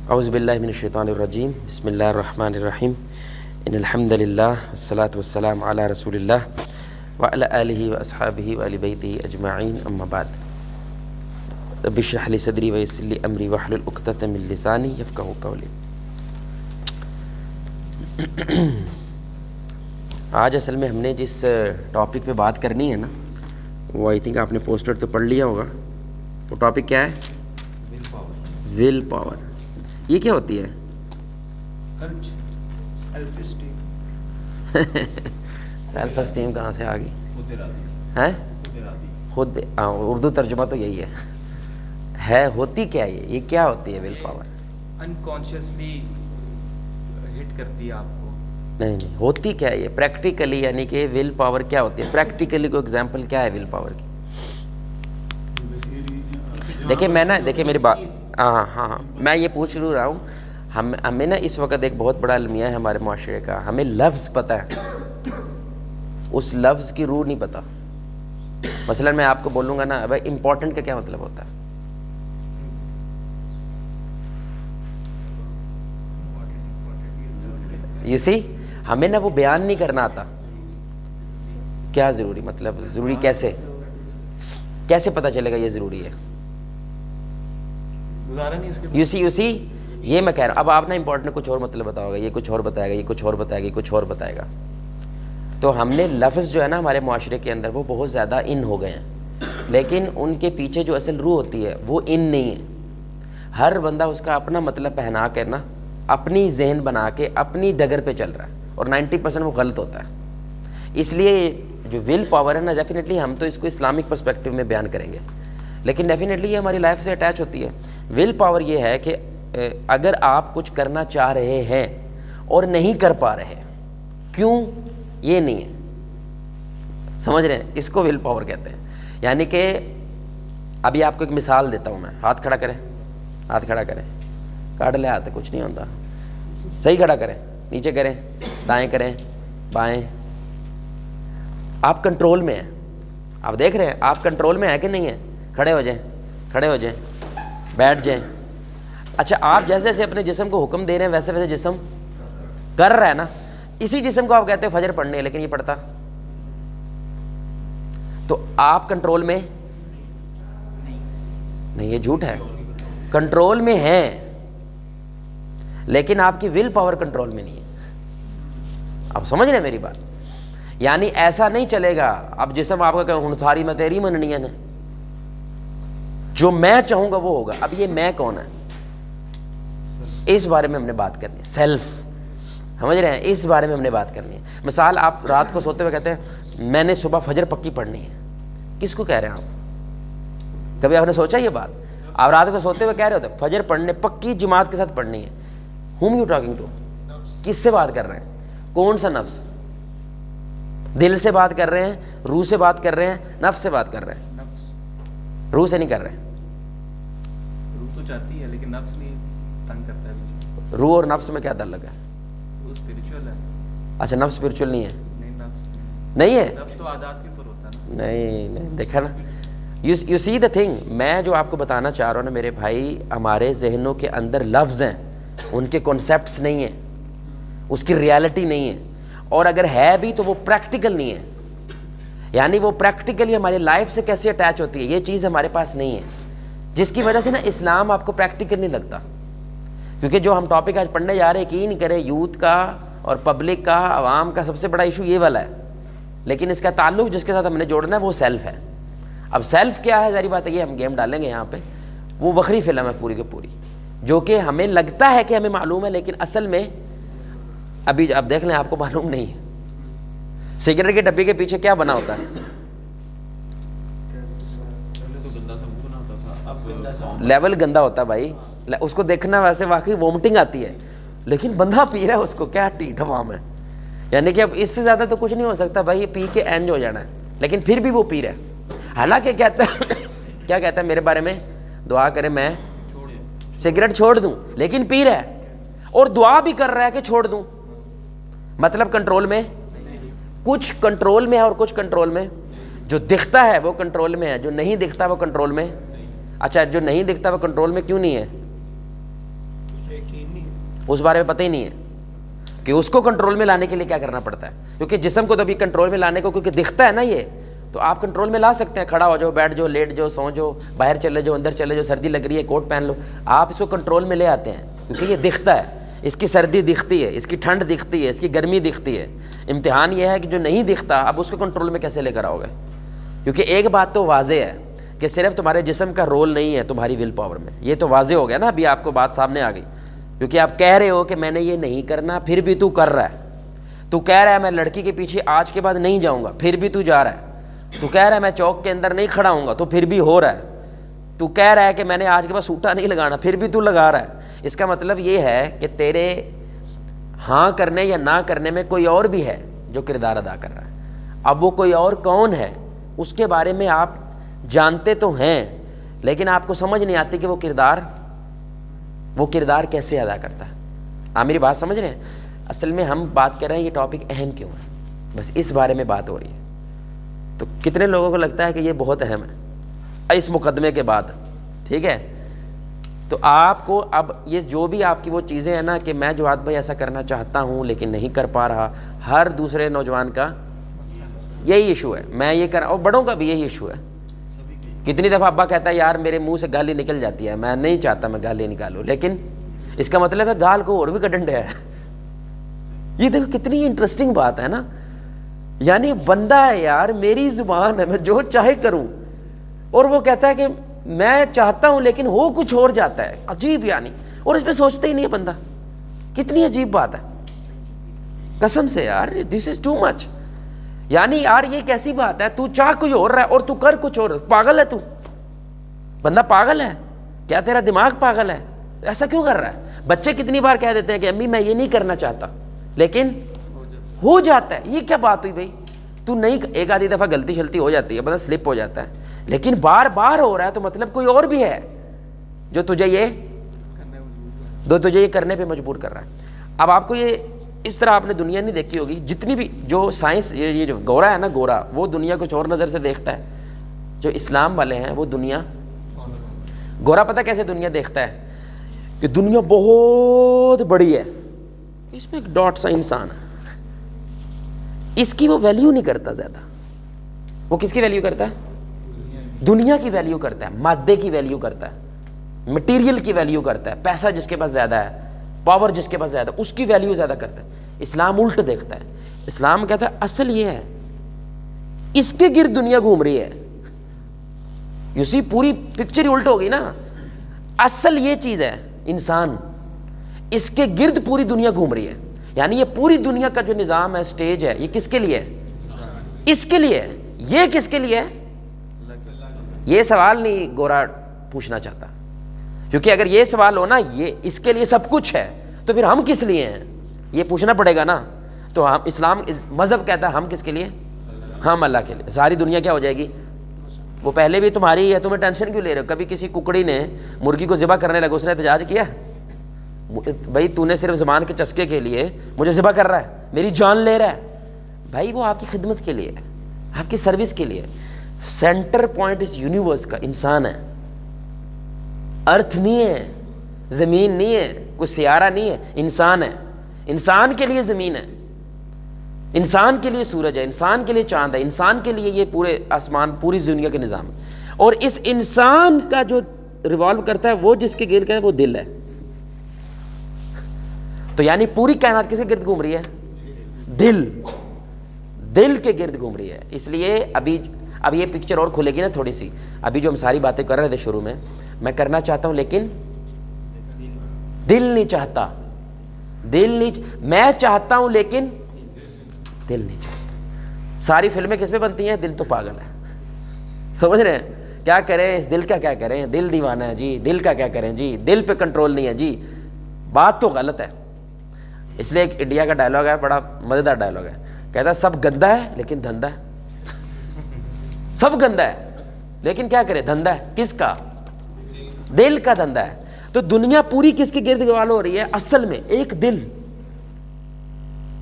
اعوذ باللہ من الشیطان الرجیم بسم اللہ الرحمن الرحیم ان الحمد للہ والصلاة والسلام علی رسول اللہ وعلی آلہ واصحابہ وآل بیتہ اجمعین اما بعد رب اشرح لی صدری ویسر لی امری واحلل عقدۃ من لسانی یفقہوا قولی۔ آج اصل میں ہم نے جس ٹاپک پہ بات کرنی ہے نا، وہ آئی تھنک آپ نے پوسٹر تو پڑھ لیا ہوگا۔ وہ ٹاپک کیا ہے؟ Will power. یہ کیا ہوتی ہے؟ سیلف اسٹیم کہاں سے آ گئی؟ خود اردو ترجمہ تو یہی ہے ہوتی کیا یہ کیا ہوتی ہے ول پاور؟ انکانشیسلی ہٹ کرتی ہے آپ کو۔ نہیں ہوتی کیا ہے یہ پریکٹیکلی، یعنی کہ ول پاور کیا ہوتی ہے پریکٹیکلی؟ کوئی ایگزامپل کیا ہے ول پاور کی؟ دیکھیں میری بات، ہاں میں یہ پوچھ رہا ہوں، ہمیں نا اس وقت ایک بہت بڑا المیہ ہے ہمارے معاشرے کا، ہمیں لفظ پتہ ہے، اس لفظ کی روح نہیں پتہ۔ مثلا میں آپ کو بولوں گا نا بھائی امپورٹنٹ کا کیا مطلب ہوتا ہے؟ یہ سی ہمیں نا وہ بیان نہیں کرنا آتا کیا ضروری، مطلب ضروری کیسے پتہ چلے گا یہ ضروری ہے؟ یو سی یہ میں کہہ رہا ہوں۔ اب آپ نے امپورٹنٹ کچھ اور مطلب بتاؤ گا، یہ کچھ اور بتائے گا، یہ کچھ اور بتائے گا، یہ کچھ اور بتائے گا۔ تو ہم نے لفظ جو ہے نا ہمارے معاشرے کے اندر وہ بہت زیادہ ان ہو گئے ہیں، لیکن ان کے پیچھے جو اصل روح ہوتی ہے وہ ان نہیں ہے۔ ہر بندہ اس کا اپنا مطلب پہنا کے نا اپنی ذہن بنا کے اپنی ڈگر پہ چل رہا ہے، اور 90% وہ غلط ہوتا ہے۔ اس لیے جو ول پاور ہے نا، ڈیفینیٹلی ہم تو اس کو اسلامک پرسپیکٹو میں بیان کریں گے، لیکن ڈیفینیٹلی یہ ہماری لائف سے اٹیچ ہوتی ہے۔ ول پاور یہ ہے کہ اگر آپ کچھ کرنا چاہ رہے ہیں اور نہیں کر پا رہے، کیوں؟ یہ نہیں ہے، سمجھ رہے ہیں؟ اس کو ول پاور کہتے ہیں۔ یعنی کہ ابھی آپ کو ایک مثال دیتا ہوں میں، ہاتھ کھڑا کریں، ہاتھ کھڑا کریں، کاٹ لے ہاتھ، کچھ نہیں ہوتا، صحیح کھڑا کریں، نیچے کریں، دائیں کریں، بائیں۔ آپ کنٹرول میں ہیں، آپ دیکھ رہے ہیں آپ کنٹرول میں ہیں کہ نہیں ہیں؟ کھڑے ہو جائیں، کھڑے ہو جائیں، بیٹھ جائیں۔ اچھا، آپ جیسے جیسے اپنے جسم کو حکم دے رہے ہیں ویسے ویسے جسم کر رہا ہے نا۔ اسی جسم کو آپ کہتے ہیں فجر پڑھنے، لیکن یہ پڑھتا، تو آپ کنٹرول میں نہیں، یہ جھوٹ ہے، کنٹرول میں ہیں لیکن آپ کی ول پاور کنٹرول میں نہیں ہے۔ آپ سمجھ رہے ہیں میری بات؟ یعنی ایسا نہیں چلے گا اب جسم آپ کا کہ ہن ساری میں تیری مننی ہے، جو میں چاہوں گا وہ ہوگا۔ اب یہ میں کون ہے، اس بارے میں ہم نے بات کرنی ہے، سیلف، سمجھ رہے ہیں؟ اس بارے میں ہم نے بات کرنی ہے۔ مثال، آپ رات کو سوتے ہوئے کہتے ہیں میں نے صبح فجر پکی پڑھنی ہے، کس کو کہہ رہے ہیں آپ؟ کبھی آپ نے سوچا یہ بات؟ آپ رات کو سوتے ہوئے کہہ رہے ہوتے فجر پڑھنے پکی جماعت کے ساتھ پڑھنی ہے۔ whom you talking to؟ کس سے بات کر رہے ہیں؟ کون سا نفس؟ دل سے بات کر رہے ہیں، روح سے بات کر رہے ہیں، نفس سے بات کر رہے ہیں؟ روح سے نہیں کر رہے۔ روح تو چاہتی ہے لیکن نفس نہیں تنگ کرتا ہے۔ روح اور نفس میں کیا تعلق ہے؟ وہ اسپرچول ہے۔ اچھا، نفس اسپرچول نہیں ہے؟ نہیں، نفس نہیں ہے، نفس تو عادات کے اوپر ہوتا ہے نا۔ نہیں دیکھا نا، یو سی دا تھنگ۔ میں جو آپ کو بتانا چاہ رہا ہوں نا میرے بھائی، ہمارے ذہنوں کے اندر لفظ ہیں، ان کے کانسیپٹس نہیں ہیں، اس کی ریالٹی نہیں ہے، اور اگر ہے بھی تو وہ پریکٹیکل نہیں ہے۔ یعنی وہ پریکٹیکلی ہماری لائف سے کیسے اٹیچ ہوتی ہے، یہ چیز ہمارے پاس نہیں ہے، جس کی وجہ سے نا اسلام آپ کو پریکٹیکل نہیں لگتا۔ کیونکہ جو ہم ٹاپک آج پڑھنے جا رہے ہیں، یقین کرے یوتھ کا اور پبلک کا، عوام کا سب سے بڑا ایشو یہ والا ہے، لیکن اس کا تعلق جس کے ساتھ ہم نے جوڑنا ہے وہ سیلف ہے۔ اب سیلف کیا ہے، ظاہری بات ہے، یہ ہم گیم ڈالیں گے یہاں پہ، وہ وکری فلم ہے پوری کی پوری، جو کہ ہمیں لگتا ہے کہ ہمیں معلوم ہے، لیکن اصل میں ابھی آپ دیکھ لیں آپ کو معلوم نہیں ہے۔ سگریٹ کے ڈبے کے پیچھے کیا بنا ہوتا ہے؟ لیول گندا ہوتا ہے بھائی، اس کو دیکھنا ویسے واقعی وومٹنگ آتی ہے، لیکن بندہ پی رہا ہے اس کو، کیا ٹیٹ عوام ہے۔ یعنی کہ اب اس سے زیادہ تو کچھ نہیں ہو سکتا بھائی، یہ پی کے اینج ہو جانا ہے، لیکن پھر بھی وہ پی رہا ہے۔ حالانکہ کہتا ہے کیا کہتا ہے میرے بارے میں؟ دعا کرے میں سگریٹ چھوڑ دوں، لیکن پی رہا ہے، اور دعا بھی کر رہا ہے کہ چھوڑ دوں۔ مطلب کنٹرول میں، کچھ کنٹرول میں ہے اور کچھ کنٹرول میں، جو دکھتا ہے وہ کنٹرول میں ہے، جو نہیں دکھتا وہ کنٹرول میں۔ اچھا، جو نہیں دکھتا وہ کنٹرول میں کیوں نہیں ہے؟ اس بارے میں پتہ ہی نہیں ہے کہ اس کو کنٹرول میں لانے کے لیے کیا کرنا پڑتا ہے. کیونکہ جسم کو تو ابھی کنٹرول میں لانے کو کیونکہ دکھتا ہے نا, یہ تو آپ کنٹرول میں لا سکتے ہیں, کھڑا ہو جاؤ, بیٹھ جاؤ, لیٹ جاؤ, سو جاؤ, باہر چلے جاؤ, اندر چلے جاؤ, سردی لگ رہی ہے کوٹ پہن لو, آپ اس کو کنٹرول میں لے آتے ہیں کیونکہ یہ دکھتا ہے, اس کی سردی دکھتی ہے, اس کی ٹھنڈ دکھتی ہے, اس کی گرمی دکھتی ہے. امتحان یہ ہے کہ جو نہیں دکھتا اب اس کو کنٹرول میں کیسے لے کر آؤ گے. کیونکہ ایک بات تو واضح ہے کہ صرف تمہارے جسم کا رول نہیں ہے تمہاری ول پاور میں, یہ تو واضح ہو گیا نا, ابھی آپ کو بات سامنے آ گئی. کیونکہ آپ کہہ رہے ہو کہ میں نے یہ نہیں کرنا, پھر بھی تو کر رہا ہے. تو کہہ رہا ہے میں لڑکی کے پیچھے آج کے بعد نہیں جاؤں گا, پھر بھی تو جا رہا ہے. تو کہہ رہا ہے میں چوک کے اندر نہیں کھڑا ہوں گا, تو پھر بھی ہو رہا ہے. تو کہہ رہا ہے کہ میں نے آج کے بعد سوٹا نہیں لگانا, پھر بھی تو لگا رہا ہے. اس کا مطلب یہ ہے کہ تیرے ہاں کرنے یا نہ کرنے میں کوئی اور بھی ہے جو کردار ادا کر رہا ہے. اب وہ کوئی اور کون ہے اس کے بارے میں آپ جانتے تو ہیں, لیکن آپ کو سمجھ نہیں آتی کہ وہ کردار کیسے ادا کرتا ہے. آپ میری بات سمجھ رہے ہیں؟ اصل میں ہم بات کر رہے ہیں یہ ٹاپک اہم کیوں ہے, بس اس بارے میں بات ہو رہی ہے. تو کتنے لوگوں کو لگتا ہے کہ یہ بہت اہم ہے اس مقدمے کے بعد, ٹھیک ہے. تو آپ کو اب یہ جو بھی آپ کی وہ چیزیں ہیں نا کہ میں جواد بھائی ایسا کرنا چاہتا ہوں لیکن نہیں کر پا رہا, ہر دوسرے نوجوان کا یہی ایشو ہے. میں یہ اور بڑوں کا بھی یہی ایشو ہے. کتنی دفعہ ابا کہتا ہے یار میرے منہ سے گالی نکل جاتی ہے, میں نہیں چاہتا میں گالی نکالوں, لیکن اس کا مطلب ہے گال کو اور بھی کڈن ہے. یہ دیکھو کتنی انٹرسٹنگ بات ہے نا, یعنی بندہ ہے یار, میری زبان ہے, میں جو چاہے کروں, اور وہ کہتا ہے کہ میں چاہتا ہوں لیکن ہو کچھ اور جاتا ہے. عجیب یعنی, اور اس پہ سوچتا ہی نہیں ہے بندہ. کتنی عجیب بات ہے قسم سے یار, دس از ٹو مچ. یعنی یار یہ کیسی بات ہے, تو چاہ کچھ اور رہا ہے اور تو کر کچھ اور. پاگل ہے تو, بندہ پاگل ہے کیا, تیرا دماغ پاگل ہے, ایسا کیوں کر رہا ہے. بچے کتنی بار کہہ دیتے ہیں کہ امی میں یہ نہیں کرنا چاہتا, لیکن ہو جاتا ہے. یہ کیا بات ہوئی بھائی, تو نہیں, ایک آدھی دفعہ غلطی شلطی ہو جاتی ہے, بندہ سلپ ہو جاتا ہے, لیکن بار بار ہو رہا ہے تو مطلب کوئی اور بھی ہے جو تجھے یہ کرنے پہ مجبور کر رہا ہے. اب آپ کو یہ اس طرح آپ نے دنیا نہیں دیکھی ہوگی, جتنی بھی جو سائنس, یہ جو گورا ہے نا, گورا وہ دنیا کچھ اور نظر سے دیکھتا ہے. جو اسلام والے ہیں وہ دنیا, گورا پتہ کیسے دنیا دیکھتا ہے کہ دنیا بہت بڑی ہے, اس میں ایک ڈاٹ سا انسان ہے, اس کی وہ ویلیو نہیں کرتا زیادہ. وہ کس کی ویلیو کرتا ہے؟ دنیا کی ویلیو کرتا ہے, مادے کی ویلیو کرتا ہے, مٹیریل کی ویلیو کرتا ہے. پیسہ جس کے پاس زیادہ ہے, پاور جس کے پاس زیادہ ہے, اس کی ویلیو زیادہ کرتا ہے. اسلام الٹ دیکھتا ہے. اسلام کہتا ہے اصل یہ ہے, اس کے گرد دنیا گھوم رہی ہے. یو سی, پوری پکچر الٹ ہو گئی نا. اصل یہ چیز ہے انسان, اس کے گرد پوری دنیا گھوم رہی ہے. یعنی یہ پوری دنیا کا جو نظام ہے, سٹیج ہے, یہ کس کے لیے ہے؟ اس کے لیے. یہ کس کے لیے ہے؟ یہ سوال نہیں گورا پوچھنا چاہتا, کیونکہ اگر یہ سوال ہو نا یہ اس کے لیے سب کچھ ہے تو پھر ہم کس لیے ہیں, یہ پوچھنا پڑے گا نا. تو ہم اسلام مذہب کہتا ہے ہم کس کے لیے, ہم اللہ کے لیے. ساری دنیا کیا ہو جائے گی, وہ پہلے بھی تمہاری ہے, تمہیں ٹینشن کیوں لے رہے ہو. کبھی کسی ککڑی نے مرغی کو ذبح کرنے لگا, اس نے احتجاج کیا بھائی تو نے صرف زبان کے چسکے کے لیے مجھے ذبح کر رہا ہے, میری جان لے رہا ہے. بھائی وہ آپ کی خدمت کے لیے ہے, آپ کی سروس کے لیے. سینٹر پوائنٹ اس یونیورس کا انسان ہے, ارتھ نہیں ہے, زمین نہیں ہے, کوئی سیارہ نہیں ہے, انسان ہے. انسان کے لیے زمین ہے, انسان کے لیے سورج ہے, انسان کے لیے چاند ہے, انسان کے لیے یہ پورے آسمان, پوری دنیا کا نظام ہے. اور اس انسان کا جو ریوالو کرتا ہے وہ جس کے گرد ہے وہ دل ہے. تو یعنی پوری کائنات کس کے گرد گھوم رہی ہے؟ دل کے گرد گھوم رہی ہے. اس لیے اب یہ پکچر اور کھلے گی نا تھوڑی سی. ابھی جو ہم ساری باتیں کر رہے تھے شروع میں کرنا چاہتا ہوں لیکن دل نہیں چاہتا. میں چاہتا ہوں لیکن دل نہیں چاہتا. ساری فلمیں کس پہ بنتی ہیں؟ دل تو پاگل ہے. سمجھ رہے ہیں؟ کیا کریں اس دل کا, کیا کریں, دل دیوانہ ہے جی, دل کا کیا کریں جی, دل پہ کنٹرول نہیں ہے جی. بات تو غلط ہے. اس لیے ایک انڈیا کا ڈائلاگ ہے, بڑا مزیدار ڈائلاگ ہے, کہتا ہے سب گندا ہے لیکن دھندا ہے. سب گندا ہے لیکن کیا کرے, دھندا ہے. کس کا؟ دل کا دھندا ہے. تو دنیا پوری کس کے گرد گوال ہو رہی ہے؟ اصل میں ایک دل.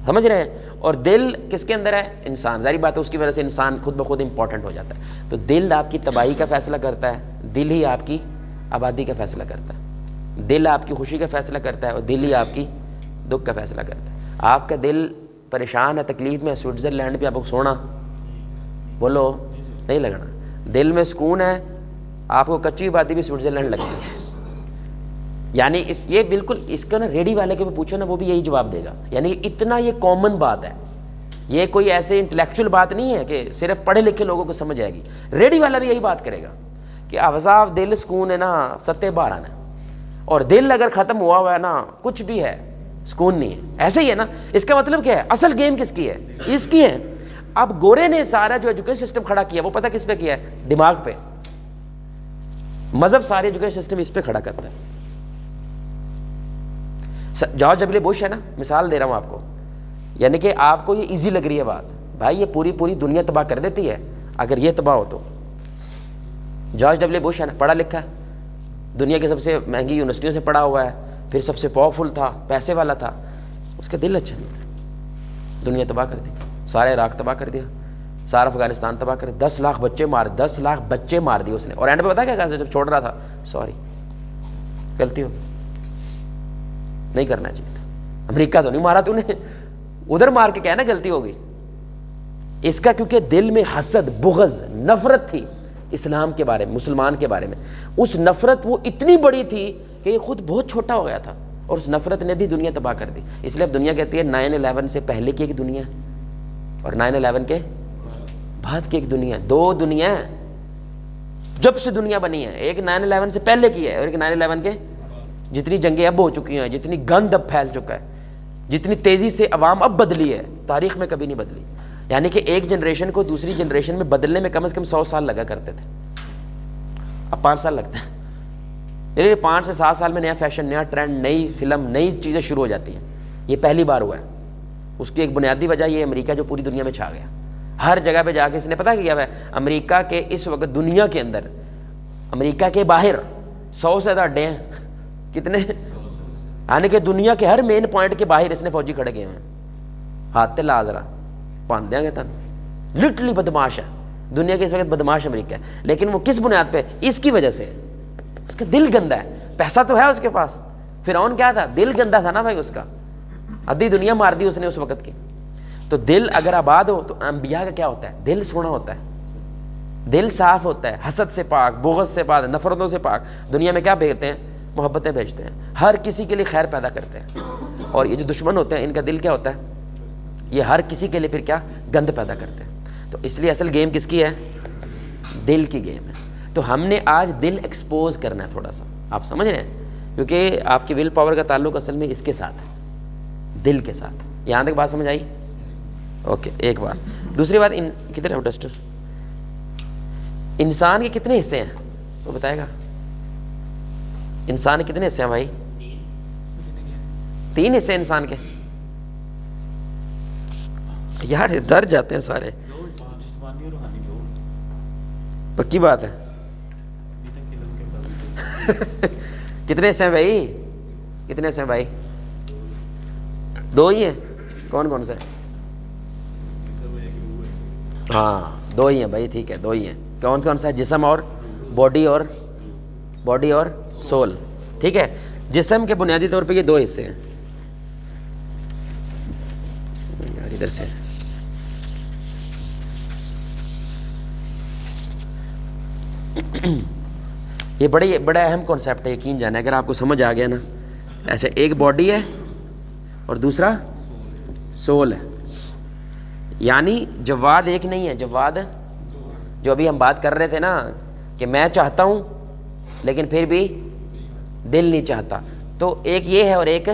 سمجھ رہے ہیں؟ اور دل کس کے اندر ہے؟ انسان. ظاہری بات ہے اس کی وجہ سے انسان خود بخود امپورٹنٹ ہو جاتا ہے. تو دل آپ کی تباہی کا فیصلہ کرتا ہے, دل ہی آپ کی آبادی کا فیصلہ کرتا ہے. دل آپ کی خوشی کا فیصلہ کرتا ہے اور دل ہی آپ کی دکھ کا فیصلہ کرتا ہے. آپ کا دل پریشان ہے, تکلیف میں, سوئٹزرلینڈ پہ آپ کو سونا بولو نہیں لگنا. دل میں سکون ہے, آپ کو کچی باتیں بھی سوئٹزرلینڈ لگتی ہے. یعنی یہ بالکل اس کا نا ریڈی والے کے پوچھو نا وہ بھی یہی جواب دے گا. یعنی اتنا یہ کامن بات ہے, یہ کوئی ایسے انٹلیکچوئل بات نہیں ہے کہ صرف پڑھے لکھے لوگوں کو سمجھ آئے گی. ریڈی والا بھی یہی بات کرے گا کہ صاحب دل سکون ہے نا, ستے باران ہے, اور دل اگر ختم ہوا ہے نا کچھ بھی ہے, سکون نہیں ہے. ایسے ہی ہے نا. اس کا مطلب کیا ہے؟ اصل گیم کس کی ہے؟ اس کی ہے. اب گورے نے سارا جو ایجوکیشن سسٹم کھڑا کیا وہ پتہ کس پہ کیا ہے؟ دماغ پہ. مذہب سارے ایجوکیشن سسٹم اس پہ کھڑا کرتا ہے. جارج ڈبلیو بش ہے نا, مثال دے رہا ہوں آپ کو, یعنی کہ آپ کو یہ ایزی لگ رہی ہے بات, بھائی یہ پوری دنیا تباہ کر دیتی ہے اگر یہ تباہ ہو تو. جارج ڈبلیو بش ہے نا, پڑھا لکھا ہے, دنیا کی سب سے مہنگی یونیورسٹیوں سے پڑھا ہوا ہے, پھر سب سے پاورفل تھا, پیسے والا تھا. اس کا دل اچھا نہیں تھا, دنیا تباہ کر دی, سارے عراق تباہ کر دیا, سارا افغانستان تباہ کر دیا, 10 لاکھ بچے مار دیے اس نے. اور اینڈ پہ پتا کیا کہا جب چھوڑ رہا تھا؟ سوری, غلطی ہو گئی, نہیں کرنا چاہیے تھا. امریکہ تو نہیں مارا تو نے, ادھر مار کے کہنا غلطی ہو گئی. اس کا کیونکہ دل میں حسد, بغض, نفرت تھی اسلام کے بارے میں, مسلمان کے بارے میں. اس نفرت وہ اتنی بڑی تھی کہ یہ خود بہت چھوٹا ہو گیا تھا, اور اس نفرت نے بھی دنیا تباہ کر دی. اس لیے اب دنیا کہتی ہے 9/11 سے پہلے کی ایک دنیا اور 9/11 کے بعد کی ایک دنیا. 2 دنیا ہیں جب سے دنیا بنی ہے, ایک 9/11 سے پہلے کی ہے اور ایک 9/11 کے. جتنی جنگیں اب ہو چکی ہیں, جتنی گند اب پھیل چکا ہے, جتنی تیزی سے عوام اب بدلی ہے, تاریخ میں کبھی نہیں بدلی. یعنی کہ ایک جنریشن کو دوسری جنریشن میں بدلنے میں کم از کم 100 سال لگا کرتے تھے, اب 5 سال لگتے ہیں. یعنی 5 سے 7 سال میں نیا فیشن, نیا ٹرینڈ, نئی فلم, نئی چیزیں شروع ہو جاتی ہیں. یہ پہلی بار ہوا ہے. اس کی ایک بنیادی وجہ یہ امریکہ جو پوری دنیا میں چھا گیا. ہر جگہ پہ جا کے اس نے پتہ کیا ہے, امریکہ کے اس وقت دنیا کے اندر, امریکہ کے باہر 100 سے زیادہ اڈے ہیں. کتنے؟ یعنی کہ دنیا کے ہر مین پوائنٹ کے باہر اس نے فوجی کھڑے کیے ہیں. ہاتھ تے لا ذرا پان دیں گے تن. لٹرلی بدماش ہے دنیا کے اس وقت, بدماش امریکہ ہے. لیکن وہ کس بنیاد پہ؟ اس کی وجہ سے, اس کا دل گندا ہے. پیسہ تو ہے اس کے پاس, فرعون کیا تھا؟ دل گندا تھا نا بھائی اس کا, آدھی دنیا مار دی اس نے اس وقت کی. تو دل اگر آباد ہو تو انبیاء کا کیا ہوتا ہے؟ دل سونا ہوتا ہے, دل صاف ہوتا ہے, حسد سے پاک, بغض سے پاک, نفرتوں سے پاک. دنیا میں کیا بھیجتے ہیں؟ محبتیں بھیجتے ہیں, ہر کسی کے لیے خیر پیدا کرتے ہیں. اور یہ جو دشمن ہوتے ہیں ان کا دل کیا ہوتا ہے؟ یہ ہر کسی کے لیے پھر کیا گند پیدا کرتے ہیں. تو اس لیے اصل گیم کس کی ہے؟ دل کی گیم ہے. تو ہم نے آج دل ایکسپوز کرنا ہے تھوڑا سا, آپ سمجھ رہے ہیں, کیونکہ آپ کی ول پاور کا تعلق اصل میں اس کے ساتھ ہے, دل کے ساتھ. یہاں تک بات سمجھ آئی؟ اوکے. ایک بات. دوسری بات, کدھر ہے وہ ڈسٹر؟ انسان کے کتنے حصے ہیں وہ بتائے گا؟ انسان کے کتنے حصے ہیں بھائی؟ 3 حصے انسان کے. یار ڈر جاتے ہیں سارے. پکی بات ہے. کتنے حصے ہیں بھائی؟ کتنے حصے ہیں بھائی؟ 2 ہی ہیں. کون کون سے؟ ہاں 2 ہی ہیں بھائی, ٹھیک ہے 2 ہی ہیں. کون کون سا ہے؟ جسم اور باڈی, اور سول. ٹھیک ہے. جسم کے بنیادی طور پہ یہ 2 حصے ہیں. یار ادھر سے یہ بڑا اہم کانسیپٹ ہے, یقین جانا اگر آپ کو سمجھ آ گیا نا. اچھا, ایک باڈی ہے اور دوسرا سول ہے. یعنی جواد ایک نہیں ہے, جواد جو ابھی ہم بات کر رہے تھے نا کہ میں چاہتا ہوں لیکن پھر بھی دل نہیں چاہتا, تو ایک یہ ہے اور ایک.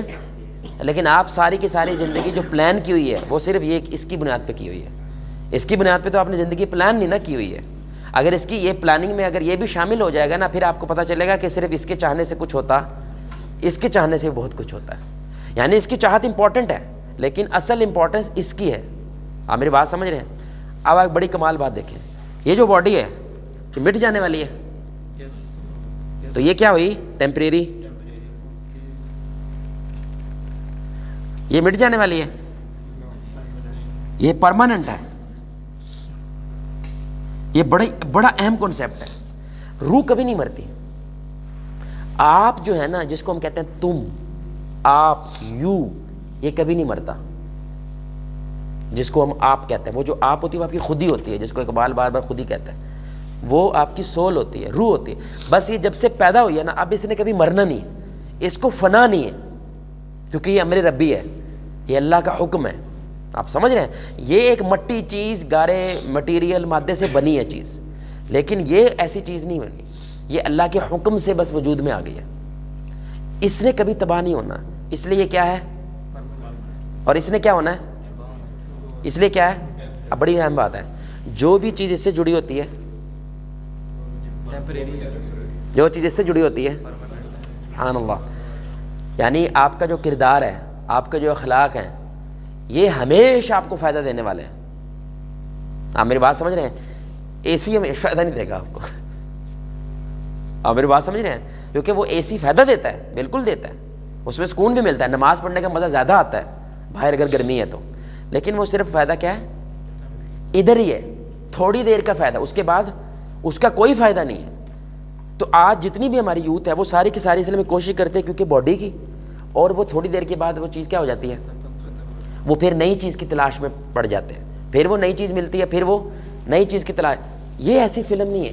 لیکن آپ ساری کی ساری زندگی جو پلان کی ہوئی ہے وہ صرف یہ اس کی بنیاد پہ کی ہوئی ہے. اس کی بنیاد پہ تو آپ نے زندگی پلان نہیں نا کی ہوئی ہے. اگر اس کی یہ پلاننگ میں اگر یہ بھی شامل ہو جائے گا نا, پھر آپ کو پتہ چلے گا کہ صرف اس کے چاہنے سے کچھ ہوتا, اس کے چاہنے سے بہت کچھ ہوتا ہے. یعنی اس کی چاہت امپورٹنٹ ہے لیکن اصل امپورٹنس اس کی ہے. آپ میری بات سمجھ رہے ہیں؟ اب ایک بڑی کمال بات دیکھیں, یہ جو باڈی ہے یہ مٹ جانے والی ہے. تو یہ کیا ہوئی؟ ٹیمپریری. یہ مٹ جانے والی ہے, یہ پرماننٹ ہے. یہ بڑا اہم کنسیپٹ ہے. روح کبھی نہیں مرتی. آپ جو ہے نا جس کو ہم کہتے ہیں تم، آپ، یو، یہ کبھی نہیں مرتا. جس کو ہم آپ کہتے ہیں، وہ جو آپ ہوتی ہے وہ آپ کی خودی ہوتی ہے، جس کو اقبال بار بار خودی کہتا ہے، وہ آپ کی سول ہوتی ہے، روح ہوتی ہے. بس یہ جب سے پیدا ہوئی ہے نا، اب اس نے کبھی مرنا نہیں ہے، اس کو فنا نہیں ہے، کیونکہ یہ امر ربی ہے، یہ اللہ کا حکم ہے. آپ سمجھ رہے ہیں؟ یہ ایک مٹی چیز، گارے مٹیریل مادے سے بنی ہے چیز، لیکن یہ ایسی چیز نہیں بنی، یہ اللہ کے حکم سے بس وجود میں آ گئی ہے. اس نے کبھی تباہ نہیں ہونا، اس لیے یہ کیا ہے، اور اس نے کیا ہونا ہے، اس لیے کیا ہے. اب بڑی اہم بات ہے، جو بھی چیز اس سے جڑی ہوتی ہے، جو چیز اس سے جڑی ہوتی ہے، سبحان اللہ، یعنی آپ کا جو کردار ہے، آپ کے جو اخلاق ہیں، یہ ہمیشہ آپ کو فائدہ دینے والے ہیں. آپ میری بات سمجھ رہے ہیں؟ اے سی ہمیں فائدہ نہیں دے گا آپ کو. آپ میری بات سمجھ رہے ہیں؟ کیونکہ وہ اے سی فائدہ دیتا ہے، بالکل دیتا ہے، اس میں سکون بھی ملتا ہے، نماز پڑھنے کا مزہ زیادہ آتا ہے باہر اگر گرمی ہے تو، لیکن وہ صرف فائدہ کیا ہے، ادھر ہی ہے، تھوڑی دیر کا فائدہ، اس کے بعد اس کا کوئی فائدہ نہیں ہے. تو آج جتنی بھی ہماری یوتھ ہے وہ ساری کی ساری اس لیے میں کوشش کرتے ہیں کیونکہ باڈی کی، اور وہ تھوڑی دیر کے بعد وہ چیز کیا ہو جاتی ہے، وہ پھر نئی چیز کی تلاش میں پڑ جاتے ہیں، پھر وہ نئی چیز ملتی ہے، پھر وہ نئی چیز کی تلاش. یہ ایسی فلم نہیں ہے،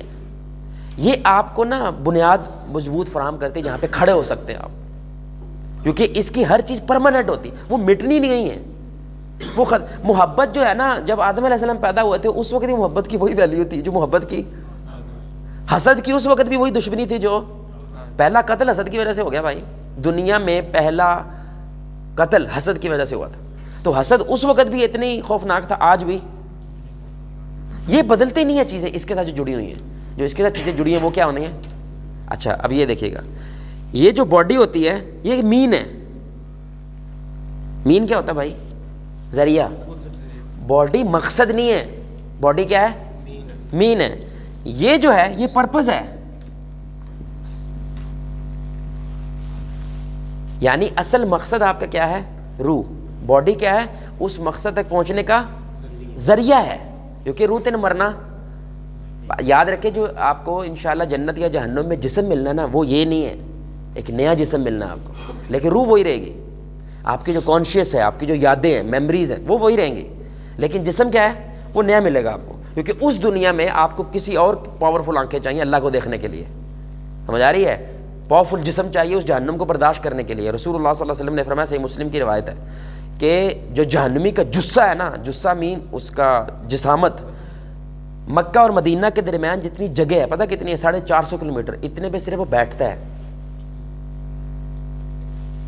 یہ آپ کو نا بنیاد مضبوط فراہم کرتی ہے جہاں پہ کھڑے ہو سکتے ہیں آپ، کیونکہ اس کی ہر چیز پرماننٹ ہوتی، وہ مٹنی نہیں ہے. وہ محبت جو ہے نا، جب آدم علیہ السلام پیدا ہوئے تھے اس وقت بھی محبت کی وہی ویلیو تھی جو محبت کی، حسد کی اس وقت بھی وہی دشمنی تھی جو پہلا قتل حسد کی وجہ سے ہو گیا. بھائی دنیا میں پہلا قتل حسد کی وجہ سے ہوا تھا، تو حسد اس وقت بھی اتنی خوفناک تھا، آج بھی. یہ بدلتے نہیں ہیں چیزیں اس کے ساتھ جو جڑی ہوئی ہیں، جو اس کے ساتھ چیزیں جڑی ہیں وہ کیا ہونی ہیں. اچھا اب یہ دیکھیے گا، یہ جو باڈی ہوتی ہے یہ مین ہے. مین کیا ہوتا ہے بھائی؟ ذریعہ. باڈی مقصد نہیں ہے، باڈی کیا ہے، مین ہے. یہ جو ہے یہ پرپز ہے، یعنی اصل مقصد آپ کا کیا ہے، روح. باڈی کیا ہے، اس مقصد تک پہنچنے کا ذریعہ ہے، کیونکہ روح نے مرنا. یاد رکھیں جو آپ کو انشاءاللہ جنت یا جہنم میں جسم ملنا نا، وہ یہ نہیں ہے ایک نیا جسم ملنا آپ کو، لیکن روح وہی رہے گی. آپ کی جو کانشیس ہے، آپ کی جو یادیں ہیں، میموریز ہیں، وہ وہی رہیں گی، لیکن جسم کیا ہے، وہ نیا ملے گا آپ کو، کیونکہ اس دنیا میں آپ کو کسی اور پاورفل آنکھیں چاہیے اللہ کو دیکھنے کے لیے. سمجھ آ رہی ہے؟ پاورفل جسم چاہیے اس جہنم کو برداشت کرنے کے لیے. رسول اللہ صلی اللہ علیہ وسلم نے فرمایا، صحیح مسلم کی روایت ہے، کہ جو جہنمی کا جثہ ہے نا، جثہ مین اس کا جسامت، مکہ اور مدینہ کے درمیان جتنی جگہ ہے، پتہ کتنی ہے، 450 کلومیٹر، اتنے پہ صرف وہ بیٹھتا ہے،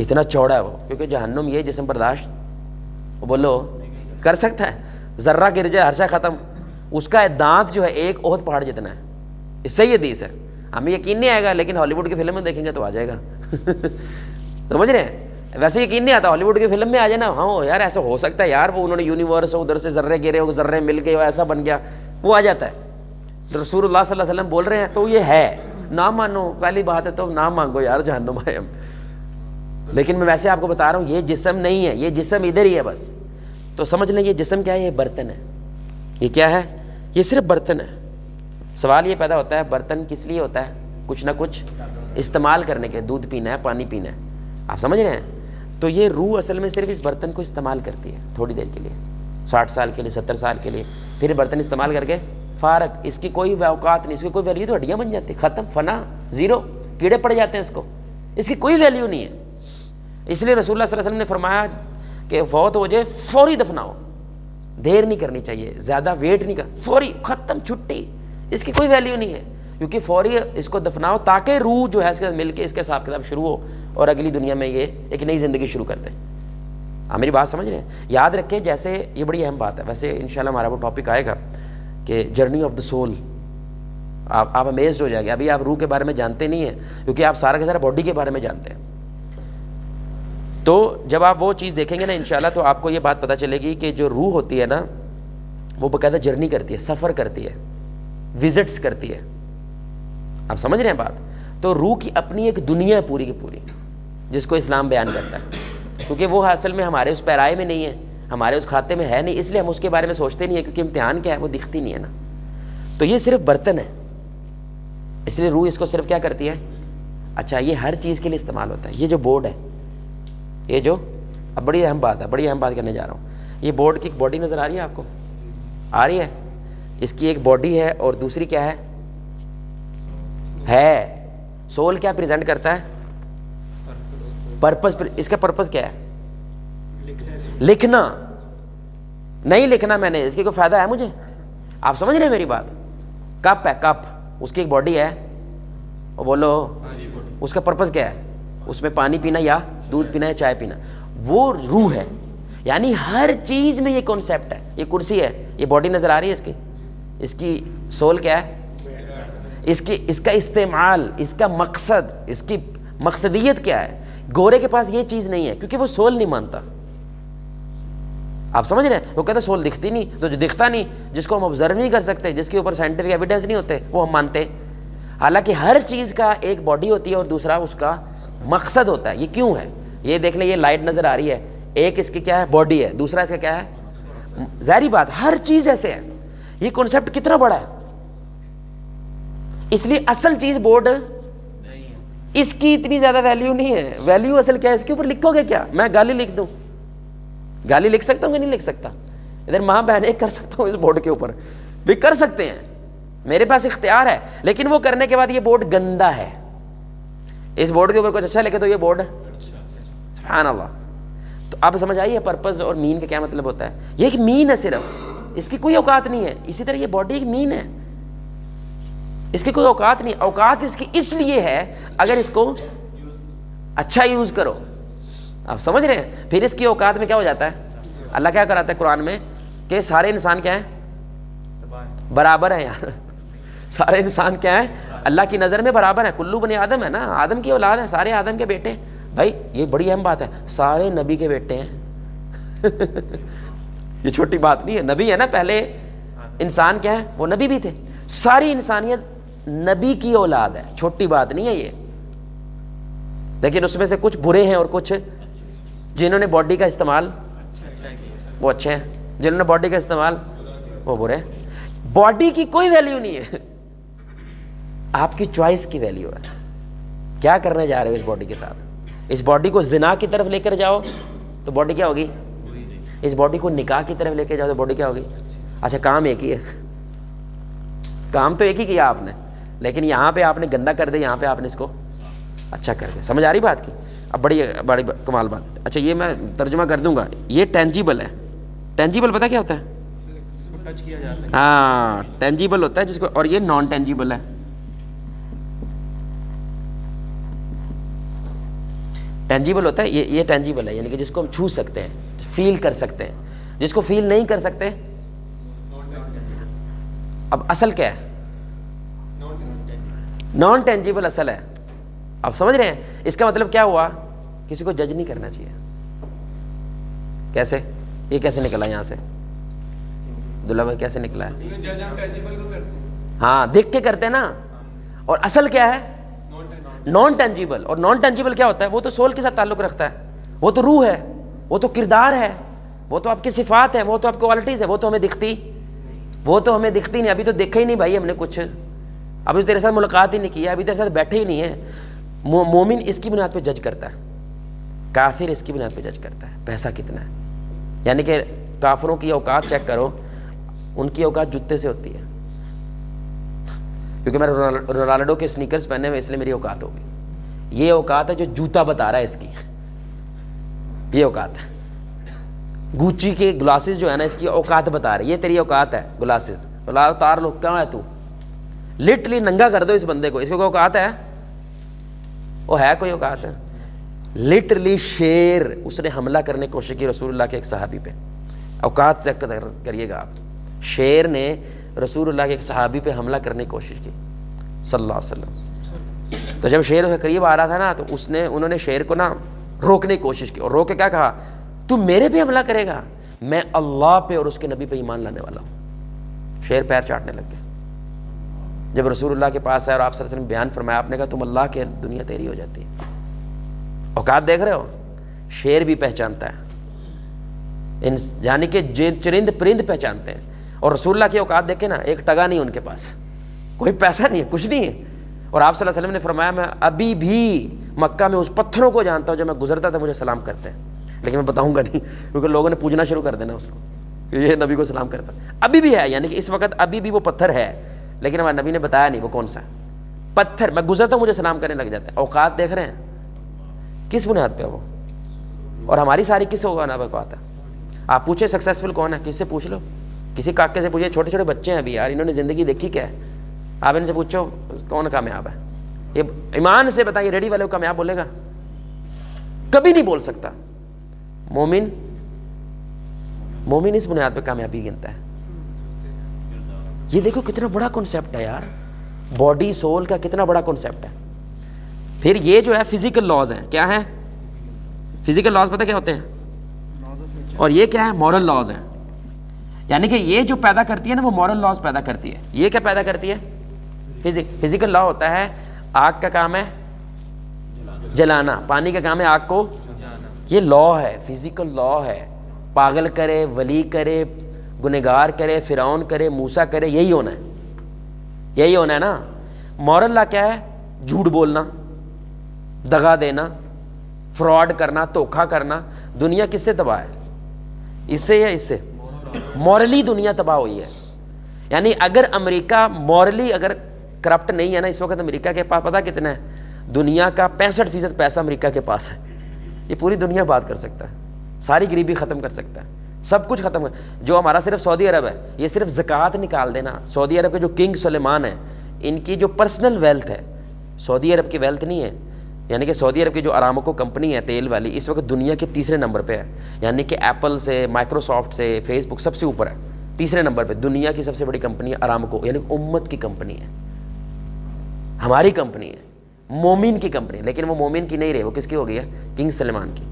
اتنا چوڑا ہے وہ. کیونکہ جہنم یہ جسم برداشت، وہ بولو کر سکتا ہے، ذرہ گر جائے ہر شے ختم. اس کا دانت جو ہے ایک احد پہاڑ جتنا ہے. اس سے یہ حدیث ہے، ہمیں یقین نہیں آئے گا لیکن ہالی ووڈ کی فلم میں دیکھیں گے تو آ جائے گا. سمجھ رہے ہیں؟ ویسے یقین نہیں آتا، ہالی ووڈ کی فلم میں آ جائے نا، ہاں یار ایسا ہو سکتا ہے یار، وہ انہوں نے یونیورس ادھر سے ذرے گرے، وہ ذرے مل گئے، ایسا بن گیا، وہ آ جاتا ہے. رسول اللہ صلی اللہ علیہ وسلم بول رہے ہیں تو یہ ہے. نہ مانو پہلی بات ہے تو نہ مانگو یار جہنم آئے ہم. لیکن میں ویسے آپ کو بتا رہا ہوں یہ جسم نہیں ہے، یہ جسم ادھر ہی ہے بس. تو سمجھ لیں یہ جسم کیا ہے، یہ برتن ہے. یہ کیا ہے، یہ صرف برتن ہے. سوال یہ پیدا ہوتا ہے برتن کس لیے ہوتا ہے، کچھ نہ کچھ استعمال کرنے کے، دودھ پینا ہے، پانی پینا ہے. آپ سمجھ رہے ہیں؟ تو یہ روح اصل میں صرف اس برتن کو استعمال کرتی ہے تھوڑی دیر کے لیے، 60 سال کے لیے، 70 سال کے لیے، پھر برتن استعمال کر کے فارغ. اس کی کوئی اوقات نہیں، اس کی کوئی ویلیو، تو ہڈیاں بن جاتی، ختم، فنا، زیرو، کیڑے پڑ جاتے ہیں اس کو، اس کی کوئی ویلیو نہیں ہے. اس لیے رسول اللہ صلی اللہ علیہ وسلم نے فرمایا کہ فوت ہو جائے فوری دفناؤ، دیر نہیں کرنی چاہیے، زیادہ ویٹ نہیں کر، فوری ختم، چھٹی. اس کی کوئی ویلیو نہیں ہے، کیونکہ فوری اس کو دفناؤ تاکہ روح جو ہے اس کے ساتھ مل کے اس کے حساب کتاب شروع ہو اور اگلی دنیا میں یہ ایک نئی زندگی شروع کرتے ہیں. آپ میری بات سمجھ رہے ہیں؟ یاد رکھیں، جیسے یہ بڑی اہم بات ہے، ویسے انشاءاللہ ہمارا وہ ٹاپک آئے گا کہ جرنی آف دا سول. آپ امیزڈ ہو جائے گے، ابھی آپ روح کے بارے میں جانتے نہیں ہیں کیونکہ آپ سارا کے سارا باڈی کے بارے میں جانتے ہیں. تو جب آپ وہ چیز دیکھیں گے نا انشاءاللہ تو آپ کو یہ بات پتہ چلے گی کہ جو روح ہوتی ہے نا وہ باقاعدہ جرنی کرتی ہے، سفر کرتی ہے، وزٹس کرتی ہے. آپ سمجھ رہے ہیں بات؟ تو روح کی اپنی ایک دنیا ہے پوری کی پوری، جس کو اسلام بیان کرتا ہے، کیونکہ وہ اصل میں ہمارے اس پیرائے میں نہیں ہے، ہمارے اس کھاتے میں ہے نہیں، اس لیے ہم اس کے بارے میں سوچتے نہیں ہیں، کیونکہ امتحان کیا ہے وہ دکھتی نہیں ہے نا. تو یہ صرف برتن ہے، اس لیے روح اس کو صرف کیا کرتی ہے، اچھا یہ ہر چیز کے لیے استعمال ہوتا ہے. یہ جو بورڈ ہے, یہ جو, اب بڑی اہم بات ہے, بڑی اہم بات کرنے جا رہا ہوں. یہ بورڈ کی باڈی نظر آ رہی ہے آپ کو؟ آ رہی ہے. اس کی ایک باڈی ہے اور دوسری کیا ہے؟ سول کیا پریزنٹ کرتا ہے؟ پرپس. اس کا پرپس کیا ہے؟ لکھنا. نہیں لکھنا میں نے, اس کی کوئی فائدہ ہے مجھے؟ آپ سمجھ رہے ہیں میری بات؟ کپ ہے, کپ, اس کی ایک باڈی ہے, اور بولو اس کا پرپس کیا ہے؟ اس میں پانی پینا یا دودھ پینا یا چائے پینا. وہ روح ہے. یعنی ہر چیز میں یہ کانسیپٹ ہے. یہ کرسی ہے, یہ باڈی نظر آ رہی ہے اس کی سول کیا ہے؟ اس کا استعمال, اس کا مقصد, اس کی مقصدیت کیا ہے؟ گورے کے پاس یہ چیز نہیں ہے کیونکہ وہ سول نہیں مانتا. آپ سمجھ رہے ہیں؟ وہ کہتا ہے سول دکھتی نہیں, تو جو دکھتا نہیں, جس کو ہم آبزرو نہیں کر سکتے, جس کے اوپر سائنٹیفک ایویڈنس نہیں ہوتے, وہ ہم مانتے. حالانکہ ہر چیز کا ایک باڈی ہوتی ہے اور دوسرا اس کا مقصد ہوتا ہے. یہ کیوں ہے؟ یہ دیکھ لیں, یہ لائٹ نظر آ رہی ہے, ایک اس کی کیا ہے؟ باڈی ہے, دوسرا اس کا کیا ہے؟ ظاہری بات, ہر چیز ایسے ہے. یہ کنسیپٹ کتنا بڑا ہے. اس لیے اصل چیز بورڈ, اس کی اتنی زیادہ ویلیو نہیں ہے. ویلیو اصل کیا ہے؟ اس کے اوپر لکھو گے کیا؟ میں گالی لکھ دوں, گالی لکھ سکتا ہوں کہ نہیں لکھ سکتا؟ ادھر ماں بہنیں کر سکتا ہوں اس بورڈ کے اوپر بھی, کر سکتے ہیں, میرے پاس اختیار ہے. لیکن وہ کرنے کے بعد یہ بورڈ گندا ہے. اس بورڈ کے اوپر کچھ اچھا لکھے تو یہ بورڈ, سبحان اللہ. تو اب سمجھ آئیے پرپز اور مین کا کیا مطلب ہوتا ہے. یہ ایک مین ہے صرف, اس کی کوئی اوقات نہیں ہے. اسی طرح یہ باڈی ایک مین ہے, اس کی کوئی اوقات نہیں. اوقات اس کی اس لیے ہے اگر اس کو اچھا یوز کرو. آپ سمجھ رہے ہیں؟ پھر اس کی اوقات میں کیا ہو جاتا ہے؟ اللہ کیا کراتا ہے قرآن میں کہ سارے انسان کیا ہیں؟ برابر ہیں. یار سارے انسان کیا ہیں؟ اللہ کی نظر میں برابر ہیں. کلو بنی آدم ہے نا, آدم کی اولاد ہے, سارے آدم کے بیٹے. بھائی یہ بڑی اہم بات ہے, سارے نبی کے بیٹے ہیں. یہ چھوٹی بات نہیں ہے. نبی ہے نا, پہلے انسان کیا ہے؟ وہ نبی بھی تھے. ساری انسانیت نبی کی اولاد ہے, چھوٹی بات نہیں ہے یہ. لیکن اس میں سے کچھ برے ہیں اور کچھ جنہوں نے باڈی کا استعمال وہ اچھے ہیں, جنہوں نے باڈی کا استعمال وہ برے ہیں. باڈی کی کوئی ویلیو نہیں ہے, آپ کی چوائس کی ویلیو ہے. کیا کرنے جا رہے ہو اس باڈی کے ساتھ؟ اس باڈی کو زنا کی طرف لے کر جاؤ تو باڈی کیا ہوگی؟ اس باڈی کو نکاح کی طرف لے کے جاؤ تو باڈی کیا ہوگی؟ اچھا کام ایک ہی ہے, کام تو ایک ہی کیا آپ نے, لیکن یہاں پہ آپ نے گندا کر دیا, یہاں پہ آپ نے اس کو اچھا کر دیا. سمجھ آ رہی بات کی؟ اب بڑی بڑی کمال بات. اچھا یہ میں ترجمہ کر دوں گا. یہ ٹینجیبل ہے. ٹینجیبل پتہ کیا ہوتا ہے؟ ٹچ کیا جا سکتا ہے. ہاں ٹینجیبل ہوتا ہے جس کو, اور یہ نان ٹینجیبل ہے. ٹینجیبل ہوتا ہے یہ ٹینجیبل ہے, یعنی کہ جس کو ہم چھو سکتے ہیں, فیل کر سکتے ہیں. جس کو فیل نہیں کر سکتے, اب اصل کیا ہے؟ نان ٹینجیبل اصل ہے. آپ سمجھ رہے ہیں؟ اس کا مطلب کیا ہوا؟ کسی کو جج نہیں کرنا چاہیے. کیسے؟ یہ کیسے نکلا یہاں سے؟ عبداللہ بھائی کیسے نکلا ہے؟ ہاں دیکھ کے کرتے ہیں نا. اور اصل کیا ہے؟ نان ٹینجیبل. اور نان ٹینجیبل کیا ہوتا ہے؟ وہ تو سول کے ساتھ تعلق رکھتا ہے, وہ تو روح ہے, وہ تو کردار ہے, وہ تو آپ کی صفات ہیں, وہ تو آپ کوالٹیز ہے, وہ تو ہمیں دکھتی نہیں. ابھی تو دیکھا ہی نہیں بھائی ہم نے کچھ, ابھی تو تیرے ساتھ ملاقات ہی نہیں کی ہے, ابھی تیرے ساتھ بیٹھے ہی نہیں ہے. مومن اس کی بنیاد پہ جج کرتا ہے, کافر اس کی بنیاد پہ جج کرتا ہے پیسہ کتنا ہے. یعنی کہ کافروں کی اوقات چیک کرو, ان کی اوقات جوتے سے ہوتی ہے, کیونکہ میں رونالڈو کے سنیکرز پہنے ہوئے اس لیے میری اوقات ہوگی. یہ اوقات ہے جو جوتا بتا رہا ہے اس کی, یہ اوقات ہے. گوچی کے گلاسز جو ہے نا اس کی اوقات بتا رہے, یہ تیری اوقات ہے گلاسز. اتار لو, کہاں ہے تو؟ لٹرلی ننگا کر دو اس بندے کو, اس کو کوئی اوقات ہے؟ وہ ہے کوئی اوقات ہے؟ لٹرلی شیر, اس نے حملہ کرنے کی کوشش کی رسول اللہ کے ایک صحابی پہ. اوقات چیک کریے گا آپ. شیر نے رسول اللہ کے ایک صحابی پہ حملہ کرنے کی کوشش کی صلی اللہ علیہ وسلم. تو جب شیر کے قریب آ رہا تھا نا, تو انہوں نے شیر کو نا روکنے کی کوشش کی, اور روک کے کیا کہا؟ تو میرے پہ حملہ کرے گا؟ میں اللہ پہ اور اس کے نبی پہ ایمان لانے والا ہوں. شیر پیر چاٹنے لگ گیا. جب رسول اللہ کے پاس آئے اور آپ صلی اللہ علیہ وسلم بیان فرمایا, آپ نے کہا تم اللہ کے, دنیا تیری ہو جاتی ہے. اوقات دیکھ رہے ہو؟ شیر بھی پہچانتا ہے, یعنی کہ چرند پرند پہچانتے ہیں. اور رسول اللہ کی اوقات دیکھیں نا, ایک ٹگا نہیں ان کے پاس, کوئی پیسہ نہیں ہے, کچھ نہیں ہے, اور آپ صلی اللہ علیہ وسلم نے فرمایا میں ابھی بھی مکہ میں اس پتھروں کو جانتا ہوں جو میں گزرتا تھا مجھے سلام کرتے ہیں، لیکن میں بتاؤں گا نہیں کیونکہ لوگوں نے پوجنا شروع کر دینا اس کو کہ یہ نبی کو سلام کرتا ابھی بھی ہے، یعنی کہ اس وقت ابھی بھی وہ پتھر ہے، لیکن ہمارے نبی نے بتایا نہیں وہ کون سا ہے پتھر، میں گزرتا ہوں مجھے سلام کرنے لگ جاتا ہے۔ اوقات دیکھ رہے ہیں کس بنیاد پہ وہ، اور ہماری ساری کس اوقات ہے؟ آپ پوچھیں سکسیسفل کون ہے، کس سے پوچھ لو، کسی کاکے سے پوچھیں، چھوٹے چھوٹے بچے ہیں ابھی یار، انہوں نے زندگی دیکھی کیا ہے، آپ ان سے پوچھو کون کامیاب ہے، یہ ایمان سے بتائیے ریڈی والے کو کامیاب بولے گا؟ کبھی نہیں بول سکتا۔ مومن اس بنیاد پہ کامیابی گنتا ہے۔ یہ دیکھو کتنا بڑا کنسیپٹ ہے یار، باڈی سول کا کتنا بڑا کنسیپٹ ہے۔ پھر یہ جو ہے فزیکل لاز ہیں، کیا ہے فزیکل لاز؟ پتہ کیا ہوتے ہیں؟ اور یہ کیا ہے؟ مورل لاز ہیں، یعنی کہ یہ جو پیدا کرتی ہے نا وہ مورل لاز پیدا کرتی ہے۔ یہ کیا پیدا کرتی ہے؟ فزیکل لا ہوتا ہے آگ کا کام ہے جلانا، پانی کا کام ہے آگ کو، یہ لا ہے، فزیکل لا ہے۔ پاگل کرے، ولی کرے، گنہگار کرے، فرعون کرے، موسیٰ کرے، یہی ہونا ہے، یہی ہونا ہے نا۔ مورل لا کیا ہے؟ جھوٹ بولنا، دغا دینا، فراڈ کرنا، دھوکا کرنا۔ دنیا کس سے تباہ ہے؟ اس سے یا اس سے؟ مورلی دنیا تباہ ہوئی ہے۔ یعنی اگر امریکہ مورلی اگر کرپٹ نہیں ہے نا اس وقت، امریکہ کے پاس پتہ کتنا ہے؟ دنیا کا 65% پیسہ امریکہ کے پاس ہے۔ یہ پوری دنیا بات کر سکتا ہے، ساری غریبی ختم کر سکتا ہے، سب کچھ ختم کر۔ جو ہمارا صرف سعودی عرب ہے، یہ صرف زکوٰۃ نکال دینا۔ سعودی عرب کے جو کنگ سلیمان ہیں، ان کی جو پرسنل ویلتھ ہے، سعودی عرب کی ویلتھ نہیں ہے، یعنی کہ سعودی عرب کی جو ارامکو کمپنی ہے تیل والی، اس وقت دنیا کے تیسرے نمبر پہ ہے، یعنی کہ ایپل سے، مائکروسافٹ سے، فیس بک سب سے اوپر ہے، تیسرے نمبر پہ۔ دنیا کی سب سے بڑی کمپنی ہے ارامکو، یعنی امت کی کمپنی ہے، ہماری کمپنی ہے، مومن کی کمپنی، لیکن وہ مومن کی نہیں رہی، وہ کس کی ہو گئی ہے؟ کنگ سلیمان کی۔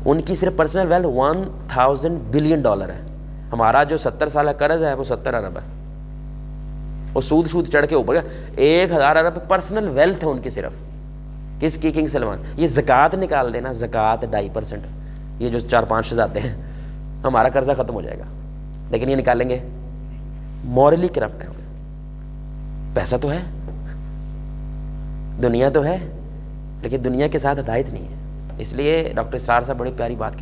ان کی صرف پرسنل ویلتھ 1000 بلین ڈالر ہے۔ ہمارا جو 70 سالہ قرض ہے وہ 70 ارب ہے، وہ سود چڑھ کے اوپر گیا۔ 1000 ارب پرسنل ویلتھ ہے ان کی، صرف کس کی؟ کنگ سلمان۔ یہ زکوٰۃ نکال دینا، زکوٰۃ 2.5%، یہ جو 4-5 آتے ہیں، ہمارا قرضہ ختم ہو جائے گا، لیکن یہ نکالیں گے، مورلی کرپٹ ہے۔ پیسہ تو ہے، دنیا تو ہے، لیکن دنیا کے ساتھ ہدایت نہیں ہے۔ اس لیے ڈاکٹر اسرار صاحب بڑی پیاری بات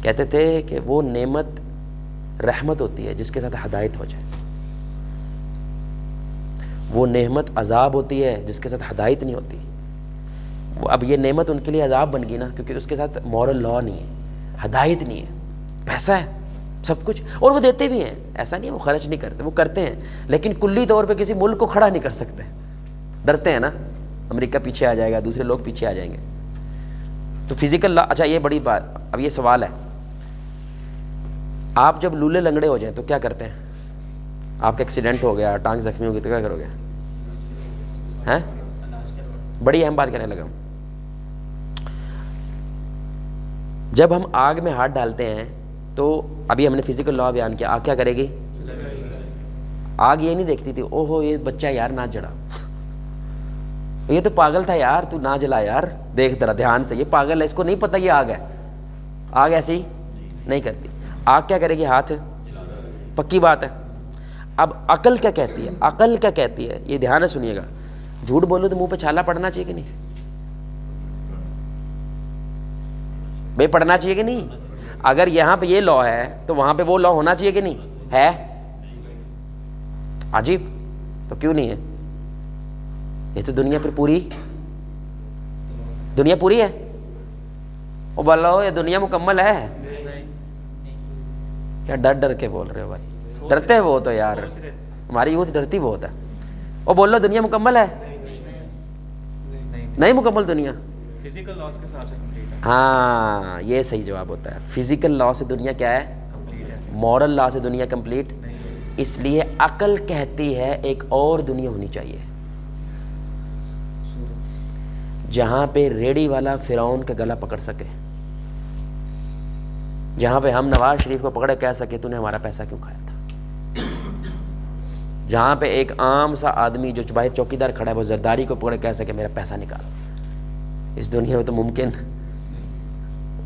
کہتے تھے کہ وہ نعمت رحمت ہوتی ہے جس کے ساتھ ہدایت ہو جائے، وہ نعمت عذاب ہوتی ہے جس کے ساتھ ہدایت نہیں ہوتی۔ اب یہ نعمت ان کے لیے عذاب بن گئی نا، کیونکہ اس کے ساتھ مورل لا نہیں ہے، ہدایت نہیں ہے۔ پیسہ ہے سب کچھ، اور وہ دیتے بھی ہیں، ایسا نہیں ہے وہ خرچ نہیں کرتے، وہ کرتے ہیں، لیکن کلی طور پہ کسی ملک کو کھڑا نہیں کر سکتے، ڈرتے ہیں نا، امریکہ پیچھے آ جائے گا، دوسرے لوگ پیچھے آ جائیں گے۔ تو فزیکل لا، اچھا یہ بڑی بات، اب یہ سوال ہے، آپ جب لولے لنگڑے ہو جائیں تو کیا کرتے ہیں؟ آپ کا ایکسیڈنٹ ہو گیا، ٹانگ زخمی ہو گئی تو کیا کرو گے؟ ہیں؟ بڑی اہم بات کرنے لگا ہوں۔ جب ہم آگ میں ہاتھ ڈالتے ہیں تو ابھی ہم نے فزیکل لا بیان کیا، آگ کیا کرے گی؟ آگ یہ نہیں دیکھتی تھی اوہ ہو یہ بچہ یار نہ جڑا، یہ تو پاگل تھا یار، تو نہ جلا یار، دیکھ ذرا دھیان سے، یہ پاگل ہے، اس کو نہیں پتہ یہ آگ ہے۔ آگ ایسی نہیں کرتی، آگ کیا کرے گی؟ ہاتھ، پکی بات ہے۔ اب عقل کیا کہتی ہے؟ عقل کیا کہتی ہے؟ یہ دھیان سے سنیے گا، جھوٹ بولو تو منہ پہ چھالا پڑنا چاہیے کہ نہیں؟ بھائی پڑھنا چاہیے کہ نہیں؟ اگر یہاں پہ یہ لا ہے تو وہاں پہ وہ لا ہونا چاہیے کہ نہیں ہے؟ عجیب، تو کیوں نہیں ہے؟ یہ تو دنیا پھر پوری ہے، وہ بولو یہ دنیا مکمل ہے کیا؟ ڈر کے بول رہے ہو بھائی، ڈرتے ہیں وہ تو یار، ہماری یوتھ ڈرتی بہت ہے۔ وہ بول لو دنیا مکمل ہے، نہیں مکمل دنیا، فزیکل لاس کے حساب سے کمپلیٹ ہے۔ ہاں یہ صحیح جواب ہوتا ہے، فزیکل لا سے دنیا کیا ہے؟ مورل لا سے دنیا کمپلیٹ۔ اس لیے عقل کہتی ہے ایک اور دنیا ہونی چاہیے جہاں پہ ریڑھی والا فرعون کا گلا پکڑ سکے، جہاں پہ ہم نواز شریف کو پکڑے کہہ سکے تو نے ہمارا پیسہ کیوں کھایا تھا، جہاں پہ ایک عام سا آدمی جو باہر چوکیدار کھڑا ہے وہ زرداری کو پکڑے کہہ سکے میرا پیسہ نکال۔ اس دنیا میں تو ممکن،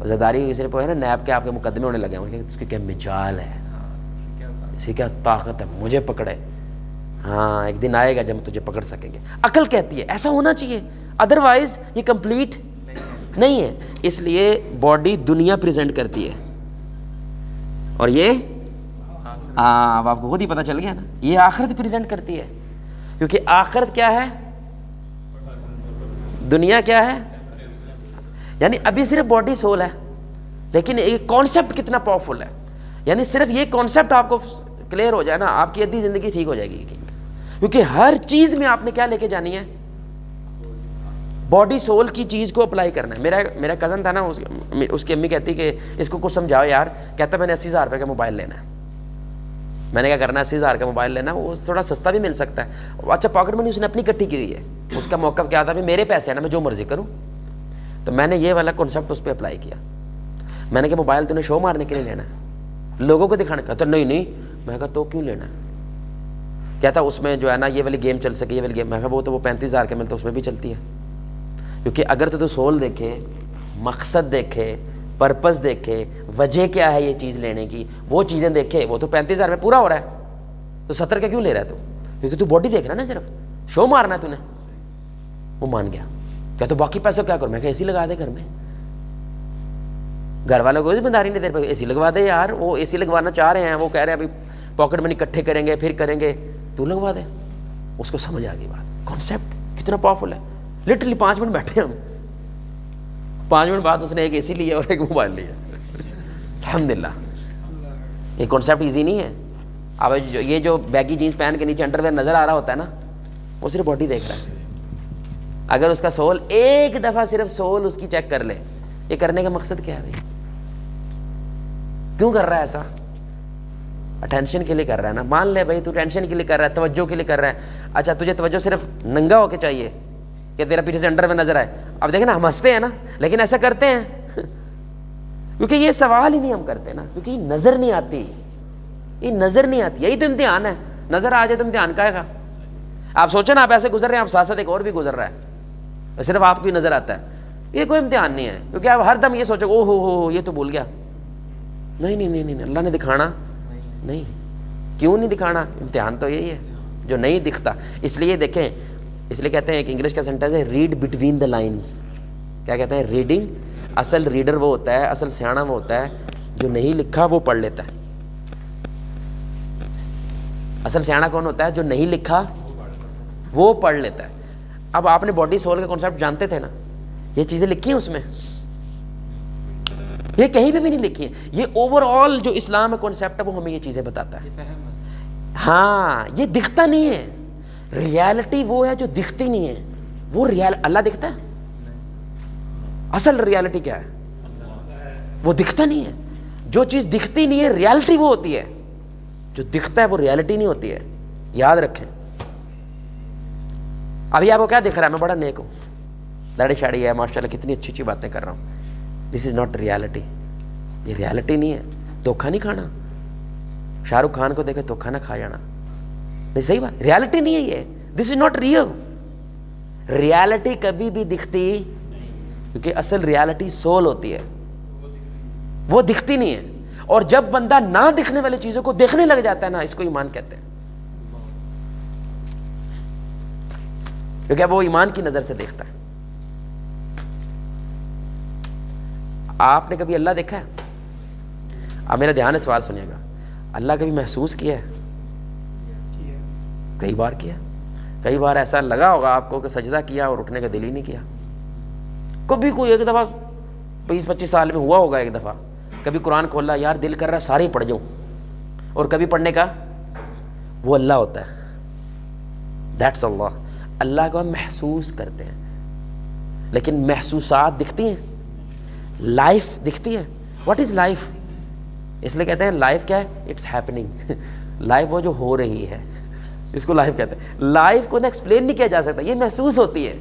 زرداری صرف ہے نا نیب کے آپ کے مقدمے ہونے لگے ہیں، اس کی کیا مجال ہے، اس کی کیا طاقت ہے، مجھے پکڑے، ہاں ایک دن آئے گا جب ہم تجھے پکڑ سکیں گے. عقل کہتی ہے ایسا ہونا چاہیے, ادروائز یہ کمپلیٹ نہیں ہے. اس لیے باڈی دنیا پریزنٹ کرتی ہے اور یہ اب آپ کو خود ہی پتہ چل گیا نا, یہ آخرت پریزنٹ کرتی ہے. کیونکہ آخرت کیا ہے, دنیا کیا ہے, یعنی ابھی صرف باڈی سول ہے, لیکن یہ کانسیپٹ کتنا پاورفل ہے. یعنی صرف یہ کانسیپٹ آپ کو کلیئر ہو جائے نا, آپ کی ادھی زندگی ٹھیک ہو جائے گی. کیونکہ ہر چیز میں آپ نے کیا لے کے جانی ہے, باڈی سول کی چیز کو اپلائی کرنا ہے. میرا کزن تھا نا, اس کی امی کہتی کہ اس کو کچھ سمجھاؤ یار. کہتا میں نے 80,000 روپے کا موبائل لینا ہے. میں نے کیا کرنا ہے, 80,000 کا موبائل لینا, وہ تھوڑا سستا بھی مل سکتا ہے. اچھا پاکٹ منی اس نے اپنی اکٹھی کی ہوئی ہے. اس کا موقف کیا تھا, میرے پیسے ہیں نا, میں جو مرضی کروں. تو میں نے یہ والا کانسیپٹ اس پہ اپلائی کیا. میں نے کہا موبائل تو نے شو مارنے کے لیے لینا ہے, لوگوں کو دکھانے کا. تو نہیں. میں کہا تو کیوں لینا ہے. کہتا اس میں جو ہے نا یہ والی گیم چل سکے, یہ والی گیم. میں کہا وہ تو 35,000 کے ملتا, اس میں بھی چلتی ہے. کیونکہ اگر تو سول دیکھے, مقصد دیکھے, پرپز دیکھے, وجہ کیا ہے یہ چیز لینے کی, وہ چیزیں دیکھے, وہ تو 35,000 میں پورا ہو رہا ہے. تو 70 کا کیوں لے رہا ہے تو, کیونکہ تو باڈی دیکھ رہا ہے نا, صرف شو مارنا ہے تو نے. وہ مان گیا. کیا تو باقی پیسوں کیا کروں. میں کہا اے سی لگا دے گھر میں. گھر والوں کو ذمہ داری نہیں دے رہے, اے سی لگوا دے یار. وہ اے سی لگوانا چاہ رہے ہیں, وہ کہہ رہے ہیں ابھی پاکٹ منی اکٹھے کریں گے, پھر کریں گے, تو لگوا دے. اس کو سمجھ آ گئی بات, کانسیپٹ کتنا پاورفل ہے. لٹرلی 5 منٹ بیٹھے ہم, 5 منٹ بعد اس نے ایک اے سی لیا اور ایک موبائل لیا. الحمدللہ. یہ کانسیپٹ ایزی نہیں ہے. اب یہ جو بیگی جینس پہن کے نیچے انڈر ویئر نظر آ رہا ہوتا ہے نا, وہ صرف باڈی دیکھ رہا ہے. اگر اس کا سول ایک دفعہ صرف سول اس کی چیک کر لے, یہ کرنے کا مقصد کیا ہے بھائی, کیوں کر رہا ہے ایسا. اٹینشن کے لیے کر رہا ہے نا. مان لے بھائی تو ٹینشن کے لیے کر رہا ہے, توجہ کے لیے کر رہا ہے. اچھا تجھے توجہ صرف ننگا ہو کے چاہیے کہ تیرا پیچھے سے انڈر میں نظر آئے. اب دیکھیں نا, ہم ہنستے ہیں نا, لیکن ایسا کرتے ہیں کیونکہ یہ سوال ہی نہیں ہم کرتے نا, کیونکہ یہ نظر نہیں آتی. یہ نظر نہیں آتی. یہی تو امتحان ہے. نظر آ جائے تو امتحان کا ہے. آپ سوچیں نا, آپ ایسے گزر رہے ہیں, آپ ساتھ ساتھ ایک اور بھی گزر رہا ہے, صرف آپ کو ہی نظر آتا ہے. یہ کوئی امتحان نہیں ہے, کیونکہ آپ ہر دم یہ سوچو او ہو یہ تو بھول گیا. نہیں, اللہ نے دکھانا نہیں. کیوں نہیں دکھانا, امتحان تو یہی ہے جو نہیں دکھتا. اس لیے دیکھیں, اس لیے کہتے ہیں, ایک انگلش کا سینٹینس ہے, ریڈ بٹوین دا لائنز. کیا کہتے ہیں, ریڈنگ. اصل ریڈر وہ ہوتا ہے, اصل سیاںا وہ ہوتا ہے جو نہیں لکھا وہ پڑھ لیتا ہے. اصل سیاںا کون ہوتا ہے, جو نہیں لکھا وہ پڑھ لیتا ہے. اب آپ نے باڈی سول کا کانسیپٹ جانتے تھے نا, یہ چیزیں لکھی ہیں اس میں, یہ کہیں پہ بھی نہیں لکھی ہیں. یہ اوور آل جو اسلام کا کانسیپٹ ہے وہ ہمیں یہ چیزیں بتاتا ہے. ہاں, یہ دکھتا نہیں ہے. ریالٹی وہ ہے جو دکھتی نہیں ہے. وہ اللہ دکھتا ہے. اصل ریالٹی کیا ہے, وہ دکھتا نہیں ہے. جو چیز دکھتی نہیں ہے ریالٹی وہ ہوتی ہے, جو دکھتا ہے وہ ریالٹی نہیں ہوتی ہے. یاد رکھیں. ابھی آپ کو کیا دکھ رہا ہے, میں بڑا نیک ہوں, داڑھی شاڑی ہے, ماشاءاللہ کتنی اچھی اچھی باتیں کر رہا ہوں. دس از ناٹ ریالٹی. یہ ریالٹی نہیں ہے. دھوکھا نہیں کھانا. شاہ رخ خان کو دیکھے دھوکھا نہ کھا جانا. نہیں, صحیح بات, ریالٹی نہیں ہے یہ. دس از ناٹ ریئل. ریالٹی کبھی بھی دکھتی, کیونکہ اصل ریالٹی سول ہوتی ہے, وہ دکھتی نہیں ہے. اور جب بندہ نہ دکھنے والی چیزوں کو دیکھنے لگ جاتا ہے نا, اس کو ایمان کہتے ہیں. کیونکہ اب وہ ایمان کی نظر سے دیکھتا ہے. آپ نے کبھی اللہ دیکھا ہے؟ اب میرا دھیان ہے, سوال سنیے گا. اللہ کبھی محسوس کیا ہے؟ کئی بار کیا. کئی بار ایسا لگا ہوگا آپ کو کہ سجدہ کیا اور اٹھنے کا دل ہی نہیں کیا. کبھی کوئی ایک دفعہ 20-25 سال میں ہوا ہوگا, ایک دفعہ کبھی قرآن کھولا, یار دل کر رہا ہے سارے ہی پڑھ جاؤں, اور کبھی پڑھنے کا. وہ اللہ ہوتا ہے. دیٹس اللہ. اللہ کو ہم محسوس کرتے ہیں, لیکن محسوسات دکھتی ہیں, لائف دکھتی ہے. What is life? اس لیے کہتے ہیں لائف کیا ہے, اٹس ہیپننگ. لائف وہ جو ہو رہی ہے, اس کو لائف کہتے ہیں. لائف کو نہ ایکسپلین نہیں کیا جا سکتا, یہ محسوس ہوتی ہے.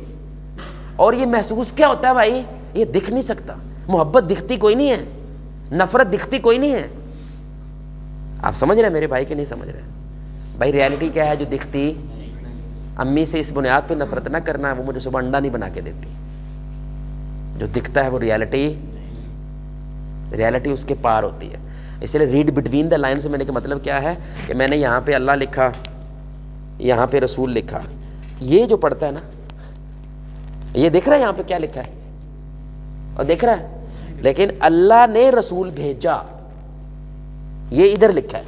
اور یہ محسوس کیا ہوتا ہے بھائی, یہ دکھ نہیں سکتا. محبت دکھتی کوئی نہیں ہے, نفرت دکھتی کوئی نہیں ہے. آپ سمجھ رہے ہیں میرے بھائی کہ نہیں سمجھ رہے؟ بھائی ریالٹی کیا ہے جو دکھتی. امی سے اس بنیاد پہ نفرت نہ کرنا, وہ مجھے صبح انڈا نہیں بنا کے دیتی. جو دکھتا ہے وہ ریالٹی اس کے پار ہوتی ہے. اس لیے ریڈ بٹوین دا لائن سے میں نے کا مطلب کیا ہے کہ میں نے یہاں پہ اللہ لکھا, یہاں پہ رسول لکھا. یہ جو پڑھتا ہے نا, یہ دیکھ رہا ہے یہاں پہ کیا لکھا ہے, اور دیکھ رہا ہے, لیکن اللہ نے رسول بھیجا, یہ ادھر لکھا ہے.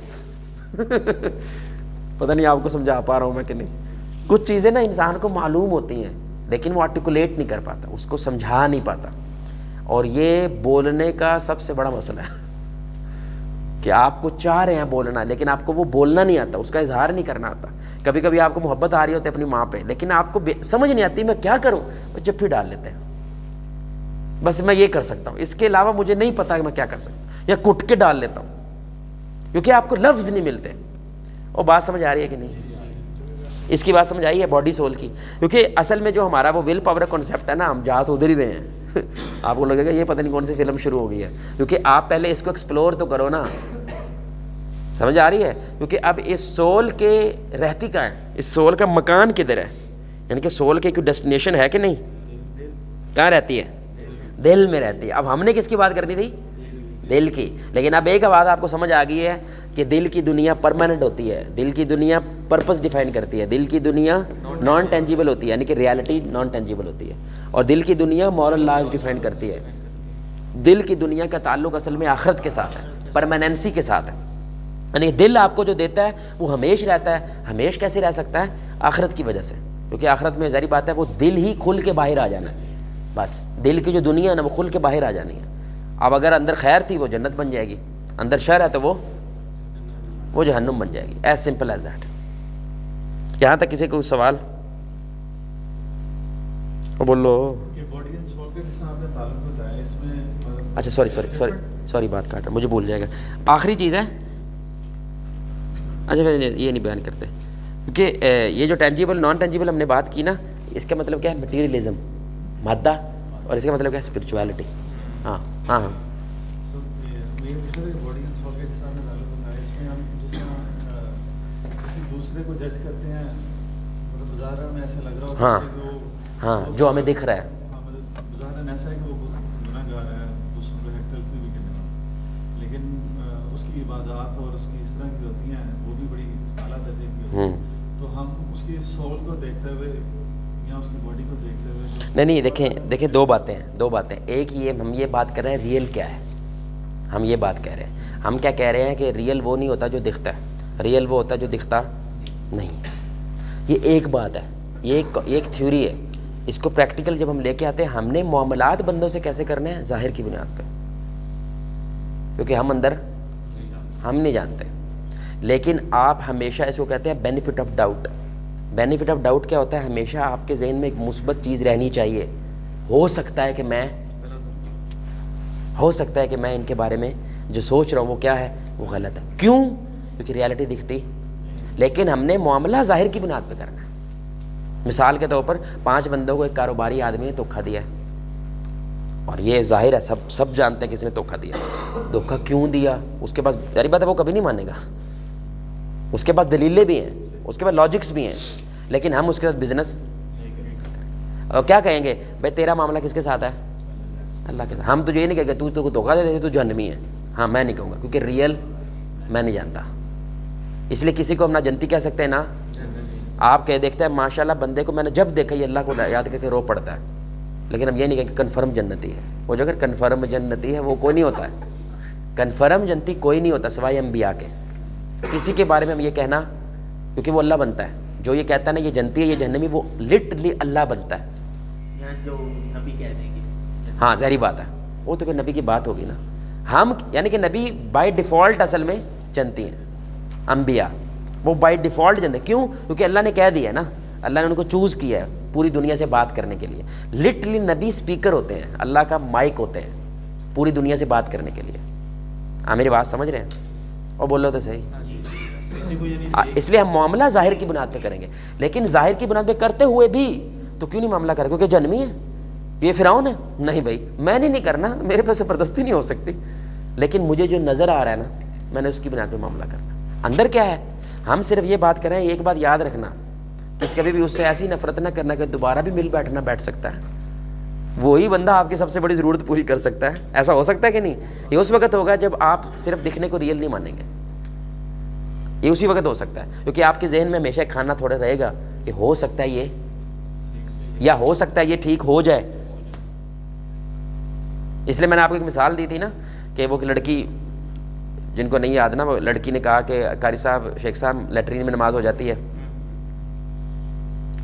پتہ نہیں آپ کو سمجھا پا رہا ہوں میں کہ نہیں. کچھ چیزیں نا انسان کو معلوم ہوتی ہیں لیکن وہ آرٹیکولیٹ نہیں کر پاتا, اس کو سمجھا نہیں پاتا. اور یہ بولنے کا سب سے بڑا مسئلہ ہے کہ آپ کو چاہ رہے ہیں بولنا لیکن آپ کو وہ بولنا نہیں آتا, اس کا اظہار نہیں کرنا آتا. کبھی کبھی آپ کو محبت آ رہی ہوتی ہے اپنی ماں پہ, لیکن آپ کو سمجھ نہیں آتی میں کیا کروں, وہ جب بھی ڈال لیتے ہیں بس میں یہ کر سکتا ہوں, اس کے علاوہ مجھے نہیں پتا کہ میں کیا کر سکتا ہوں, یا کٹ کے ڈال لیتا ہوں کیونکہ آپ کو لفظ نہیں ملتے. اور بات سمجھ آ رہی ہے کہ نہیں؟ اس کی بات سمجھ آئی ہے باڈی سول کی. کیونکہ اصل میں جو ہمارا وہ ول پاور کانسیپٹ ہے نا, ہم جہاں تو ادھر ہی رہے ہیں. آپ کو لگے گا یہ پتہ نہیں کون سی فلم شروع ہو گئی ہے, کیونکہ آپ پہلے اس کو ایکسپلور تو کرو نا. سمجھ آ رہی ہے؟ کیونکہ اب اس سول کے رہتی کہاں ہے, اس سول کا مکان کدھر ہے, یعنی کہ سول کی کوئی ڈیسٹینیشن ہے کہ نہیں, کہاں رہتی ہے؟ دل میں رہتی ہے. اب ہم نے کس کی بات کرنی تھی؟ دل کی. لیکن اب ایک بات آپ کو سمجھ آ گئی ہے کہ دل کی دنیا پرماننٹ ہوتی ہے, دل کی دنیا پرپس ڈیفائن کرتی ہے, دل کی دنیا نان ٹینجیبل ہوتی ہے, یعنی کہ ریالٹی نان ٹینجیبل ہوتی ہے, اور دل کی دنیا مورل لاز ڈیفائن کرتی ہے. دل کی دنیا کا تعلق اصل میں آخرت کے ساتھ ہے, پرماننسی کے ساتھ ہے. یعنی دل آپ کو جو دیتا ہے وہ ہمیش رہتا ہے. ہمیش کیسے رہ سکتا ہے؟ آخرت کی وجہ سے, کیونکہ آخرت میں ظاہری بات ہے وہ دل ہی کھل کے باہر آ جانا ہے. بس دل کی جو دنیا ہے نا وہ کھل کے باہر آ جانی ہے. اب اگر اندر خیر تھی وہ جنت بن جائے گی, اندر شر ہے تو وہ جہنم بن جائے گی. As simple as that. یہاں تک کسی کو سوال بولو. اچھا سوری بات کاٹا, مجھے بھول جائے گا. آخری چیز ہے, اچھا یہ نہیں بیان کرتے کیونکہ یہ جو ٹینجیبل نان ٹینجیبل ہم نے بات کی نا, اس کا مطلب کیا ہے؟ مٹیریلزم, مادہ, اور اس کا مطلب کیا ہے؟ اسپرچویلٹی. ہاں ہاں ہاں ہاں ہاں جو ہمیں دکھ رہا ہے. لیکن اس کی عبادات اور اس کی اس طرح کی ہوتی ہیں وہ بھی بڑی اعلیٰ درجے کی ہوتی ہیں. تو ہم اس کی سول کو دیکھتے ہوئے یا اس کی باڈی کو دیکھتے ہوئے نہیں دیکھیں دو باتیں. ایک یہ ہم یہ بات کر رہے ہیں ریئل کیا ہے, ہم یہ بات کہہ رہے ہیں. ہم کیا کہہ رہے ہیں کہ ریئل وہ نہیں ہوتا جو دکھتا ہے, ریئل وہ ہوتا ہے جو دکھتا نہیں. یہ ایک بات ہے, یہ ایک تھیوری ہے. اس کو پریکٹیکل جب ہم لے کے آتے ہیں, ہم نے معاملات بندوں سے کیسے کرنے ہیں؟ ظاہر کی بنیاد پہ, کیونکہ ہم اندر ہم نہیں جانتے. لیکن آپ ہمیشہ اس کو کہتے ہیں benefit of doubt. Benefit of doubt کیا ہوتا ہے؟ ہمیشہ آپ کے ذہن میں ایک مثبت چیز رہنی چاہیے. ہو سکتا ہے کہ میں ان کے بارے میں جو سوچ رہا ہوں وہ کیا ہے, وہ غلط ہے. کیوں؟ کیونکہ ریالٹی دکھتی. لیکن ہم نے معاملہ ظاہر کی بنیاد پہ کرنا ہے. مثال کے طور پر 5 بندوں کو ایک کاروباری آدمی نے دھوکہ دیا, اور یہ ظاہر ہے سب جانتے ہیں کس نے دھوکہ دیا. دھوکہ کیوں دیا؟ اس کے پاس ظاہری بات ہے وہ کبھی نہیں مانے گا, اس کے پاس دلیلیں بھی ہیں, اس کے پاس لاجکس بھی ہیں, لیکن ہم اس کے ساتھ بزنس اور کیا کہیں گے؟ بھائی تیرا معاملہ کس کے ساتھ ہے؟ اللہ کے ساتھ. ہم تو یہ نہیں کہیں گے تو دھوکہ دے دے تو جہنمی ہے. ہاں میں نہیں کہوں گا, کیونکہ ریئل میں نہیں جانتا. اس لیے کسی کو ہم نہ جنتی کہہ سکتے ہیں نا آپ کہہ دیکھتے ہیں ماشاءاللہ بندے کو میں نے جب دیکھا یہ اللہ کو یاد کر کے رو پڑتا ہے. لیکن ہم یہ نہیں کہیں کہ کنفرم جنتی ہے. وہ جو اگر کنفرم جنتی ہے وہ کوئی نہیں ہوتا ہے. کنفرم جنتی کوئی نہیں ہوتا سوائے انبیاء کے. کسی کے بارے میں ہم یہ کہنا, کیونکہ وہ اللہ بنتا ہے. جو یہ کہتا ہے نا یہ جنتی ہے یہ جہنمی, وہ لٹرلی اللہ بنتا ہے. جو نبی کہہ دیں گے ہاں ظاہری بات ہے, وہ تو پھر نبی کی بات ہوگی نا. ہم یعنی کہ نبی بائی ڈیفالٹ اصل میں جنتی ہیں. انبیاء وہ بائی ڈیفالٹ جنتے. کیوں؟ کیونکہ اللہ نے کہہ دیا ہے نا, اللہ نے ان کو چوز کیا ہے پوری دنیا سے بات کرنے کے لیے. لٹرلی نبی اسپیکر ہوتے ہیں, اللہ کا مائک ہوتے ہیں پوری دنیا سے بات کرنے کے لیے. آپ میری بات سمجھ رہے ہیں؟ اور بولو تو صحیح. اس لیے ہم معاملہ ظاہر کی بنیاد پہ کریں گے. لیکن ظاہر کی بنیاد پہ کرتے ہوئے بھی تو کیوں نہیں معاملہ کریں؟ کیونکہ جنمی ہے, یہ فرعون ہے. نہیں بھائی میں نہیں کرنا, میرے پہ زبردستی نہیں ہو سکتی. لیکن مجھے جو نظر آ رہا ہے نا میں نے اس کی بنیاد پہ معاملہ کرنا. اندر کیا ہے؟ ہم صرف یہ بات کر رہے ہیں, ایک بات یاد رکھنا, اس کبھی بھی اس سے ایسی نفرت نہ کرنا کہ دوبارہ بھی مل بیٹھنا بیٹھ سکتا ہے. وہی بندہ آپ کی سب سے بڑی ضرورت پوری کر سکتا ہے. ایسا ہو سکتا ہے کہ نہیں؟ یہ اس وقت ہوگا جب آپ صرف دکھنے کو ریئل نہیں مانیں گے. یہ اسی وقت ہو سکتا ہے کیونکہ آپ کے ذہن میں ہمیشہ کھانا تھوڑا رہے گا کہ ہو سکتا ہے یہ، یا ہو سکتا ہے یہ ٹھیک ہو جائے. اس لیے میں نے آپ کو ایک مثال دی تھی نا کہ وہ لڑکی جن کو نہیں یاد نا، وہ لڑکی نے کہا کہ قاری صاحب، شیخ صاحب لیٹرین میں نماز ہو جاتی ہے.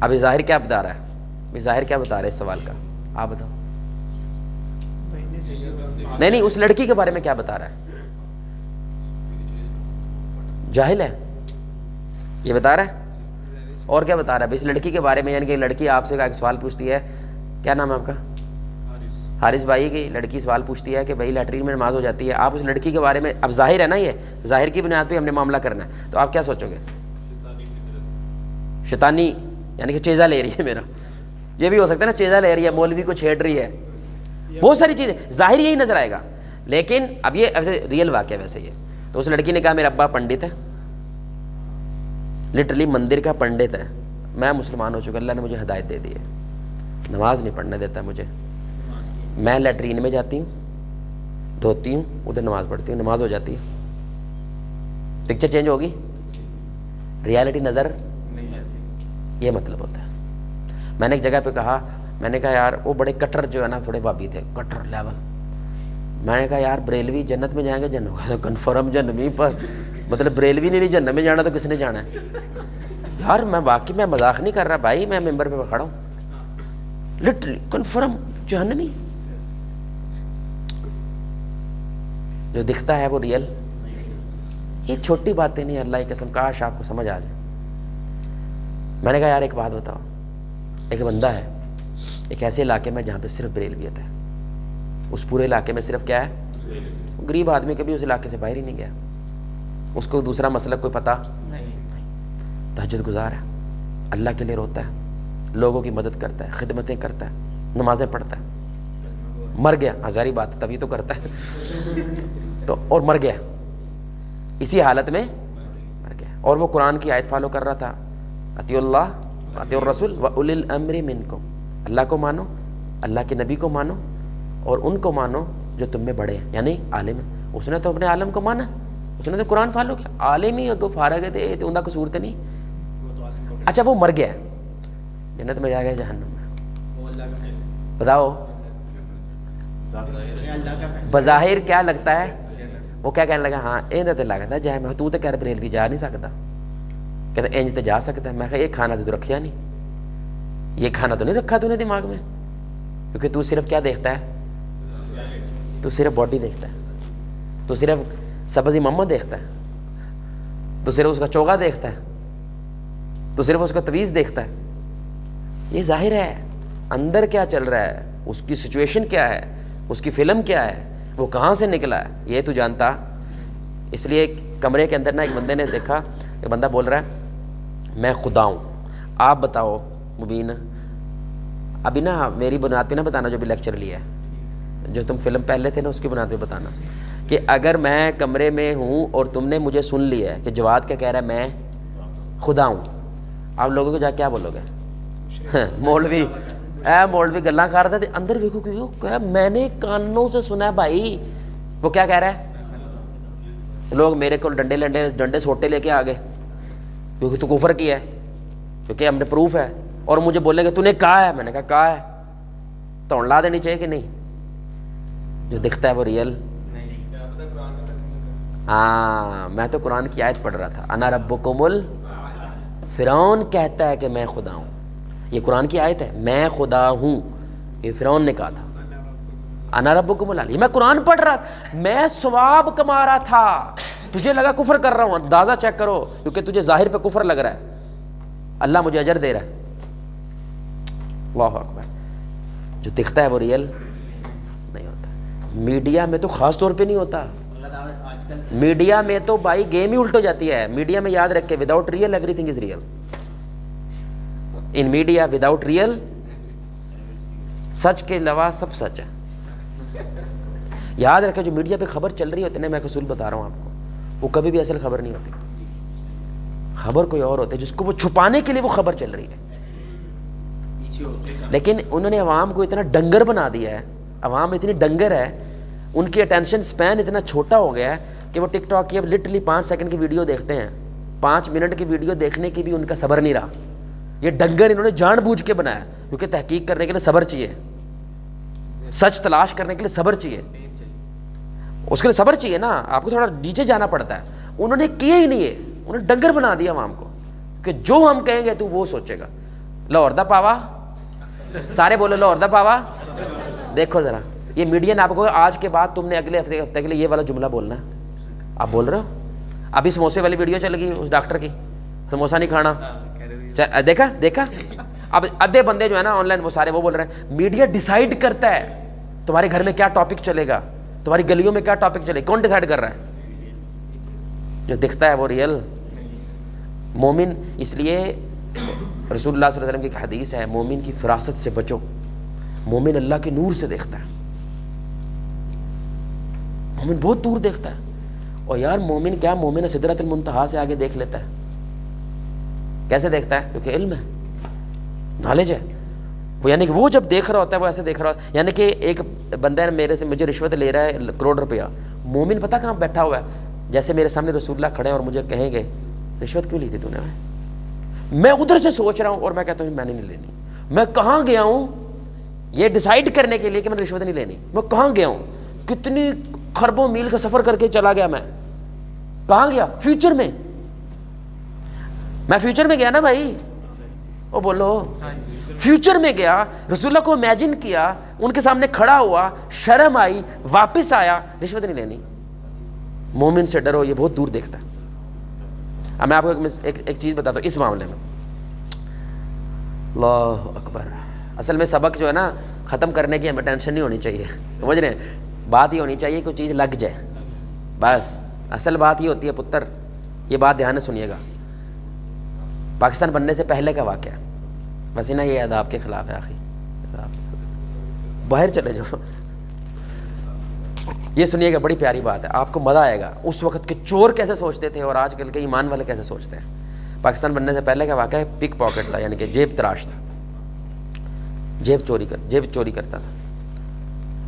اب یہ ظاہر کیا بتا رہا ہے؟ یہ ظاہر کیا بتا رہا ہے اس سوال کا؟ آپ بتاؤ. نہیں اس لڑکی کے بارے میں کیا بتا رہا ہے؟ جاہل ہے یہ بتا رہا ہے. اور کیا بتا رہا ہے؟ اس لڑکی کے بارے میں، یعنی کہ لڑکی آپ سے ایک سوال پوچھتی ہے، کیا نام ہے آپ کا؟ حارث بھائی. کی لڑکی سوال پوچھتی ہے کہ بھائی لیٹرین میں نماز ہو جاتی ہے. آپ اس لڑکی کے بارے میں، اب ظاہر ہے نا، یہ ظاہر کی بنیاد پہ ہم نے معاملہ کرنا ہے، تو آپ کیا سوچو گے؟ شیطانی، یعنی کہ چیزہ لے رہی ہے میرا. یہ بھی ہو سکتا ہے نا، چیزہ لے رہی ہے، مولوی کو چھیڑ رہی ہے، بہت ساری چیزیں ظاہر یہی نظر آئے گا. لیکن اب یہ ایسے ریئل واقعہ ویسے یہ. تو اس لڑکی نے کہا میرا ابا پنڈت ہے، لٹرلی مندر کا پنڈت ہے، میں مسلمان ہو چکا، اللہ نے مجھے ہدایت دے دی ہے، نماز نہیں پڑھنے دیتا مجھے، میں لیٹرین میں جاتی ہوں، دھوتی ہوں، ادھر نماز پڑھتی ہوں، نماز ہو جاتی ہے. پکچر چینج ہوگی، ریالٹی نظر نہیں آتی. یہ مطلب ہوتا ہے. میں نے ایک جگہ پہ کہا، میں نے کہا یار وہ بڑے کٹر جو ہے نا، تھوڑے بابی تھے، کٹر لیول. میں نے کہا یار بریلوی جنت میں جائیں گے؟ جنت کنفرم جہنمی پر، مطلب بریلوی نے نہیں جنت میں جانا تو کس نے جانا ہے؟ یار میں واقعی میں مذاق نہیں کر رہا بھائی، میں ممبر پہ کھڑا ہوں، لٹرلی کنفرم جہنمی. جو دکھتا ہے وہ ریئل. یہ چھوٹی باتیں نہیں، اللہ کی قسم، کاش آپ کو سمجھ آ جائے. میں نے کہا یار ایک بات بتاؤ، ایک بندہ ہے ایک ایسے علاقے میں جہاں پہ صرف بریلویت ہے، اس پورے علاقے میں صرف کیا ہے؟ غریب آدمی کبھی اس علاقے سے باہر ہی نہیں گیا، اس کو دوسرا مسئلہ کوئی پتہ نہیں. تہجد گزار ہے، اللہ کے لیے روتا ہے، لوگوں کی مدد کرتا ہے، خدمتیں کرتا ہے، نمازیں پڑھتا ہے. مر گیا، ہزاری بات تبھی تو کرتا ہے تو، اور مر گیا اسی حالت میں مر گیا. اور وہ قرآن کی آیت فالو کر رہا تھا، اطیعوا اللہ اطیعوا الرسول واولی الامر منکم، اللہ کو مانو، اللہ کے نبی کو مانو، اور ان کو مانو جو تم میں بڑے ہیں، یعنی عالم ہیں. اس نے تو اپنے عالم کو مانا، اس نے تو قرآن فالو کیا. عالم ہی اگو فارغ تھے تو ان کا قصور تو نہیں. اچھا وہ مر گیا، جنت میں جا گیا جہنم میں. بتاؤ بظاہر کیا لگتا ہے؟ وہ کیا کہنے لگا؟ ہاں یہ تو لگتا ہے جائے. میں تو کہہ رہا بریلوی جا نہیں سکتا، کہتا انج تو جا سکتا ہے. میں کہا یہ کھانا تو رکھیا نہیں، یہ کھانا تو نہیں رکھا تو نے دماغ میں، کیونکہ تو صرف کیا دیکھتا ہے؟ تو صرف باڈی دیکھتا ہے، تو صرف سبزی مما دیکھتا ہے، تو صرف اس کا چوگا دیکھتا ہے، تو صرف اس کا تویز دیکھتا ہے. یہ ظاہر ہے، اندر کیا چل رہا ہے، اس کی سچویشن کیا ہے، اس کی فلم کیا ہے، وہ کہاں سے نکلا ہے، یہ تو جانتا. اس لیے ایک کمرے کے اندر نا ایک بندے نے دیکھا، ایک بندہ بول رہا ہے میں خدا ہوں. آپ بتاؤ مبین، ابھی نا میری بنیاد پہ نہ بتانا جو بھی لیکچر لیا ہے، جو تم فلم پہلے تھے نا اس کی بنیاد پہ بتانا کہ اگر میں کمرے میں ہوں اور تم نے مجھے سن لیا ہے کہ جواد کیا کہہ رہا ہے میں خدا ہوں، آپ لوگوں کو جا کیا بولو گے؟ مولوی مولوی گلاں کر رہا تھا، اندر دیکھو کہ میں نے کانوں سے سنا ہے بھائی. وہ کیا کہہ رہا ہے؟ لوگ میرے کو ڈنڈے سوٹے لے کے آ گئے کیونکہ تو کفر کیا ہے، کیونکہ ہم نے پروف ہے، اور مجھے بولے کہ تو نے کہا ہے. میں نے کہا ہے تو لا دینی چاہیے کہ نہیں؟ جو دکھتا ہے وہ ریئل. ہاں میں تو قرآن کی آیت پڑھ رہا تھا، انا ربکم فرعون کہتا ہے کہ میں خدا ہوں. یہ قرآن کی آیت ہے، میں خدا ہوں، یہ فرعون نے کہا تھا. انا ربکم العلی، میں قرآن پڑھ رہا تھا، میں ثواب کما رہا تھا، تجھے لگا کفر کر رہا ہوں. اندازہ چیک کرو، کیونکہ تجھے ظاہر پہ کفر لگ رہا ہے، اللہ مجھے اجر دے رہا ہے. اللہ اکبر. جو دکھتا ہے وہ ریئل نہیں ہوتا. میڈیا میں تو خاص طور پہ نہیں ہوتا. میڈیا میں تو بھائی گیم ہی الٹ ہو جاتی ہے. میڈیا میں یاد رکھ کے without real everything is real. In media without real, سچ کے علاوہ سب سچ ہے. یاد رکھے جو میڈیا پہ خبر چل رہی ہوتی ہے نا، میں اصول بتا رہا ہوں آپ کو، وہ کبھی بھی اصل خبر نہیں ہوتی. خبر کوئی اور ہوتی ہے جس کو وہ چھپانے کے لیے وہ خبر چل رہی ہے. لیکن انہوں نے عوام کو اتنا ڈنگر بنا دیا ہے، عوام اتنی ڈنگر ہے، ان کی اٹینشن سپین اتنا چھوٹا ہو گیا ہے کہ وہ ٹک ٹاک کی اب لٹرلی 5 سیکنڈ کی ویڈیو دیکھتے ہیں 5 منٹ کی ویڈیو دیکھنے کی بھی ان کا صبر نہیں رہا. یہ ڈنگر انہوں نے جان بوجھ کے بنایا, کیونکہ تحقیق کرنے کے لیے صبر چاہیے, سچ تلاش کرنے کے لیے صبر چاہیے, اس کے لیے صبر چاہیے نا, آپ کو تھوڑا نیچے جانا پڑتا ہے. انہوں نے کیا ہی نہیں ہے, انہوں نے ڈنگر بنا دیا عوام کو کہ جو ہم کہیں گے تو وہ سوچے گا. لاہور دا پاوا, سارے بولو لاہور دا پاوا. دیکھو ذرا یہ میڈیا نے آپ کو آج کے بعد تم نے اگلے ہفتے کے لیے یہ والا جملہ بولنا ہے. آپ بول رہے ہو, ابھی سموسے والی ویڈیو چل گئی اس ڈاکٹر کی, سموسہ نہیں کھانا, دیکھا. اب آدھے بندے جو ہے نا آن لائن وہ سارے وہ بول رہے ہیں میڈیا ڈیسائیڈ کرتا ہے تمہارے گھر میں کیا ٹاپک چلے گا, تمہاری گلیوں میں کیا ٹاپک چلے گا. کون ڈیسائیڈ کر رہا ہے؟ جو دکھتا ہے وہ ریئل مومن. اس لیے رسول اللہ صلی اللہ علیہ وسلم کی ایک حدیث ہے, مومن کی فراست سے بچو, مومن اللہ کے نور سے دیکھتا ہے, مومن بہت دور دیکھتا ہے. اور یار مومن کیا, مومن سدرۃ المنتہا سے آگے دیکھ لیتا ہے. کیسے دیکھتا ہے؟ کیونکہ علم ہے, نالج ہے وہ. یعنی کہ وہ جب دیکھ رہا ہوتا ہے وہ ایسے دیکھ رہا ہوتا ہے, یعنی کہ ایک بندہ میرے سے مجھے رشوت لے رہا ہے 1 کروڑ روپیہ, مومن پتہ کہاں بیٹھا ہوا ہے, جیسے میرے سامنے رسول اللہ کھڑے ہیں اور مجھے کہیں گے رشوت کیوں لی تھی تو نے, میں ادھر سے سوچ رہا ہوں اور میں کہتا ہوں میں نے نہیں لینی. میں کہاں گیا ہوں یہ ڈیسائیڈ کرنے کے لیے کہ میں نے رشوت نہیں لینی. میں کہاں گیا ہوں, کتنی خربوں میل کا سفر کر کے چلا گیا, میں کہاں گیا, فیوچر میں. میں فیوچر میں گیا نا بھائی, وہ بولو فیوچر میں گیا, رسول اللہ کو امیجن کیا, ان کے سامنے کھڑا ہوا, شرم آئی, واپس آیا, رشوت نہیں لینی. مومن سے ڈرو, یہ بہت دور دیکھتا ہے. اب میں آپ کو ایک چیز بتاتا ہوں اس معاملے میں. اللہ اکبر. اصل میں سبق جو ہے نا ختم کرنے کی ہمیں ٹینشن نہیں ہونی چاہیے, سمجھ رہے ہیں, بات یہ ہونی چاہیے کوئی چیز لگ جائے بس. اصل بات یہ ہوتی ہے پتر, یہ بات دھیان سے سنیے گا. پاکستان بننے سے پہلے کا واقعہ, ویسے نا یہ آداب کے خلاف ہے آخی, باہر چلے جاؤ. یہ سنیے گا, بڑی پیاری بات ہے, آپ کو مزہ آئے گا. اس وقت کے چور کیسے سوچتے تھے اور آج کل کے ایمان والے کیسے سوچتے ہیں. پاکستان بننے سے پہلے کا واقعہ ہے, پک پاکٹ تھا, یعنی کہ جیب تراش تھا, جیب چوری کرتا تھا.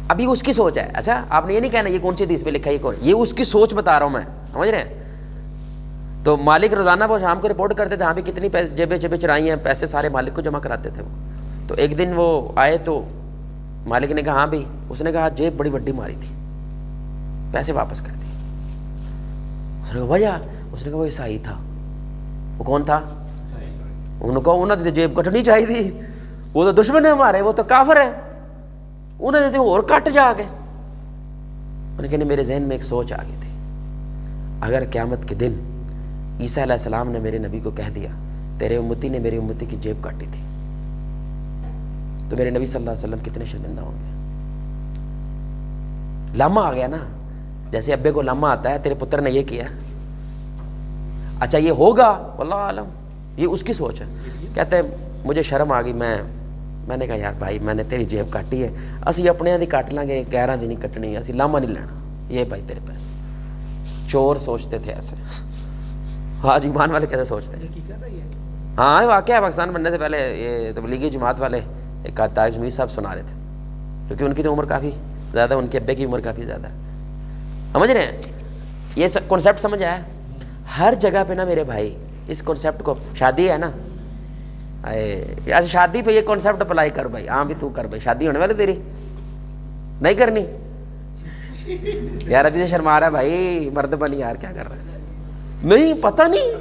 ابھی اس کی سوچ ہے. اچھا آپ نے یہ نہیں کہنا یہ کون سی حدیث پہ لکھا ہے, یہ کون, یہ اس کی سوچ بتا رہا ہوں میں, سمجھ رہے ہیں. تو مالک روزانہ وہ شام کو رپورٹ کرتے تھے, ہاں بھی کتنی جیبیں چرائی ہیں, پیسے سارے مالک کو جمع کراتے تھے وہ. تو ایک دن وہ آئے تو مالک نے کہا ہاں بھی, اس نے کہا جیب بڑی بڑی ماری تھی, پیسے واپس کر دیے. اس نے کہا وجہ, اس نے کہا وہ عیسائی تھا. وہ کون تھا؟ انہوں نے جیب کٹنی چاہیے تھی, وہ تو دشمن ہے ہمارے, وہ تو کافر ہے, انہوں نے اور کٹ جا کے. انہوں نے کہا میرے ذہن میں ایک سوچ آ گئی تھی, اگر قیامت کے دن عیسیٰ علیہ السلام نے میرے نبی کو کہہ دیا تیرے امتی نے میری امتی کی جیب کاٹی تھی, تو میرے نبی صلی اللہ علیہ وسلم کتنے شرمندہ ہوں گے. لامہ آ گیا نا, جیسے ابے کو لامہ آتا ہے تیرے پتر نے یہ کیا. اچھا یہ ہوگا واللہ عالم, یہ اس کی سوچ ہے. کہتے ہیں مجھے شرم آ گئی, میں نے کہا یار بھائی میں نے تیری جیب کاٹی ہے, اسی اپنے دی کٹ لیں گے, غیراں دی نہیں کٹنی, اسی لامہ نہیں لینا, یہ بھائی تیرے پیسے. چور سوچتے تھے ایسے. آج ایمان والے کیسے سوچتے ہیں. ہاں واقعہ ہے, پاکستان بننے سے پہلے یہ تبلیغی جماعت والے ایک طارق میر صاحب سنا رہے تھے, کیونکہ ان کی تو عمر کافی زیادہ, ان کے ابے کی عمر کافی زیادہ ہے. سمجھ رہے ہیں یہ کنسیپٹ سمجھ آیا. ہر جگہ پہ نا میرے بھائی اس کنسیپٹ کو, شادی ہے نا, شادی پہ یہ کنسیپٹ اپلائی کر بھائی. ہاں بھی تو کر بھائی, شادی ہونے والی تیری نہیں کرنی یار, ابھی سے شرما رہا ہے بھائی, مرد بنی یار, کیا کر رہا ہے. نہیں پتہ نہیں,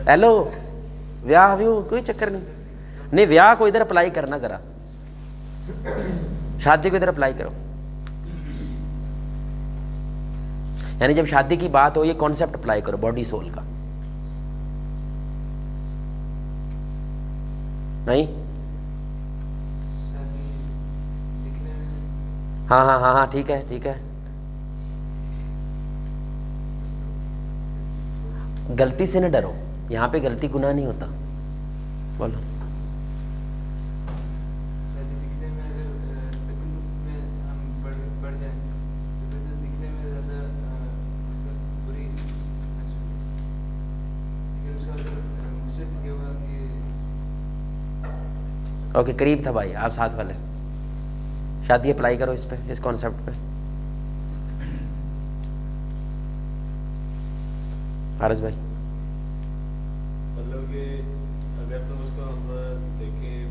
ہیلو ویاہ بھی کوئی چکر نہیں, ویاہ کو ادھر اپلائی کرنا, ذرا شادی کو ادھر اپلائی کرو. یعنی جب شادی کی بات ہو یہ کانسیپٹ اپلائی کرو باڈی سول کا. نہیں ہاں ٹھیک ہے. غلطی سے نہ ڈرو, یہاں پہ غلطی گناہ نہیں ہوتا. بولو اوکے, قریب تھا بھائی آپ ساتھ والے. شادی اپلائی کرو اس پہ, اس کانسیپٹ پہ. حارث بھائی مطلب کہ اگر تم اس کو ہم دیکھیں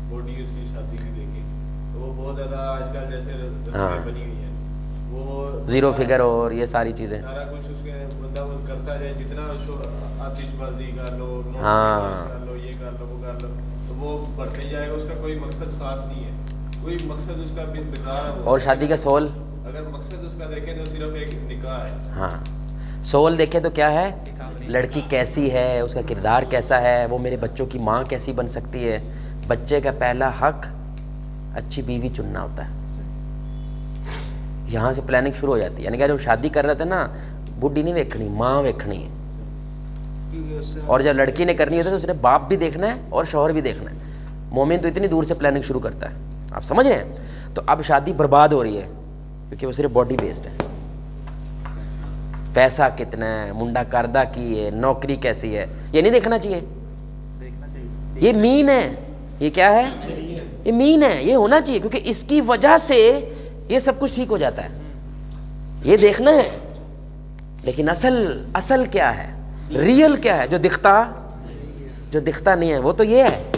باڈی اس کی شادی کی دیکھیں تو وہ بہت زیادہ آج کل جیسے رسمیں بنی ہوئی ہیں، وہ زیرو فگر اور یہ ساری چیزیں، سارا کچھ اس کے بندہ وہ کرتا جائے، جتنا آتش بازی کر لو، ہاں کر لو، یہ کر لو، وہ کر لو، تو وہ بڑھتے جائے گا، اس کا کوئی مقصد خاص نہیں ہے، کوئی مقصد اس کا بیکار ہے. اور شادی کا سول، اگر مقصد اس کا دیکھیں تو صرف ایک نکاح ہے. ہاں سول دیکھے تو کیا ہے، لڑکی کیسی ہے، اس کا کردار کیسا ہے، وہ میرے بچوں کی ماں کیسی بن سکتی ہے. بچے کا پہلا حق اچھی بیوی چننا ہوتا ہے. یہاں سے پلاننگ شروع ہو جاتی ہے. یعنی کہ جب شادی کر رہے تھے نا، بڈھی نہیں ویکھنی، ماں ویکھنی ہے. اور جب لڑکی نے کرنی ہوتی ہے تو اس نے باپ بھی دیکھنا ہے اور شوہر بھی دیکھنا ہے. مومن تو اتنی دور سے پلاننگ شروع کرتا ہے، آپ سمجھ رہے ہیں. تو اب شادی برباد ہو رہی ہے کیونکہ وہ صرف باڈی بیسڈ ہے. پیسہ کتنا ہے، منڈا کردہ کی ہے، نوکری کیسی ہے، یہ نہیں دیکھنا چاہیے. دیکھنا چاہیے. یہ مین ہے. یہ کیا ہے؟ یہ مین ہے. یہ ہونا چاہیے کیونکہ اس کی وجہ سے یہ سب کچھ ٹھیک ہو جاتا ہے. یہ دیکھنا ہے. لیکن اصل کیا ہے، ریئل کیا ہے، جو دکھتا نہیں ہے وہ تو یہ ہے.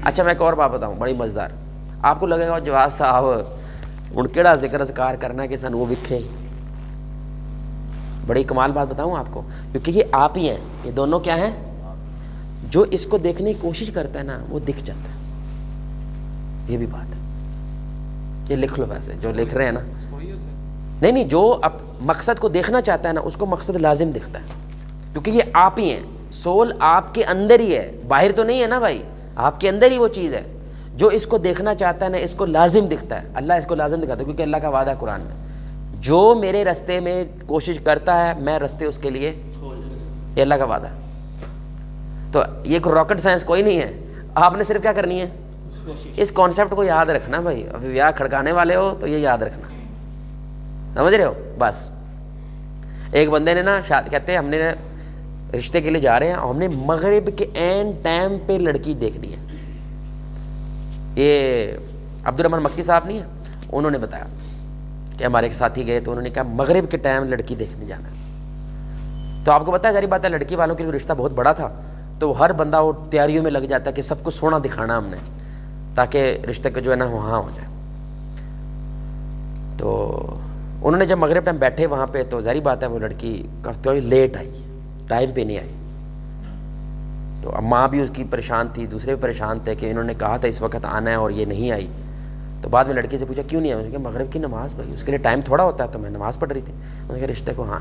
اچھا میں ایک اور بات بتاؤں بڑی مزیدار. آپ کو لگے گا جواد صاحب ہن کیڑا ذکر اذکار کرنا کہ سن وہ وکھے. بڑی کمال بات بتاؤں آپ کو، کیونکہ یہ آپ ہی ہیں. یہ دونوں کیا ہیں؟ جو اس کو دیکھنے کی کوشش کرتا ہے نا وہ دکھ جاتا ہے. یہ بھی بات ہے. یہ لکھ لو ویسے جو لکھ رہے ہیں نا. نہیں جو اب مقصد کو دیکھنا چاہتا ہے نا اس کو مقصد لازم دکھتا ہے، کیونکہ یہ آپ ہی ہیں. سول آپ کے اندر ہی ہے، باہر تو نہیں ہے نا بھائی. آپ کے اندر ہی وہ چیز ہے. جو اس کو دیکھنا چاہتا ہے نا اس کو لازم دکھتا ہے. اللہ اس کو لازم دکھاتا ہے کیونکہ اللہ کا وعدہ ہے قرآن میں، جو میرے رستے میں کوشش کرتا ہے میں رستے اس کے لیے، یہ اللہ کا وعدہ ہے. تو یہ راکٹ سائنس کوئی نہیں ہے. آپ نے صرف کیا کرنی ہے، اس کانسیپٹ کو یاد رکھنا بھائی. ابھی بیاہ کھڑکانے والے ہو تو یہ یاد رکھنا، سمجھ رہے ہو. بس ایک بندے نے نا کہتے ہیں ہم نے رشتے کے لیے جا رہے ہیں اور ہم نے مغرب کے عین ٹائم پہ لڑکی دیکھنی ہے. یہ عبد الرحمن مکی صاحب نہیں ہے، انہوں نے بتایا کہ ہمارے ایک ساتھی گئے تو انہوں نے کہا مغرب کے ٹائم لڑکی دیکھنے جانا ہے. تو آپ کو پتہ ہے ظاہر بات ہے لڑکی والوں کے لیے رشتہ بہت بڑا تھا، تو ہر بندہ وہ تیاریوں میں لگ جاتا ہے کہ سب کو سونا دکھانا ہم نے تاکہ رشتے کو جو ہے نا وہاں ہو جائے. تو انہوں نے جب مغرب ٹائم بیٹھے وہاں پہ تو ظاہر بات ہے وہ لڑکی کافی لیٹ آئی، ٹائم پہ نہیں آئی. تو اب ماں بھی اس کی پریشان تھی، دوسرے بھی پریشان تھے کہ انہوں نے کہا تھا اس وقت آنا ہے اور یہ نہیں آئی. تو بعد میں لڑکی سے پوچھا کیوں نہیں آئی؟ انہوں نے کہا مغرب کی نماز بھائی اس کے لیے ٹائم تھوڑا ہوتا ہے تو میں نماز پڑھ رہی تھی. انہوں نے کہا رشتے کو ہاں.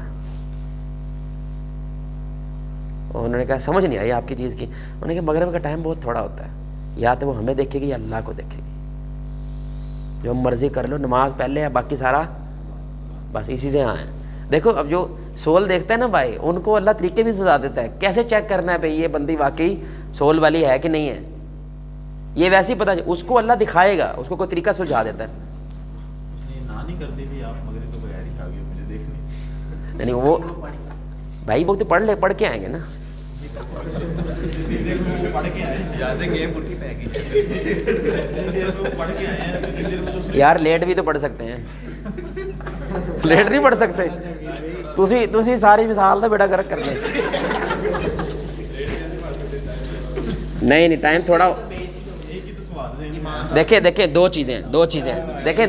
انہوں نے کہا سمجھ نہیں آئی آپ کی چیز کی. انہوں نے کہا مغرب کا ٹائم بہت تھوڑا ہوتا ہے، یا تو وہ ہمیں دیکھے گی یا اللہ کو دیکھے گی. جو مرضی کر لو، نماز پہلے ہے باقی سارا بس اسی سے آئیں. دیکھو اب جو سول دیکھتا ہے نا بھائی ان کو اللہ طریقے بھی سزا دیتا ہے کیسے چیک کرنا ہے بھائی یہ بندی واقعی سول والی ہے کہ نہیں ہے. یہ ویسے ہی پتہ اس کو اللہ دکھائے گا، اس کو کوئی طریقہ سجھا دیتا ہے. نہ نہیں کرتی بھی آپ مغرب کو بغیر ہی کھا گئے مجھے دیکھنے. یعنی وہ بھائی وہ تو پڑھ کے آئیں گے نا. یار لیٹ بھی تو پڑھ سکتے ہیں، لیٹ نہیں پڑھ سکتے. تسی ساری مثال دا بیٹا گرک کر لیں. نہیں ٹائم تھوڑا دیکھیں دو چیزیں دیکھیں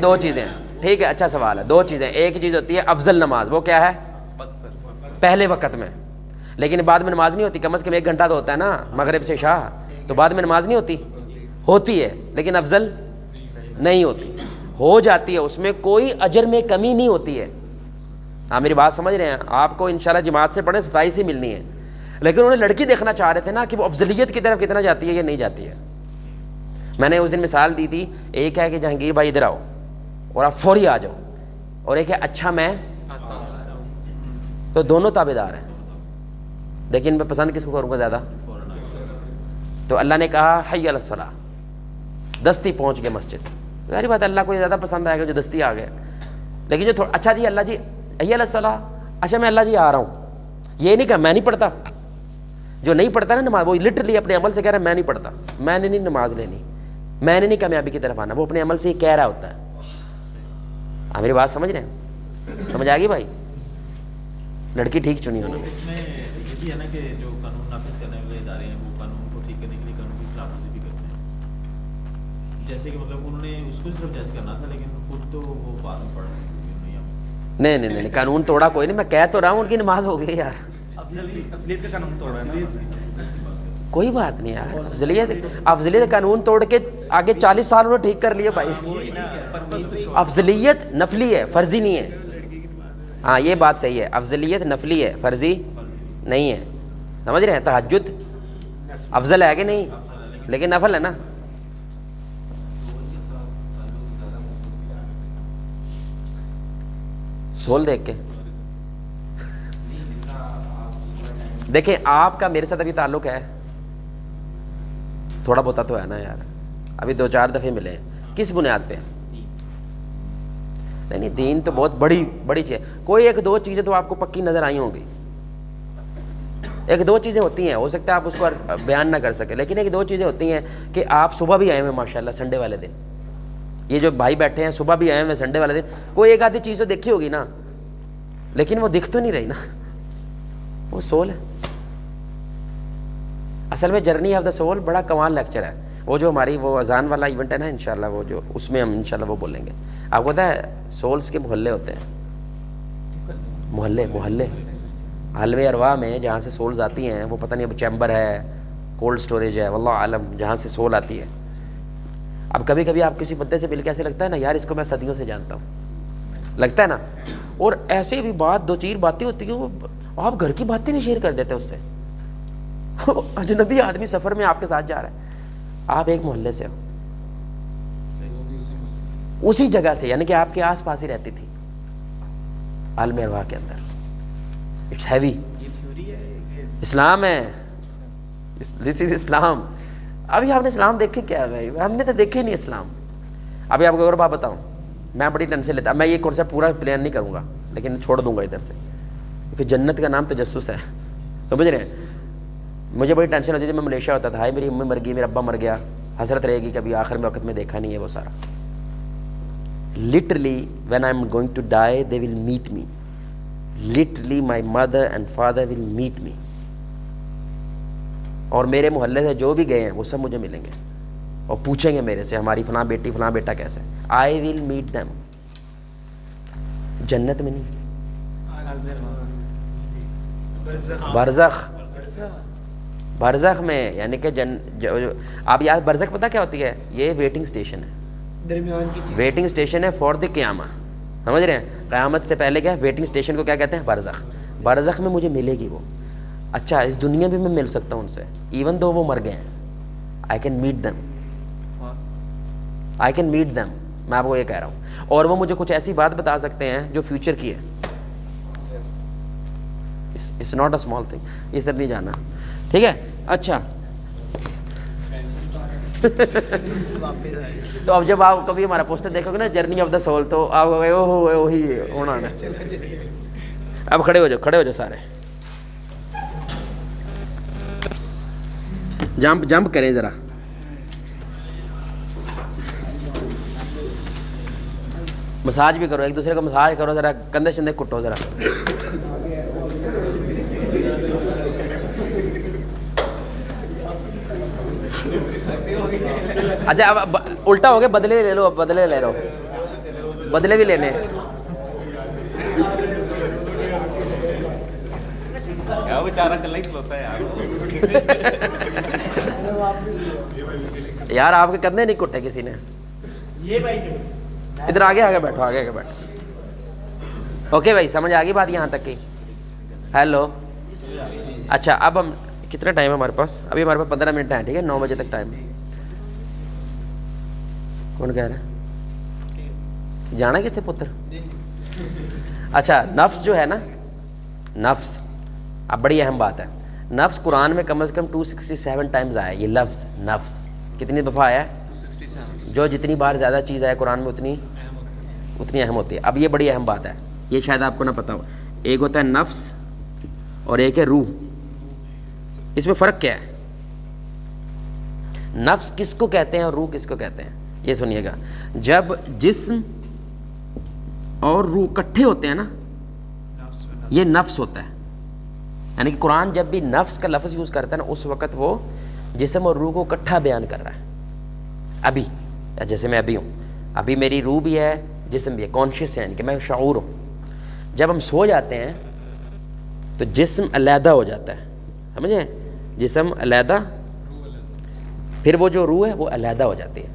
ٹھیک ہے. اچھا سوال ہے. دو چیزیں، ایک چیز ہوتی ہے افضل نماز، وہ کیا ہے پہلے وقت میں، لیکن بعد میں نماز نہیں ہوتی. کم از کم 1 گھنٹہ تو ہوتا ہے نا مغرب سے عشاء، تو بعد میں نماز نہیں ہوتی ہے لیکن افضل نہیں ہوتی. ہو جاتی ہے، اس میں کوئی اجر میں کمی نہیں ہوتی ہے. آپ میری بات سمجھ رہے ہیں؟ آپ کو انشاءاللہ جماعت سے پڑھیں 27 ہی ملنی ہے. لیکن انہوں نے لڑکی دیکھنا چاہ رہے تھے نا کہ وہ افضلیت کی طرف کتنا جاتی ہے یا نہیں جاتی ہے. میں نے اس دن مثال دی تھی، ایک ہے کہ جہانگیر بھائی ادھر آؤ اور آپ فوری آ جاؤ، اور ایک ہے اچھا میں تو دونوں تابعدار ہیں. لیکن میں پسند کس کو کروں گا زیادہ؟ تو اللہ نے کہا حی علی الصلاۃ، دستی پہنچ گئے مسجد. ظاہر بات ہے اللہ کو یہ زیادہ پسند آئے گا جو دستی آ گئے. لیکن جو اچھا جی اللہ جی حی علی الصلاۃ، اچھا میں اللہ جی آ رہا ہوں، یہ نہیں کہا میں نہیں پڑھتا. جو نہیں پڑھتا نا نماز وہ لٹرلی اپنے عمل سے کہہ رہا ہے میں نہیں پڑھتا، میں نے نہیں نماز لینی، میں نے نہیں کامیابی کی طرف آنا. وہ اپنے عمل سے یہ کہہ رہا ہوتا ہے. آپ میری بات سمجھ رہے ہیں؟ سمجھ آ گئی بھائی؟ لڑکی ٹھیک چنی انہوں نے. اس میں یہ بھی ہے نا کہ جو قانون نافذ کرنے والے ادارے ہیں وہ قانون کو ٹھیک کرنے کے لیے قانون کی خلاف ورزی بھی کرتے ہیں. جیسے کہ مطلب انہوں نے اس کو صرف جج کرنا تھا لیکن خود تو وہ بعد میں پڑھ نہیں قانون توڑا کوئی نہیں, میں کہہ تو رہا ہوں ان کی نماز ہو گئی یار. افضلیت کا قانون توڑا ہے نا. کوئی بات نہیں یار, افضلیت قانون توڑ کے آگے 40 سال انہوں نے ٹھیک کر لیے بھائی. افضلیت نفلی ہے, فرضی نہیں ہے. ہاں یہ بات صحیح ہے, افضلیت نفلی ہے, فرضی نہیں ہے. سمجھ رہے ہیں, تہجد افضل ہے کہ نہیں, لیکن نفل ہے نا. سول دیکھ کے دیکھیں, آپ کا میرے ساتھ ابھی تعلق ہے تھوڑا بہت تو ہے نا یار, ابھی 2-4 دفعے ملے ہیں. کس بنیاد پہ؟ نہیں دین تو بہت بڑی چیز ہے. کوئی 1-2 چیزیں تو آپ کو پکی نظر آئی ہوں گی, 1-2 چیزیں ہوتی ہیں, ہو سکتا ہے آپ اس کو بیان نہ کر سکیں, لیکن 1-2 چیزیں ہوتی ہیں کہ آپ صبح بھی آئے ہوئے ماشاءاللہ سنڈے والے دن, یہ جو بھائی بیٹھے ہیں صبح بھی آئے ہوئے سنڈے والے دن, کوئی 1-آدھی چیز تو دیکھی ہوگی نا, لیکن وہ دکھ تو نہیں رہی نا, وہ سول ہے. اصل میں جرنی آف دا سول بڑا کمال لیکچر ہے. وہ جو ہماری وہ اذان والا ایونٹ ہے نا انشاءاللہ, وہ جو اس میں ہم انشاءاللہ وہ بولیں گے. آپ کو پتہ ہے سولز کے محلے ہوتے ہیں, محلے حلوے ارواح میں جہاں سے سولز آتی ہیں, وہ پتہ نہیں اب چیمبر ہے, کولڈ سٹوریج ہے, واللہ عالم جہاں سے سول آتی ہے. اب کبھی کبھی آپ کسی بندے سے مل کے ایسے لگتا ہے نا یار اس کو میں صدیوں سے جانتا ہوں, لگتا ہے نا, اور ایسے بھی 2-4 باتیں ہوتی ہیں, وہ آپ گھر کی باتیں بھی شیئر کر دیتے ہیں اس سے. اجنبی آدمی سفر میں آپ کے ساتھ جا رہا ہے, آپ ایک محلے سے ہو, اسی جگہ سے, یعنی کہ آپ کے آس پاس ہی رہتی تھی عالم ارواح کے اندر. It's heavy. یہ تھیوری ہے, اسلام ہے, دس از اسلام. ابھی آپ نے اسلام دیکھے کیا ہے؟ ہم نے تو دیکھے نہیں اسلام. ابھی آپ کو اور بات بتاؤں, میں بڑی ٹینشن لیتا, میں یہ کانسیپٹ پورا پلان نہیں کروں گا لیکن چھوڑ دوں گا ادھر سے, کیونکہ جنت کا نام تجسس ہے, سمجھ رہے ہیں. مجھے بڑی ٹینشن ہوتی تھی, میں ملیشیا ہوتا تھا, ہائی میری امی مر گئی, میرا ابا مر گیا, حسرت رہے گی کبھی آخر میں وقت میں دیکھا نہیں ہے وہ سارا. Literally when I'm going to die they will meet me. Literally my mother and father will meet me. اور میرے محلے سے جو بھی گئے ہیں وہ سب مجھے ملیں گے اور پوچھیں گے میرے سے ہماری فلاں بیٹی فلاں بیٹا کیسے. I will meet them. جنت میں نہیں, برزخ میں, یعنی کہ آپ یاد, برزخ پتہ کیا ہوتی ہے؟ یہ ویٹنگ سٹیشن ہے, درمیان کی چیز, ویٹنگ اسٹیشن ہے فار دی قیامہ. سمجھ رہے ہیں, قیامت سے پہلے کیا ہے ویٹنگ اسٹیشن کو کیا کہتے ہیں؟ برزخ. برزخ میں مجھے ملے گی وہ. اچھا اس دنیا بھی میں مل سکتا ہوں ان سے, ایون دو وہ مر گئے ہیں. آئی کین میٹ دیم, میں آپ کو یہ کہہ رہا ہوں. اور وہ مجھے کچھ ایسی بات بتا سکتے ہیں جو فیوچر کی ہے. It's not a small thing, یہ سب نہیں جانا, ٹھیک ہے. اچھا تو اب جب آپ کبھی ہمارا پوسٹر دیکھو گے نا جرنی آف دا سول, تو آپ وہی ہونا ہے. اب کھڑے ہو جاؤ سارے, جمپ کریں ذرا. مساج بھی کرو, ایک دوسرے کو مساج کرو ذرا, کندھے شندے کٹو ذرا. اچھا اب الٹا ہو گیا, بدلے لے لو, اب بدلے لے لو, بدلے بھی لینے. بیچارہ کل ہی کھلوتا ہے یار, آپ کے کندھے نہیں کٹے کسی نے. ادھر آگے بیٹھو, آگے بیٹھو. اوکے بھائی, سمجھ آ گئی بات یہاں تک کی؟ ہیلو. اچھا اب ہم کتنا ٹائم ہے ہمارے پاس؟ ابھی ہمارے پاس 15 منٹ ہیں, ٹھیک ہے, 9 بجے تک ٹائم ہے. کون کہہ رہا ہے جانا کتنے پتر؟ اچھا نفس جو ہے نا, نفس اب بڑی اہم بات ہے. نفس قرآن میں کم از کم 267 ٹائمز آیا. یہ لفظ نفس کتنی دفعہ آیا ہے؟ جو جتنی بار زیادہ چیز آئے قرآن میں اتنی اہم ہوتی ہے. اب یہ بڑی اہم بات ہے, یہ شاید آپ کو نہ پتا ہو. ایک ہوتا ہے نفس اور ایک ہے روح. اس میں فرق کیا ہے؟ نفس کس کو کہتے ہیں اور روح کس کو کہتے ہیں؟ یہ سنیے گا. جب جسم اور روح کٹھے ہوتے ہیں نا, یہ نفس ہوتا ہے. یعنی کہ قرآن جب بھی نفس کا لفظ یوز کرتا ہے نا اس وقت وہ جسم اور روح کو اکٹھا بیان کر رہا ہے. ابھی جیسے میں ابھی ہوں, ابھی میری روح بھی ہے جسم بھی ہے, کانشیس ہے, یعنی کہ میں شعور ہوں. جب ہم سو جاتے ہیں تو جسم علیحدہ ہو جاتا ہے, سمجھیں, جسم علیحدہ, پھر وہ جو روح ہے وہ علیحدہ ہو جاتی ہے.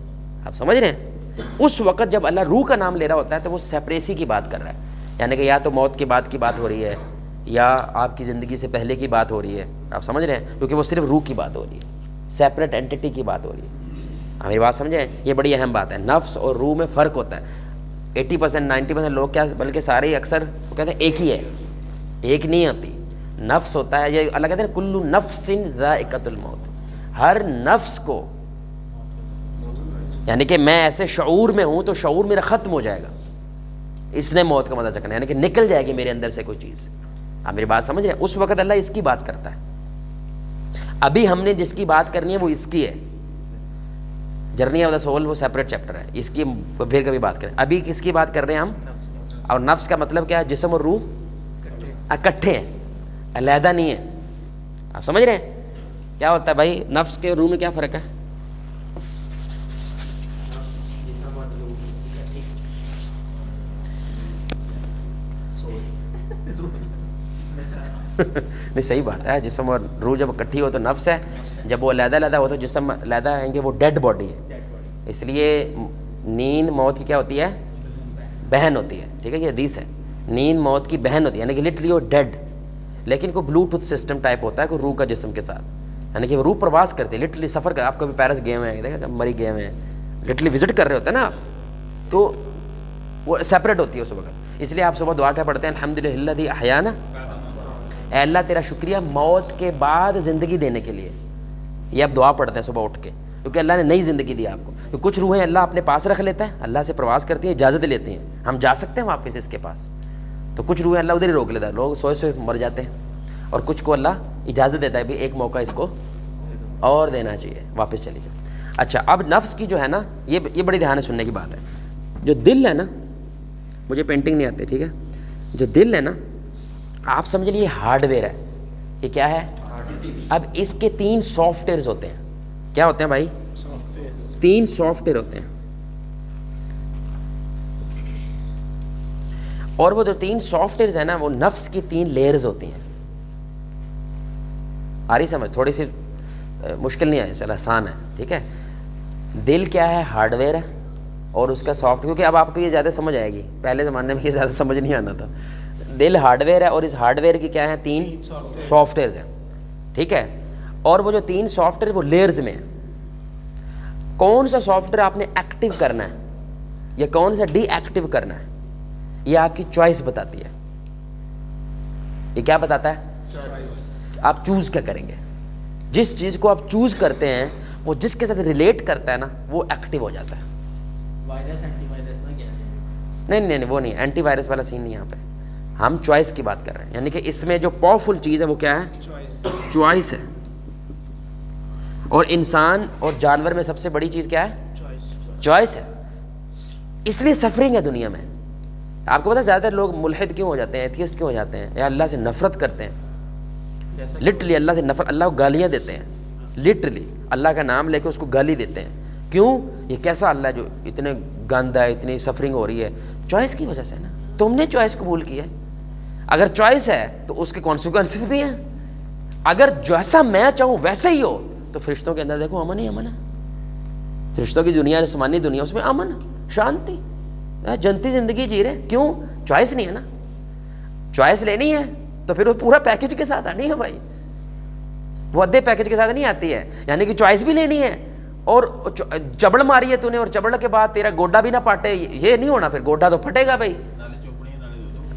آپ سمجھ رہے ہیں؟ اس وقت جب اللہ روح کا نام لے رہا ہوتا ہے تو وہ سیپریسی کی بات کر رہا ہے, یعنی کہ یا تو موت کے بعد کی بات ہو رہی ہے یا آپ کی زندگی سے پہلے کی بات ہو رہی ہے. آپ سمجھ رہے ہیں؟ کیونکہ وہ صرف روح کی بات ہو رہی ہے, سیپریٹ اینٹی کی بات ہو رہی ہے. ہماری بات سمجھیں, یہ بڑی اہم بات ہے. نفس اور روح میں فرق ہوتا ہے. 80% 90% لوگ کیا, بلکہ سارے ہی اکثر وہ کہتے ہیں ایک ہی ہے, ایک نہیں ہوتی. نفس ہوتا ہے, یہ اللہ کہتے ہیں کلو نفس ذائقۃ الموت, ہر نفس کو, یعنی کہ میں ایسے شعور میں ہوں تو شعور میرا ختم ہو جائے گا, اس نے موت کا مزہ چکھنا, یعنی کہ نکل جائے گی میرے اندر سے کوئی چیز. آپ میری بات سمجھ رہے ہیں؟ اس وقت اللہ اس کی بات کرتا ہے. ابھی ہم نے جس کی بات کرنی ہے وہ اس کی ہے, جرنی آف دا سول وہ سیپریٹ چیپٹر ہے, اس کی پھر کبھی بات کریں. ابھی کس کی بات کر رہے ہیں ہم؟ اور نفس کا مطلب کیا ہے؟ جسم اور روح اکٹھے ہیں, علیحدہ نہیں ہے. آپ سمجھ رہے ہیں کیا ہوتا ہے بھائی؟ نفس کے روح میں کیا فرق ہے؟ نہیں صحیح بات ہے, جسم اور روح جب اکٹھی ہو تو نفس ہے, جب وہ علیحدہ علیحدہ ہو تو جسم علیحدہ ہے کہ وہ ڈیڈ باڈی ہے. اس لیے نیند موت کی کیا ہوتی ہے؟ بہن ہوتی ہے. ٹھیک ہے, یہ حدیث ہے, نیند موت کی بہن ہوتی ہے, یعنی کہ لٹرلی وہ ڈیڈ, لیکن کوئی بلوٹوتھ سسٹم ٹائپ ہوتا ہے کوئی روح کا جسم کے ساتھ, یعنی کہ وہ روح پرواز کرتی ہے, لٹرلی سفر کر. آپ کبھی پیرس گئے ہوئے ہیں, دیکھا جب مری گئے ہوئے ہیں, لٹرلی وزٹ کر رہے ہوتے ہیں نا آپ, تو وہ سیپریٹ ہوتی ہے اس وقت. اس لیے آپ صبح دعا کیا پڑھتے ہیں؟ الحمدللہ الذی احیانا, اے اللہ تیرا شکریہ موت کے بعد زندگی دینے کے لیے. یہ آپ دعا پڑھتے ہیں صبح اٹھ کے, کیونکہ اللہ نے نئی زندگی دی آپ کو. تو کچھ روحیں اللہ اپنے پاس رکھ لیتا ہے, اللہ سے پرواز کرتی ہیں, اجازت لیتی ہیں, ہم جا سکتے ہیں واپس اس کے پاس. تو کچھ روحیں اللہ ادھر ہی روک لیتا ہے, لوگ سوئے سوئے مر جاتے ہیں, اور کچھ کو اللہ اجازت دیتا ہے بھی ایک موقع اس کو اور دینا چاہیے, واپس چلی جائے. اچھا, اب نفس کی جو ہے نا, یہ بڑی دھیان سے سننے کی بات ہے. جو دل ہے نا, مجھے پینٹنگ نہیں آتی, ٹھیک ہے, جو دل ہے نا آپ سمجھ لیجیے ہارڈ ویئر ہے. یہ کیا ہے؟ اب اس کے 3 سافٹ ویئرز ہوتے ہیں. کیا ہوتے ہیں بھائی؟ 3 سافٹ ویئر ہوتے ہیں. اور وہ جو 3 سافٹ ویئرز ہیں نا وہ نفس کی 3 لیئرز ہوتی ہیں. آ رہی سمجھ؟ تھوڑی سی مشکل نہیں ہے, چل آسان ہے. ٹھیک ہے, دل کیا ہے؟ ہارڈ ویئر ہے, اور اس کا سافٹ, کیونکہ اب آپ کو یہ زیادہ سمجھ آئے گی, پہلے زمانے میں یہ زیادہ سمجھ نہیں آنا تھا. دل ہارڈ ویئر ہے, اور اس ہارڈ ویئر کی کیا ہے؟ 3 سافٹ ویئرز ہیں. ٹھیک ہے, اور وہ جو 3 سافٹ ویئر وہ لیئرز میں ہیں. کون سا سافٹ ویئر آپ نے ایکٹیو کرنا ہے یا کون سا ڈی ایکٹیو کرنا ہے, یہ آپ کی چوائس بتاتی ہے. یہ کیا بتاتا ہے؟ آپ چوز کیا کریں گے. جس چیز کو آپ چوز کرتے ہیں وہ جس کے ساتھ ریلیٹ کرتا ہے نا وہ ایکٹیو ہو جاتا ہے. وائرس اینٹی وائرس نہ کیا ہے؟ نہیں, وہ نہیں, اینٹی وائرس والا سین نہیں یہاں پہ. ہم چوائس کی بات کر رہے ہیں, یعنی کہ اس میں جو پاورفل چیز ہے وہ کیا ہے؟ چوائس ہے. اور انسان اور جانور میں سب سے بڑی چیز کیا ہے؟ چوائس ہے. اس لیے سفرنگ ہے دنیا میں. آپ کو پتا زیادہ تر لوگ ملحد کیوں ہو جاتے ہیں, ایتھیسٹ کیوں ہو جاتے ہیں, یا اللہ سے نفرت کرتے ہیں. لٹرلی اللہ سے نفرت, اللہ کو گالیاں دیتے ہیں, لٹرلی اللہ کا نام لے کے اس کو گالی دیتے ہیں. کیوں؟ یہ کیسا اللہ جو اتنے گند ہے, اتنی سفرنگ ہو رہی ہے, چوائس کی وجہ سے نا. تم نے چوائس قبول کی ہے. اگر چوائس ہے تو اس کے کانسیکوینسز بھی ہیں. اگر جیسا میں چاہوں ویسے ہی ہو تو فرشتوں کے اندر دیکھو امن ہی امن ہے. فرشتوں کی دنیا, آسمانی دنیا, اس میں امن, شانتی, جنتی زندگی جی رہے. کیوں؟ چوائس نہیں ہے نا. چوائس لینی ہے تو پھر وہ پورا پیکج کے ساتھ آنی ہے بھائی, وہ ادھے پیکج کے ساتھ نہیں آتی ہے. یعنی کہ چوائس بھی لینی ہے, اور چبڑ ماری ہے تو نے, اور چبڑ کے بعد تیرا گوڈا بھی نہ پاٹے, یہ نہیں ہونا. پھر گوڈا تو پھٹے گا بھائی.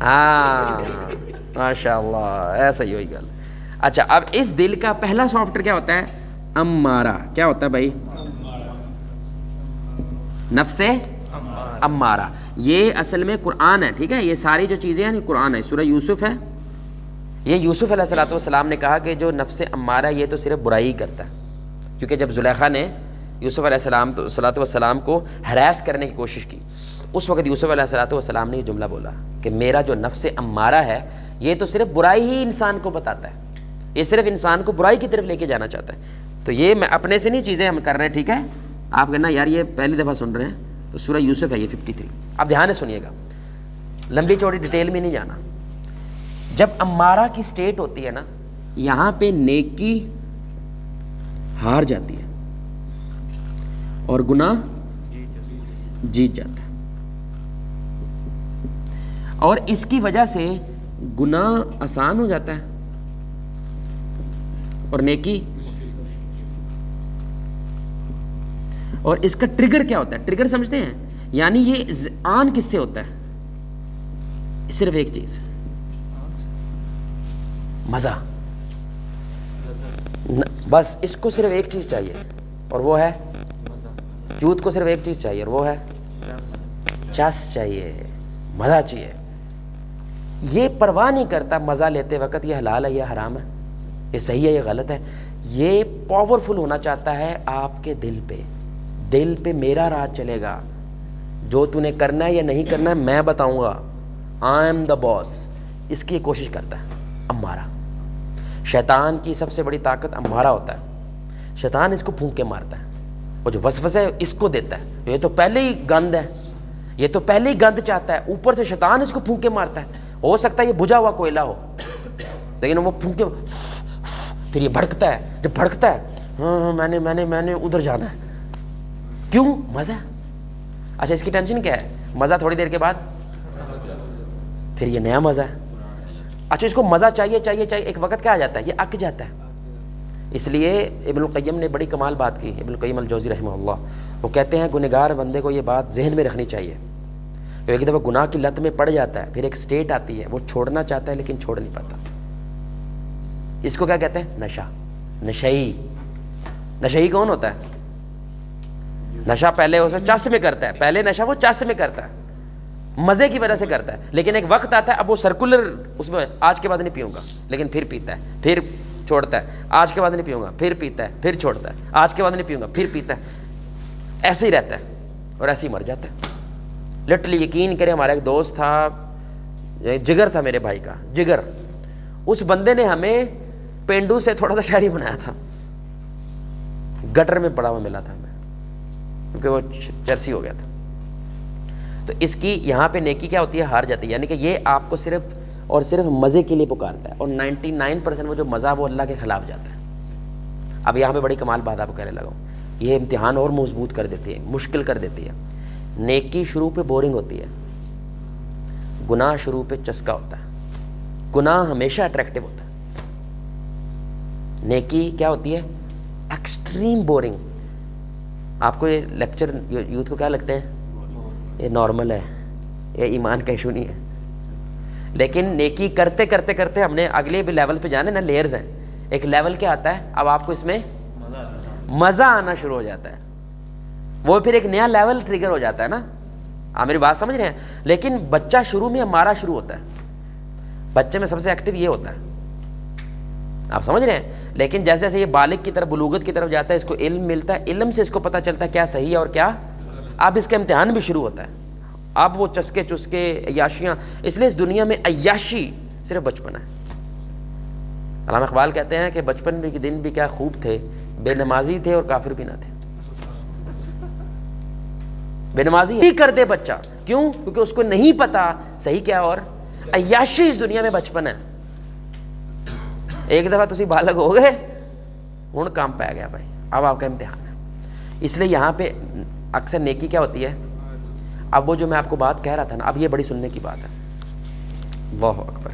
ہاں ماشاء اللہ, ایسا ہی ہوئی گل. اچھا, اب اس دل کا پہلا سافٹ ویئر کیا ہوتا ہے؟ امارہ. کیا ہوتا ہے بھائی؟ نفس امارہ. یہ اصل میں قرآن ہے. ٹھیک ہے, یہ ساری جو چیزیں ہیں قرآن ہے. سورہ یوسف ہے, یہ یوسف علیہ الصلوۃ والسلام نے کہا کہ جو نفس امارہ یہ تو صرف برائی کرتا ہے, کیونکہ جب زلیخا نے یوسف علیہ الصلوۃ والسلام کو ہراس کرنے کی کوشش کی, اس وقت یوسف علیہ الصلوۃ والسلام نے یہ جملہ بولا کہ میرا جو نفس امارہ ہے یہ تو صرف برائی ہی انسان کو بتاتا ہے, یہ صرف انسان کو برائی کی طرف لے کے جانا چاہتا ہے. تو یہ میں اپنے سے نہیں چیزیں ہم کر رہے ہیں, ٹھیک ہے, آپ کہنا یار یہ پہلی دفعہ سن رہے ہیں, تو سورہ یوسف ہے یہ 53. اب دھیان سے سنیے گا, لمبی چوڑی ڈیٹیل میں نہیں جانا. جب امارہ کی سٹیٹ ہوتی ہے نا, یہاں پہ نیکی ہار جاتی ہے اور گناہ جیت جاتا ہے, اور اس کی وجہ سے گناہ آسان ہو جاتا ہے اور نیکی. اور اس کا ٹریگر کیا ہوتا ہے؟ ٹریگر سمجھتے ہیں, یعنی یہ آن کس سے ہوتا ہے؟ صرف ایک چیز, مزہ. بس اس کو صرف ایک چیز چاہیے اور وہ ہے یوتھ کو صرف ایک چیز چاہیے اور وہ ہے چس چاہیے, مزہ چاہیے. یہ پرواہ نہیں کرتا مزہ لیتے وقت یہ حلال ہے یہ حرام ہے, یہ صحیح ہے یہ غلط ہے. یہ پاورفل ہونا چاہتا ہے آپ کے دل پہ, دل پہ میرا راج چلے گا, جو تو نے کرنا ہے یا نہیں کرنا ہے میں بتاؤں گا, آئی ایم دا باس. اس کی کوشش کرتا ہے امارہ. شیطان کی سب سے بڑی طاقت امارہ ہوتا ہے. شیطان اس کو پھونک کے مارتا ہے, اور جو وسوسہ ہے اس کو دیتا ہے. یہ تو پہلے ہی گند ہے, یہ تو پہلے ہی گند چاہتا ہے, اوپر سے شیطان اس کو پھونک کے مارتا ہے. ہو سکتا ہے یہ بجھا ہوا کوئلہ ہو, لیکن وہ پھونک کے پھر یہ بھڑکتا ہے. جب بھڑکتا ہے ہاں میں نے ادھر جانا ہے, کیوں؟ مزہ. اچھا اس کی ٹینشن کیا ہے؟ مزہ تھوڑی دیر کے بعد پھر یہ نیا مزہ ہے. اچھا اس کو مزہ چاہیے, ایک وقت کیا آ جاتا ہے یہ اک جاتا ہے. اس لیے ابن القیم نے بڑی کمال بات کی, ابن القیم الجوزی رحمہ اللہ, وہ کہتے ہیں گنہگار بندے کو یہ بات ذہن میں رکھنی چاہیے. ایک دفعہ گناہ کی لت میں پڑ جاتا ہے, پھر ایک سٹیٹ آتی ہے وہ چھوڑنا چاہتا ہے لیکن چھوڑ نہیں پاتا. اس کو کیا کہتے ہیں؟ نشہ. نشئی. نشئی کون ہوتا ہے؟ نشہ پہلے اس میں چس میں کرتا ہے, پہلے نشہ وہ چس میں کرتا ہے, مزے کی وجہ سے کرتا ہے, لیکن ایک وقت آتا ہے اب وہ سرکولر اس میں, آج کے بعد نہیں پیوں گا, لیکن پھر پیتا ہے, پھر چھوڑتا ہے, آج کے بعد نہیں پیوں گا, پھر پیتا ہے, پھر چھوڑتا ہے, آج کے بعد نہیں پیوں گا, پھر پیتا ہے. ایسے ہی رہتا ہے اور ایسے ہی مر جاتا ہے. لٹرلی یقین کریں, ہمارا ایک دوست تھا, جگر تھا میرے بھائی کا, جگر. اس بندے نے ہمیں پینڈو سے تھوڑا سا شہری بنایا تھا, گٹر میں پڑا ہوا ملا تھا ہمیں, کیونکہ وہ چرسی ہو گیا تھا. تو اس کی یہاں پہ نیکی کیا ہوتی ہے؟ ہار جاتی ہے. یعنی کہ یہ آپ کو صرف اور صرف مزے کے لیے پکارتا ہے, اور 99% وہ جو مزہ وہ اللہ کے خلاف جاتا ہے. اب یہاں پہ بڑی کمال بات آپ کو کہنے لگا ہوں, یہ امتحان اور مضبوط کر دیتی ہے, مشکل کر دیتی ہے. نیکی شروع پہ بورنگ ہوتی ہے, گناہ شروع پہ چسکا ہوتا ہے. گناہ ہمیشہ اٹریکٹیو ہوتا ہے, نیکی کیا ہوتی ہے؟ Extreme boring. آپ کو یہ لیکچر یوتھ کو کیا لگتے ہیں؟ یہ نارمل ہے, یہ ایمان کا ایشو نہیں ہے. لیکن نیکی کرتے کرتے کرتے ہم نے اگلے بھی لیول پہ جانے نا, لیئرز ہیں. ایک لیول کیا آتا ہے, اب آپ کو اس میں مزہ آنا شروع ہو جاتا ہے, وہ پھر ایک نیا لیول ٹریگر ہو جاتا ہے نا. آپ میری بات سمجھ رہے ہیں؟ لیکن بچہ شروع میں ہمارا شروع ہوتا ہے, بچے میں سب سے ایکٹیو یہ ہوتا ہے, آپ سمجھ رہے ہیں. لیکن جیسے جیسے یہ بالغ کی طرف, بلوغت کی طرف جاتا ہے, اس کو علم ملتا ہے, علم سے اس کو پتہ چلتا ہے کیا صحیح ہے اور کیا. اب اس کا امتحان بھی شروع ہوتا ہے. اب وہ چسکے چسکے عیاشیاں, اس لیے اس دنیا میں عیاشی صرف بچپن ہے. علامہ اقبال کہتے ہیں کہ بچپن کے دن بھی کیا خوب تھے, بے نمازی تھے اور کافر بھی نہ تھے. بے نمازی ہی کر دے بچہ, کیوں؟ کیونکہ اس کو نہیں پتا صحیح کیا, اور عیاشی اس دنیا میں بچپن ہے. ایک دفعہ تسی بالغ ہو گئے, ہوں کام پہ گیا بھائی, اب آپ کا امتحان ہے. اس لیے یہاں پہ اکثر نیکی کیا ہوتی ہے؟ اب وہ جو میں آپ کو بات کہہ رہا تھا نا, اب یہ بڑی سننے کی بات ہے. اللہ اکبر.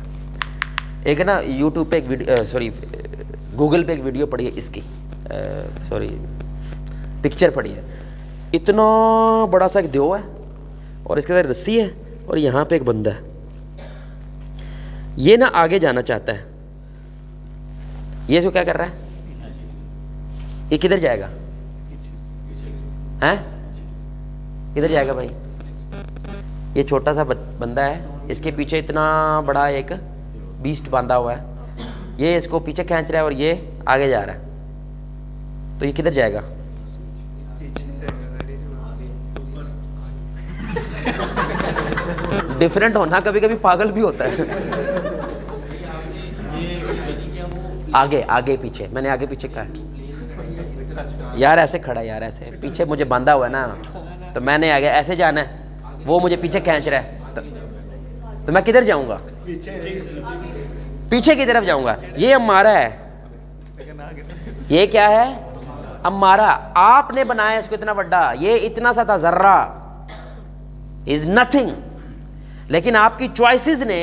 ایک نا یوٹیوب پہ ایک ویڈیو, سوری گوگل پہ ایک ویڈیو پڑی ہے اس کی, سوری پکچر پڑی ہے. اتنا بڑا سا ایک دیو ہے اور اس کے ساتھ رسی ہے, اور یہاں پہ ایک بندہ ہے. یہ نا آگے جانا چاہتا ہے, یہ اس کو کیا کر رہا ہے؟ یہ کدھر جائے گا؟ کدھر جائے گا بھائی؟ یہ چھوٹا سا بندہ ہے, اس کے پیچھے اتنا بڑا ایک بیسٹ باندھا ہوا ہے, یہ اس کو پیچھے کھینچ رہا ہے اور یہ آگے جا رہا ہے. تو یہ کدھر جائے گا؟ ڈفرینٹ ہونا کبھی کبھی پاگل بھی ہوتا ہے. آگے آگے پیچھے، میں نے آگے پیچھے کہا یار ایسے کھڑا ہے، یار ایسے پیچھے مجھے باندھا ہوا ہے نا، تو میں نے آگے ایسے جانا ہے، وہ مجھے پیچھے کھینچ رہا ہے، تو میں کدھر جاؤں گا؟ پیچھے کی طرف جاؤں گا. یہ امارہ ہے، یہ کیا ہے؟ امارہ. آپ نے بنایا اس کو اتنا بڑا، یہ اتنا سا تھا ذرہ، از نتھنگ. لیکن آپ کی چوائسز نے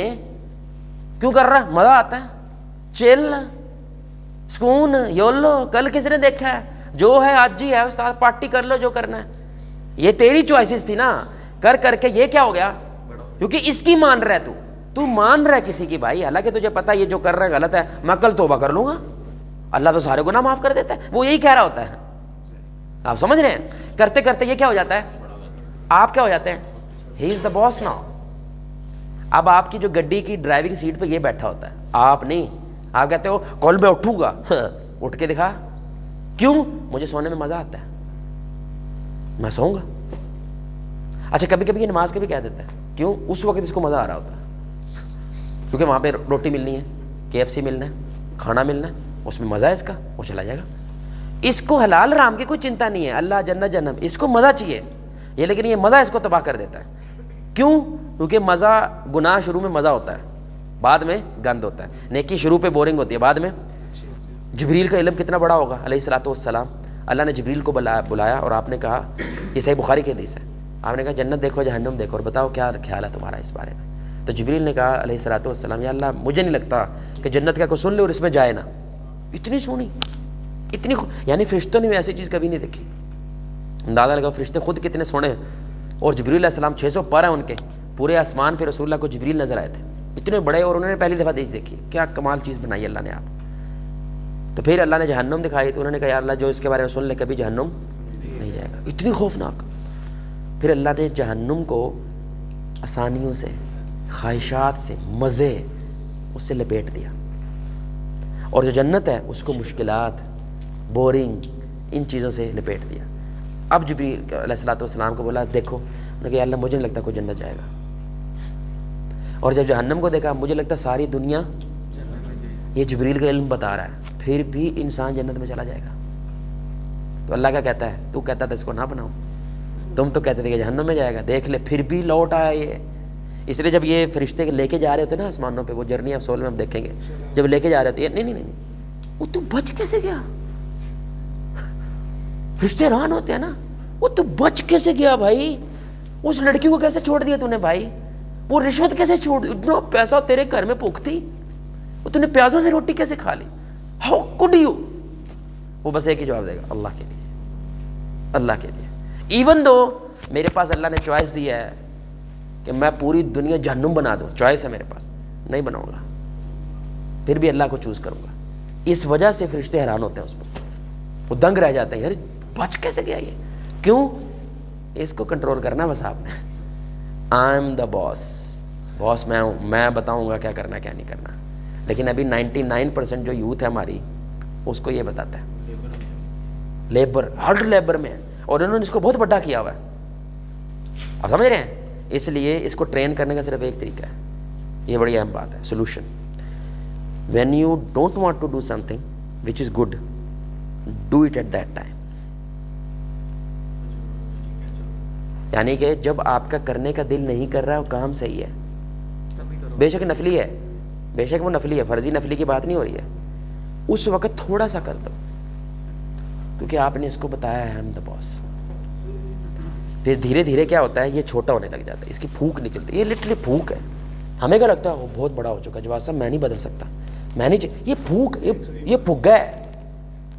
کیوں کر رہا؟ مزہ آتا ہے، چل، سکون، یولو. کل کس نے دیکھا ہے؟ جو ہے آج ہی ہے استاد، پارٹی کر لو جو کرنا ہے. یہ تیری چوائسز تھی نا، کر کر کے یہ کیا ہو گیا؟ کیونکہ اس کی مان رہا ہے تو مان رہا ہے کسی کی بھائی، حالانکہ تجھے پتا یہ جو کر رہا ہے غلط ہے. میں کل توبہ کر لوں گا، اللہ تو سارے گناہ معاف کر دیتا ہے. وہ یہی کہہ رہا ہوتا ہے. آپ سمجھ رہے ہیں؟ کرتے کرتے یہ کیا ہو جاتا ہے؟ آپ کیا ہو جاتے ہیں؟ ہی از دا باس ناؤ. اب آپ کی جو گڈی کی ڈرائیونگ سیٹ پہ یہ بیٹھا ہوتا ہے، آپ نہیں. آپ کہتے ہو کل میں اٹھوں گا، اٹھ کے دکھا. کیوں؟ مجھے سونے میں مزہ آتا ہے، میں سوؤں گا. اچھا کبھی کبھی یہ نماز کے بھی کہہ دیتا ہے. کیوں؟ اس وقت اس کو مزہ آ رہا ہوتا ہے، کیونکہ وہاں پہ روٹی ملنی ہے، KFC ملنا ہے، کھانا ملنا ہے، اس میں مزہ ہے اس کا، وہ چلا جائے گا. اس کو حلال حرام کی کوئی چنتا نہیں ہے، اللہ جنت جہنم، اس کو مزہ چاہیے یہ. لیکن یہ مزہ اس کو تباہ کر دیتا ہے. کیوں؟ کیونکہ مزہ، گناہ شروع میں مزہ ہوتا ہے، بعد میں گند ہوتا ہے. نیکی شروع پہ بورنگ ہوتی ہے، بعد میں. جبریل کا علم کتنا بڑا ہوگا علیہ الصلوۃ والسلام. اللہ نے جبریل کو بلایا اور آپ نے کہا، یہ صحیح بخاری کی حدیث ہے، آپ نے کہا جنت دیکھو جہنم دیکھو اور بتاؤ کیا خیال ہے تمہارا اس بارے میں. تو جبریل نے کہا علیہ الصلوۃ والسلام، یا اللہ مجھے نہیں لگتا کہ جنت کا کوئی سن لے اور اس میں جائے نا. اتنی سونی، اتنی یعنی فرشتوں نے ایسی چیز کبھی نہیں دیکھی. اندازہ لگا فرشتے خود کتنے سونے ہیں، اور جبریل علیہ السلام 600 پر ہیں ان کے. پورے آسمان پہ رسول اللہ کو جبریل نظر آئے تھے، اتنے بڑے، اور انہوں نے پہلی دفعہ دیکھی. کیا کمال چیز بنائی اللہ نے آپ. تو پھر اللہ نے جہنم دکھائی تو انہوں نے کہا یا اللہ جو اس کے بارے میں سن لے کبھی جہنم نہیں جائے گا. اتنی خوفناک. پھر اللہ نے جہنم کو آسانیوں سے، خواہشات سے، مزے، اس سے لپیٹ دیا. اور جو جنت ہے اس کو مشکلات، بورنگ، ان چیزوں سے لپیٹ دیا. اب جبریل علیہ الصلوۃ والسلام کو بولا دیکھو، انہوں نے کہا یا اللہ مجھے نہیں لگتا کوئی جنت جائے گا. اور جب جہنم کو دیکھا، مجھے لگتا ساری دنیا، یہ جبریل کا علم بتا رہا ہے، پھر بھی انسان جنت میں چلا جائے گا. تو اللہ کیا کہتا ہے؟ تو کہتا تھا اس کو نہ بناؤ، تم تو کہتے تھے کہ جہنم میں جائے گا، دیکھ لے پھر بھی لوٹ آیا یہ. اس لیے جب یہ فرشتے لے کے جا رہے ہوتے نا آسمانوں پہ، وہ جرنی آف سول میں ہم دیکھیں گے، جب لے کے جا رہے ہوتے نہیں نہیں نہیں، وہ تو بچ کیسے گیا؟ فرشتے حیران ہوتے ہیں نا، وہ تو بچ کیسے گیا بھائی؟ اس لڑکی کو کیسے چھوڑ دیا تو نے بھائی؟ وہ رشوت کیسے چھوڑ دی؟ اتنا پیسہ تیرے گھر میں بھوک تھی، وہ تو نے پیازوں سے روٹی کیسے کھا لی؟ How could you? وہ بس ایک ہی جواب دے گا، اللہ کے لیے، اللہ کے لیے. ایون دو میرے پاس اللہ نے چوائس دی ہے کہ میں پوری دنیا جہنم بنا دوں، چوائس ہے میرے پاس، نہیں بناؤں گا، پھر بھی اللہ کو چوز کروں گا. اس وجہ سے فرشتے حیران ہوتے ہیں اس پر، وہ دنگ رہ جاتے ہیں، یار بچ کیسے گیا یہ؟ کیوں؟ اس کو کنٹرول کرنا بس آپ نے. آئی ایم دا باس، باس میں ہوں، میں بتاؤں گا کیا کرنا کیا نہیں کرنا. لیکن ابھی 99% جو یوتھ ہے ہماری، اس کو یہ بتاتا ہے، لیبر، ہارڈ لیبر میں ہے، اور انہوں نے اس کو بہت بڑا کیا ہوا ہے. آپ سمجھ رہے ہیں؟ اس لیے اس کو ٹرین کرنے کا صرف ایک طریقہ ہے، یہ بڑی اہم بات ہے، solution. When you don't want to do something which is good, do it at that time. یعنی کہ جب آپ کا کرنے کا دل نہیں کر رہا ہے، وہ کام صحیح ہے، بے شک نفلی ہے، بے شک وہ نفلی ہے، فرضی نفلی کی بات نہیں ہو رہی ہے، اس وقت تھوڑا سا کر دو، کیونکہ آپ نے اس کو بتایا ہے ہم دا باس. پھر دھیرے دھیرے کیا ہوتا ہے، یہ چھوٹا ہونے لگ جاتا ہے، اس کی پھونک نکلتی ہے. یہ لٹرلی پھونک ہے. ہمیں کیا لگتا ہے وہ بہت بڑا ہو چکا ہے، جواب صاحب میں نہیں بدل سکتا، میں نہیں، یہ پھونک، یہ پھگا ہے،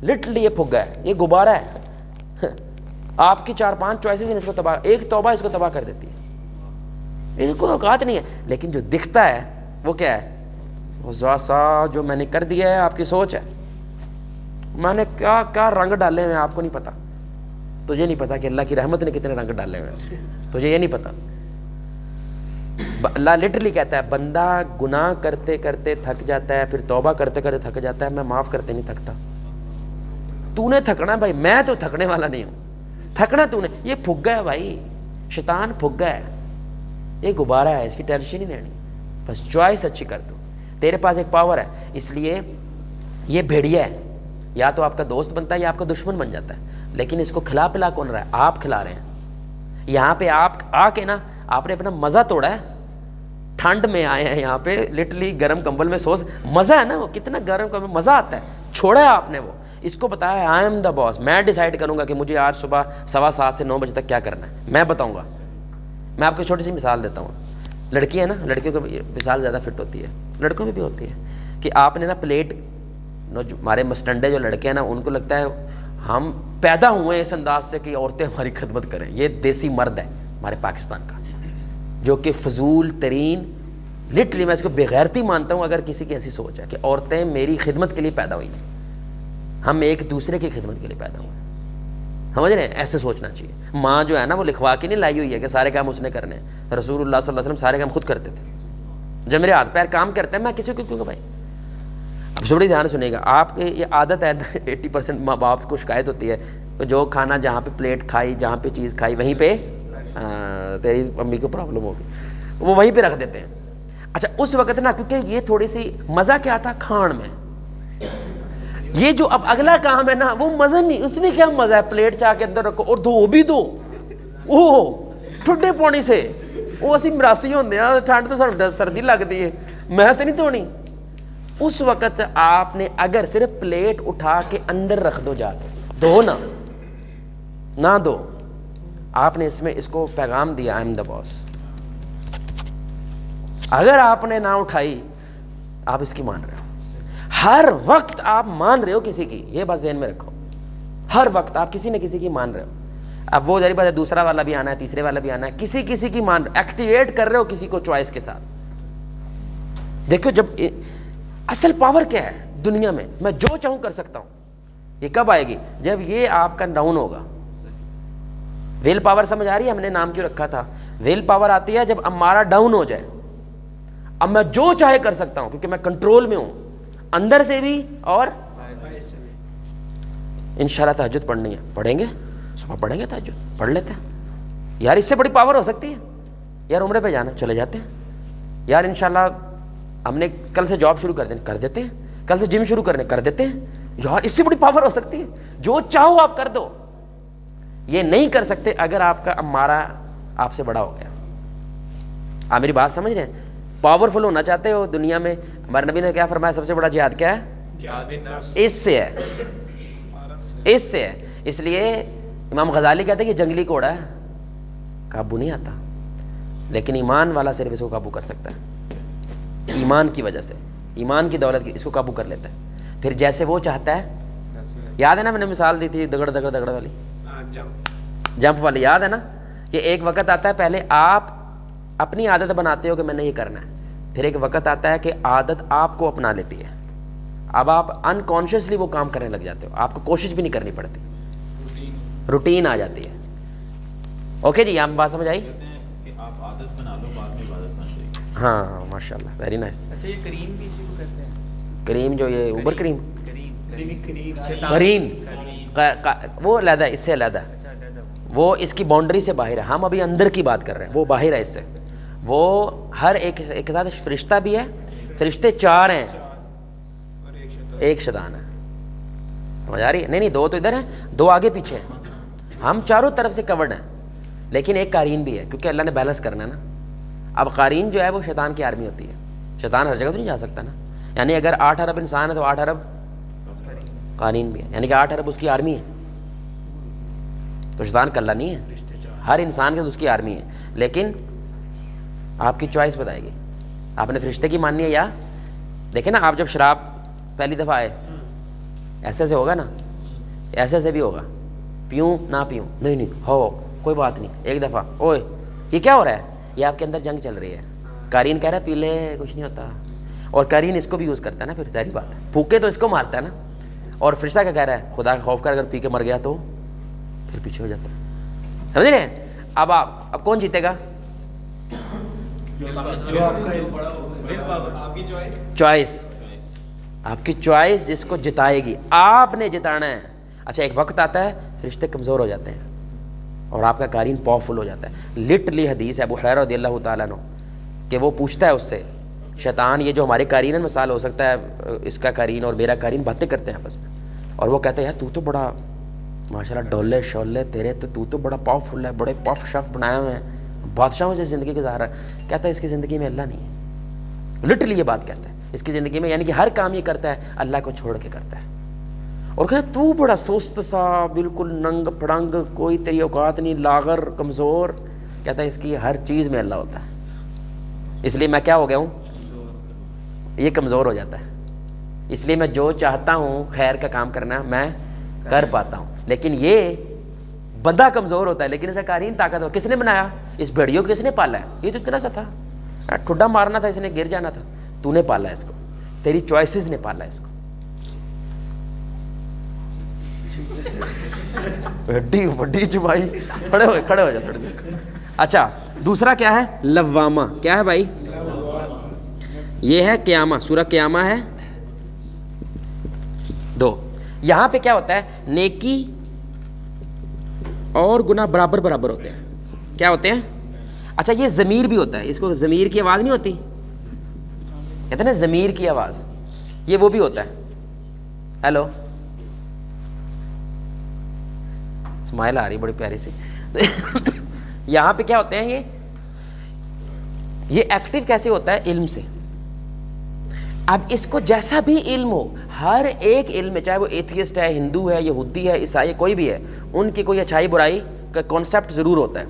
لٹرلی یہ پھگا ہے، یہ غبارہ ہے. آپ کی 4-5 چوائسز اس کو تباہ، ایک توبہ اس کو تباہ کر دیتی ہے. اس کو اوقات نہیں ہے. لیکن جو دکھتا ہے وہ کیا ہے؟ وہ سا جو میں نے کر دیا ہے، آپ کی سوچ ہے. میں نے کیا کیا رنگ ڈالے ہوئے ہیں آپ کو نہیں پتا. تجھے نہیں پتا کہ اللہ کی رحمت نے کتنے رنگ ڈالے ہوئے ہیں، تجھے یہ نہیں پتا. اللہ لٹرلی کہتا ہے بندہ گناہ کرتے کرتے تھک جاتا ہے، پھر توبہ کرتے کرتے تھک جاتا ہے، میں معاف کرتے نہیں تھکتا. تو نے تھکنا بھائی، میں تو تھکنے والا نہیں ہوں. تھکنا تو نے، یہ پھگا ہے بھائی، شیطان پھگا ہے، یہ غبارہ ہے، اس کی ٹینشن ہی نہیں. بس چوائس اچھی کر دو. تیرے پاس ایک پاور ہے، اس لیے یہ بھیڑیا ہے، یا تو آپ کا دوست بنتا ہے یا آپ کا دشمن بن جاتا ہے، لیکن اس کو کھلا پلا کون رہا ہے؟ آپ کھلا رہے ہیں۔ یہاں پہ آپ آ کے نا آپ نے اپنا مزہ توڑا ہے، ٹھنڈ میں آئے ہیں یہاں پہ، لٹرلی گرم کمبل میں سوز، مزہ ہے نا، وہ کتنا گرم کمبل، مزہ آتا ہے، چھوڑا ہے آپ نے وہ، اس کو بتایا ہے آئی ایم دا باس، میں ڈیسائیڈ کروں گا کہ مجھے آج صبح 7:15 سے 9 بجے تک کیا کرنا ہے، میں بتاؤں گا۔ میں آپ کو چھوٹی سی مثال دیتا ہوں، لڑکی ہے نا، لڑکیوں کو مثال زیادہ فٹ ہوتی ہے، لڑکوں میں بھی ہوتی ہے، کہ آپ نے نا پلیٹ، ہمارے مسٹنڈے جو لڑکے ہیں نا ان کو لگتا ہے ہم پیدا ہوئے اس انداز سے کہ عورتیں ہماری خدمت کریں، یہ دیسی مرد ہے ہمارے پاکستان کا، جو کہ فضول ترین، لٹرلی میں اس کو بےغیرتی مانتا ہوں اگر کسی کی ایسی سوچ ہے کہ عورتیں میری خدمت کے لیے پیدا ہوئی ہیں، ہم ایک دوسرے کی خدمت کے لیے پیدا ہوئے ہیں، سمجھ رہے ہیں؟ ایسے سوچنا چاہیے۔ ماں جو ہے نا وہ لکھوا کے نہیں لائی ہوئی ہے کہ سارے کام اس نے کرنے ہیں، رسول اللہ صلی اللہ علیہ وسلم سارے کام خود کرتے تھے، جب میرے ہاتھ پیر کام کرتے ہیں میں کسی کو کیوں بھائی۔ اب بڑی دھیان سنیے گا، آپ کی یہ عادت ہے 80% ماں باپ کو شکایت ہوتی ہے، جو کھانا جہاں پہ پلیٹ کھائی، جہاں پہ چیز کھائی وہیں پہ تیری امی کو پرابلم ہوگی، وہ وہیں پہ رکھ دیتے ہیں۔ اچھا اس وقت نا کیونکہ یہ تھوڑی سی مزہ کیا تھا کھان میں، یہ جو اب اگلا کام ہے نا وہ مزہ نہیں، اس میں کیا مزہ ہے، پلیٹ چاہ کے اندر رکھو اور دو بھی دو، وہ ٹھڈے پانی سے، وہ اسی مراسی ہوندے ہیں، ٹھنڈ تو سردی لگتی ہے، میں تو نہیں دھونی۔ اس وقت آپ نے اگر صرف پلیٹ اٹھا کے اندر رکھ دو، جا کے دو نہ دو، آپ نے اس میں اس کو پیغام دیا آئی ایم دا باس۔ اگر آپ نے نہ اٹھائی آپ اس کی مان رہے ہو، ہر وقت آپ مان رہے ہو کسی کی، یہ بات ذہن میں رکھو، ہر وقت آپ کسی نہ کسی کی مان رہے ہو۔ اب وہ ظاہر بات ہے دوسرا والا بھی آنا ہے، تیسرے والا بھی آنا ہے، کسی کی مان، ایکٹیویٹ کر رہے ہو کسی کو چوائس کے ساتھ۔ دیکھو جب اصل پاور کیا ہے دنیا میں، میں جو چاہوں کر سکتا ہوں، یہ کب آئے گی؟ جب یہ آپ کا ڈاؤن ہوگا۔ ویل پاور سمجھ آ رہی ہے؟ ہم نے نام کیوں رکھا تھا؟ ویل پاور آتی ہے جب ہمارا ڈاؤن ہو جائے، اب میں جو چاہے کر سکتا ہوں کیونکہ میں کنٹرول میں ہوں، اندر سے بھی اور انشاءاللہ تہجد پڑھنی ہے، پڑھیں گے صبح، پڑھیں گے تہجد، پڑھ لیتے ہیں یار، اس سے بڑی پاور ہو سکتی ہے یار، عمرے پہ جانا چلے جاتے ہیں یار، انشاءاللہ ہم نے کل سے جاب شروع کر دیں کر دیتے ہیں، کل سے جم شروع کرنے کر دیتے ہیں یار، اس سے بڑی پاور ہو سکتی ہے، جو چاہو آپ کر دو۔ یہ نہیں کر سکتے اگر آپ کا امارہ آپ سے بڑا ہو گیا۔ آپ میری بات سمجھ رہے ہیں؟ پاورفل ہونا چاہتے ہو دنیا میں، ہمارے نبی نے کیا فرمایا؟ سب سے بڑا جہاد کیا ہے؟ اس سے ہے، اس سے ہے۔ اس لیے امام غزالی کہتے ہیں کہ جنگلی گھوڑا ہے، قابو نہیں آتا، لیکن ایمان والا صرف اس کو قابو کر سکتا ہے، ایمان کی وجہ سے، ایمان کی دولت کی اس کو قابو کر لیتا ہے، پھر جیسے وہ چاہتا ہے۔ یاد ہے نا میں نے مثال دی تھی دگڑ دگڑ دگڑ والی، جمپ والی، یاد ہے نا؟ کہ ایک وقت آتا ہے پہلے آپ اپنی عادت بناتے ہو کہ میں نے یہ کرنا ہے، پھر ایک وقت آتا ہے کہ عادت آپ کو اپنا لیتی ہے، اب آپ انکانشیسلی وہ کام کرنے لگ جاتے ہو، آپ کو کوشش بھی نہیں کرنی پڑتی، روٹین آ جاتی ہے۔ اوکے جی، آپ بات سمجھ آئی؟ کہتے ہیں کہ آپ عادت بنا لو، بعد میں عبادت بن جائے گی۔ ہاں ماشاء اللہ، ویری نائس۔ اچھا یہ کریم بھی اسی کو کہتے ہیں؟ کریم جو یہ اوبر کریم، کریم وہ علیحدہ ہے، اس سے علیحدہ ہے، اچھا وہ اس کی باؤنڈری سے باہر ہے، ہم ابھی اندر کی بات کر رہے ہیں، وہ باہر ہے اس سے، وہ ہر ایک کے ساتھ فرشتہ بھی ہے، فرشتے 4 ہیں، ایک شیطان ہے، سمجھ آ رہی ہے؟ نہیں 2 تو ادھر ہیں، 2 آگے پیچھے ہیں، ہم چاروں طرف سے کورڈ ہیں، لیکن ایک قارین بھی ہے کیونکہ اللہ نے بیلنس کرنا ہے نا۔ اب قارین جو ہے وہ شیطان کی آرمی ہوتی ہے، شیطان ہر جگہ تو نہیں جا سکتا نا، یعنی اگر 8 ارب انسان ہے تو 8 ارب قارین بھی ہے، یعنی کہ 8 ارب اس کی آرمی ہے، تو شیطان کلہ نہیں ہے، ہر انسان کے تو اس کی آرمی ہے، لیکن آپ کی چوائس بتائے گی آپ نے فرشتے کی ماننی ہے یا دیکھیں نا، آپ جب شراب پہلی دفعہ آئے ایسے سے ہوگا نا، ایسے سے بھی ہوگا، پیوں نہ پیوں، نہیں ہو کوئی بات نہیں، ایک دفعہ اوئے یہ کیا ہو رہا ہے، یہ آپ کے اندر جنگ چل رہی ہے، قارین کہہ رہا ہے پی لے کچھ نہیں ہوتا، اور قارین اس کو بھی یوز کرتا ہے نا، پھر ظاہری بات ہے پھونکے تو اس کو مارتا ہے نا، اور فرشتہ کیا کہہ رہا ہے، خدا کا خوف کر اگر پی کے مر گیا تو پھر پیچھے ہو جاتا ہے، سمجھ رہے ہیں؟ اب کون جیتے گا؟ چوائس، آپ کی چوائس جس کو جتائے گی، آپ نے جتانا ہے۔ اچھا ایک وقت آتا ہے فرشتے کمزور ہو جاتے ہیں اور آپ کا قارین پاورفل ہو جاتا ہے، لٹرلی حدیث ہے ابو ہریرہ رضی اللہ تعالیٰ عنہ کہ وہ پوچھتا ہے اس سے شیطان یہ جو ہمارے قارین مثال ہو سکتا ہے اس کا قارین اور میرا قارین باتیں کرتے ہیں آپس میں اور وہ کہتے ہیں یار تو بڑا ماشاءاللہ ڈولے شولے تیرے تو بڑا پاورفل ہے, بڑے پف شف بنائے ہوئے ہیں, بادشاہوں سے زندگی گزار رہا ہے. کہتا ہے اس کی زندگی میں اللہ نہیں ہے. لٹرلی یہ بات کہتا ہے اس کی زندگی میں, یعنی کہ ہر کام یہ کرتا ہے اللہ کو چھوڑ کے کرتا ہے. اور کہتا ہے تو بڑا سست سا, بالکل ننگ پھڑنگ, کوئی تیری اوقات نہیں, لاغر, کمزور. کہتا ہے اس کی ہر چیز میں اللہ ہوتا ہے, اس لیے میں کیا ہو گیا ہوں, یہ کمزور ہو جاتا ہے. اس لیے میں جو چاہتا ہوں خیر کا کام کرنا میں کر پاتا ہوں, لیکن یہ بندہ کمزور ہوتا ہے لیکن اسے قارین طاقت ہو. کس نے بنایا اس بھیڑیوں کو, کس نے پالا ہے؟ یہ تو اتنا سا تھا, ٹھڈا مارنا تھا, اس نے گر جانا تھا. تو نے پالا ہے اس کو, تیری چوائسز نے پالا ہے اس کو. بڑی بڑی جمائی, کھڑے ہو جا تھوڑی دیر. اچھا دوسرا کیا ہے؟ لوامہ. کیا ہے بھائی؟ یہ ہے قیامہ, سورہ قیامہ ہے 2. یہاں پہ کیا ہوتا ہے, نیکی اور گناہ برابر برابر ہوتے ہیں. کیا ہوتے ہیں؟ اچھا یہ ضمیر بھی ہوتا ہے, اس کو ضمیر کی آواز نہیں ہوتی, کہتے ہیں نا ضمیر کی آواز, یہ وہ بھی ہوتا ہے. ہیلو, اسمائل آ رہی بڑی پیاری سی. یہاں پہ کیا ہوتے ہیں, یہ ایکٹیو کیسے ہوتا ہے؟ علم سے. اب اس کو جیسا بھی علم ہو, ہر ایک علم میں, چاہے وہ ایتھیسٹ ہے, ہندو ہے, یہودی ہے, عیسائی, کوئی بھی ہے, ان کی کوئی اچھائی برائی کا کانسیپٹ ضرور ہوتا ہے.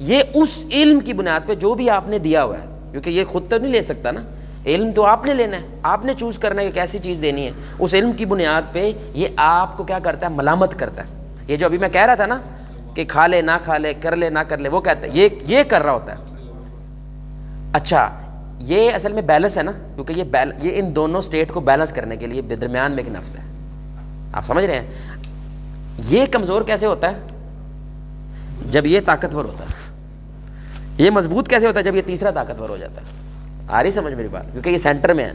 یہ اس علم کی بنیاد پہ جو بھی آپ نے دیا ہوا ہے, کیونکہ یہ خود تو نہیں لے سکتا نا, علم تو آپ نے لینا ہے, آپ نے چوز کرنا ہے کہ کیسی چیز دینی ہے. اس علم کی بنیاد پہ یہ آپ کو کیا کرتا ہے, ملامت کرتا ہے. یہ جو ابھی میں کہہ رہا تھا نا کہ کھا لے نہ کھا لے, کر لے نہ کر لے, وہ کہتا ہے یہ کر رہا ہوتا ہے. اچھا یہ اصل میں بیلنس ہے نا, کیونکہ یہ ان دونوں سٹیٹ کو بیلنس کرنے کے لیے درمیان میں ایک نفس ہے. آپ سمجھ رہے ہیں؟ یہ کمزور کیسے ہوتا ہے؟ جب یہ طاقتور ہوتا ہے. یہ مضبوط کیسے ہوتا ہے؟ جب یہ تیسرا طاقتور ہو جاتا ہے. آ رہی سمجھ میری بات؟ کیونکہ یہ سینٹر میں ہے.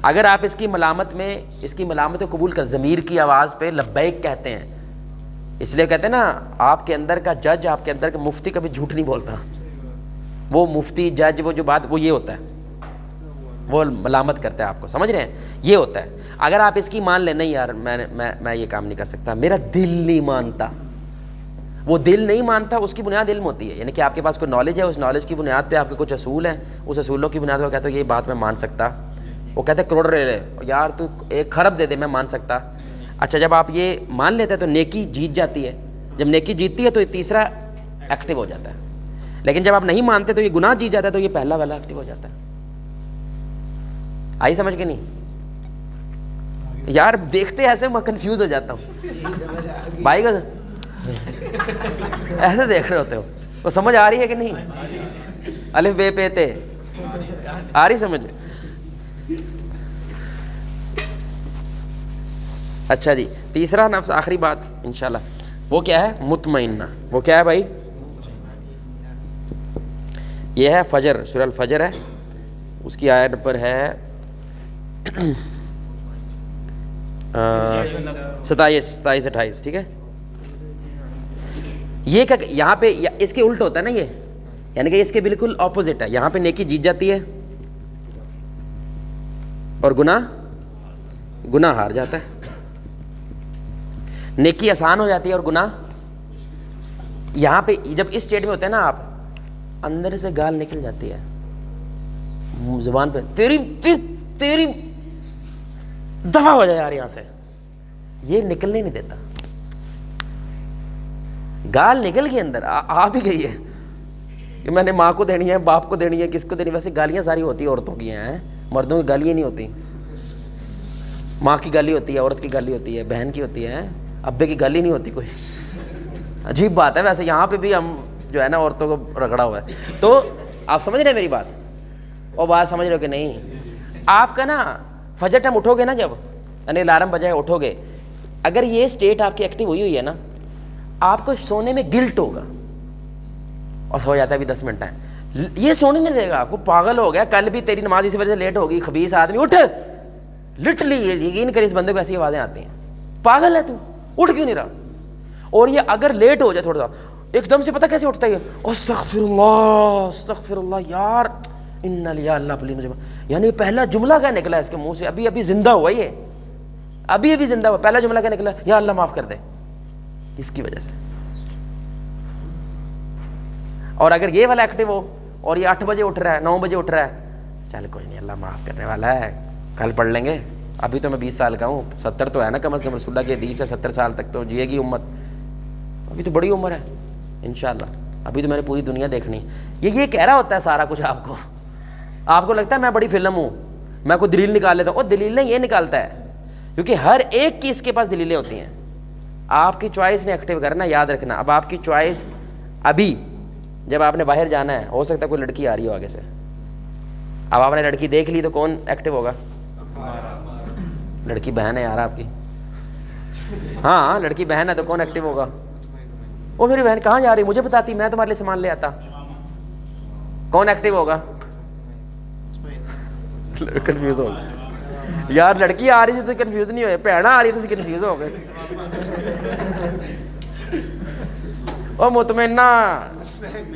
اگر آپ اس کی ملامت کو قبول کر, ضمیر کی آواز پہ لبیک کہتے ہیں, اس لیے کہتے ہیں نا آپ کے اندر کا جج, آپ کے اندر کا مفتی کبھی جھوٹ نہیں بولتا. وہ مفتی جج وہ جو بات وہ یہ ہوتا ہے, وہ ملامت کرتا ہے آپ کو. سمجھ رہے ہیں؟ یہ ہوتا ہے. اگر آپ اس کی مان لیں, نہیں یار میں یہ کام نہیں کر سکتا, میرا دل نہیں مانتا, وہ دل نہیں مانتا, اس کی بنیاد علم ہوتی ہے. یعنی کہ آپ کے پاس کوئی نالج ہے, اس نالج کی بنیاد پہ آپ کے کچھ اصول ہیں, اس اصولوں کی بنیاد پہ کہتے ہو یہ بات میں مان سکتا. وہ کہتے ہیں کروڑ لے یار, تو 1 خرب دے دے میں مان سکتا. اچھا جب آپ یہ مان لیتے ہیں تو نیکی جیت جاتی ہے. جب نیکی جیتتی ہے تو یہ تیسرا ایکٹیو ہو جاتا ہے. لیکن جب آپ نہیں مانتے تو یہ گناہ جیت جاتا ہے, تو یہ پہلا والا ایکٹیو ہو جاتا ہے. آئی سمجھ کے نہیں؟ یار دیکھتے ایسے میں کنفیوز ہو جاتا ہوں بھائی کو ایسے دیکھ رہے ہوتے ہو, وہ سمجھ آ رہی ہے کہ نہیں؟ الف بے پے تے آ رہی سمجھ؟ اچھا جی, تیسرا نفس, آخری بات انشاءاللہ, وہ کیا ہے؟ مطمئنہ. وہ کیا ہے بھائی؟ یہ ہے فجر, سورہ الفجر ہے, اس کی آیت پر ہے 27-28. ٹھیک ہے, یہ یہاں پہ اس کے الٹ ہوتا ہے نا, یہ یعنی کہ اس کے بالکل اپوزٹ ہے. یہاں پہ نیکی جیت جاتی ہے اور گناہ ہار جاتا ہے. نیکی آسان ہو جاتی ہے اور گناہ, یہاں پہ جب اس اسٹیٹ میں ہوتے ہیں نا آپ, اندر سے گال نکل جاتی ہے, زبان پہ تیری دفع ہو جائے یار یہاں سے, یہ نکلنے نہیں دیتا. گال نکل گئی اندر, آ بھی گئی ہے کہ میں نے ماں کو دینی ہے, باپ کو دینی ہے, کس کو دینی ہے. ویسے گالیاں ساری ہوتی ہیں عورتوں کی ہیں, مردوں کی گالیاں نہیں ہوتی. ماں کی گالی ہوتی ہے, عورت کی گالی ہوتی ہے, بہن کی ہوتی ہے, ابے کی گالی نہیں ہوتی کوئی. عجیب بات ہے. ویسے یہاں پہ بھی ہم جو ہے نا عورتوں کو رگڑا ہوا ہے. تو آپ سمجھ رہے ہیں میری بات؟ اور بات سمجھ رہے ہو کہ نہیں؟ آپ کا نا فجر ٹائم اٹھو گے نا, جب یعنی الارم بجائے اٹھو گے, اگر یہ اسٹیٹ آپ کی ایکٹیو ہوئی ہے نا, آپ کو سونے میں گلٹ ہوگا, اور ہو جاتا ہے ابھی 10 منٹ ہے, یہ سونے نہیں دے گا آپ کو. پاگل ہو گیا, کل بھی تیری نماز اسی وجہ سے لیٹ ہوگی, خبیث آدمی اٹھ. لٹرلی یقین کر اس بندے کو ایسی آوازیں آتی ہیں, پاگل ہے تو, اٹھ کیوں نہیں رہا. اور یہ اگر لیٹ ہو جائے تھوڑا سا, ایک دم سے پتہ کیسے اٹھتا ہے, استغفر اللہ یار, ان یا اللہ پلیز مجھے یعنی پہلا جملہ کیا نکلا اس کے منہ سے, ابھی ابھی زندہ ہوا, یہ ابھی ابھی زندہ ہوا, پہلا جملہ کیا نکلا, یا اللہ معاف کر دے, اس کی وجہ سے. اور اگر یہ والا ایکٹیو ہو اور یہ 8 بجے اٹھ رہا ہے, 9 بجے اٹھ رہا ہے, چل کوئی نہیں اللہ معاف کرنے والا ہے, کل پڑھ لیں گے, ابھی تو میں 20 سال کا ہوں, 70 تو ہے نا کم از کم, رسول اللہ کی حدیث ہے 70 سال تک تو جیے گی امت, ابھی تو بڑی عمر ہے انشاءاللہ, ابھی تو میں نے پوری دنیا دیکھنی. یہ کہہ رہا ہوتا ہے سارا کچھ آپ کو لگتا ہے میں بڑی فلم ہوں, میں کوئی دلیل نکال لیتا ہوں, اور دلیل نہیں یہ نکالتا ہے, کیونکہ ہر ایک کی اس کے پاس دلیلیں ہوتی ہیں. آپ کی چوائس نے ایکٹیو کرنا, یاد رکھنا. اب آپ کی چوائس ابھی جب آپ نے باہر جانا ہے, ہو سکتا ہے کوئی لڑکی آ رہی ہو آگے سے, اب آپ نے لڑکی دیکھ لی تو کون ایکٹیو ہوگا؟ لڑکی بہن ہے یار آپ کی, ہاں لڑکی بہن ہے تو کون ایکٹیو ہوگا؟ وہ میری بہن کہاں جا رہی, مجھے بتاتی, میں تمہارے لیے سامان لے آتا, کون ایکٹیو ہوگا؟ کنفیوز ہو گئے یار, لڑکی آ رہی تھی تو کنفیوز نہیں ہوئے, بہن آ رہی تھی کنفیوز ہو گئے. اور مطمئنہ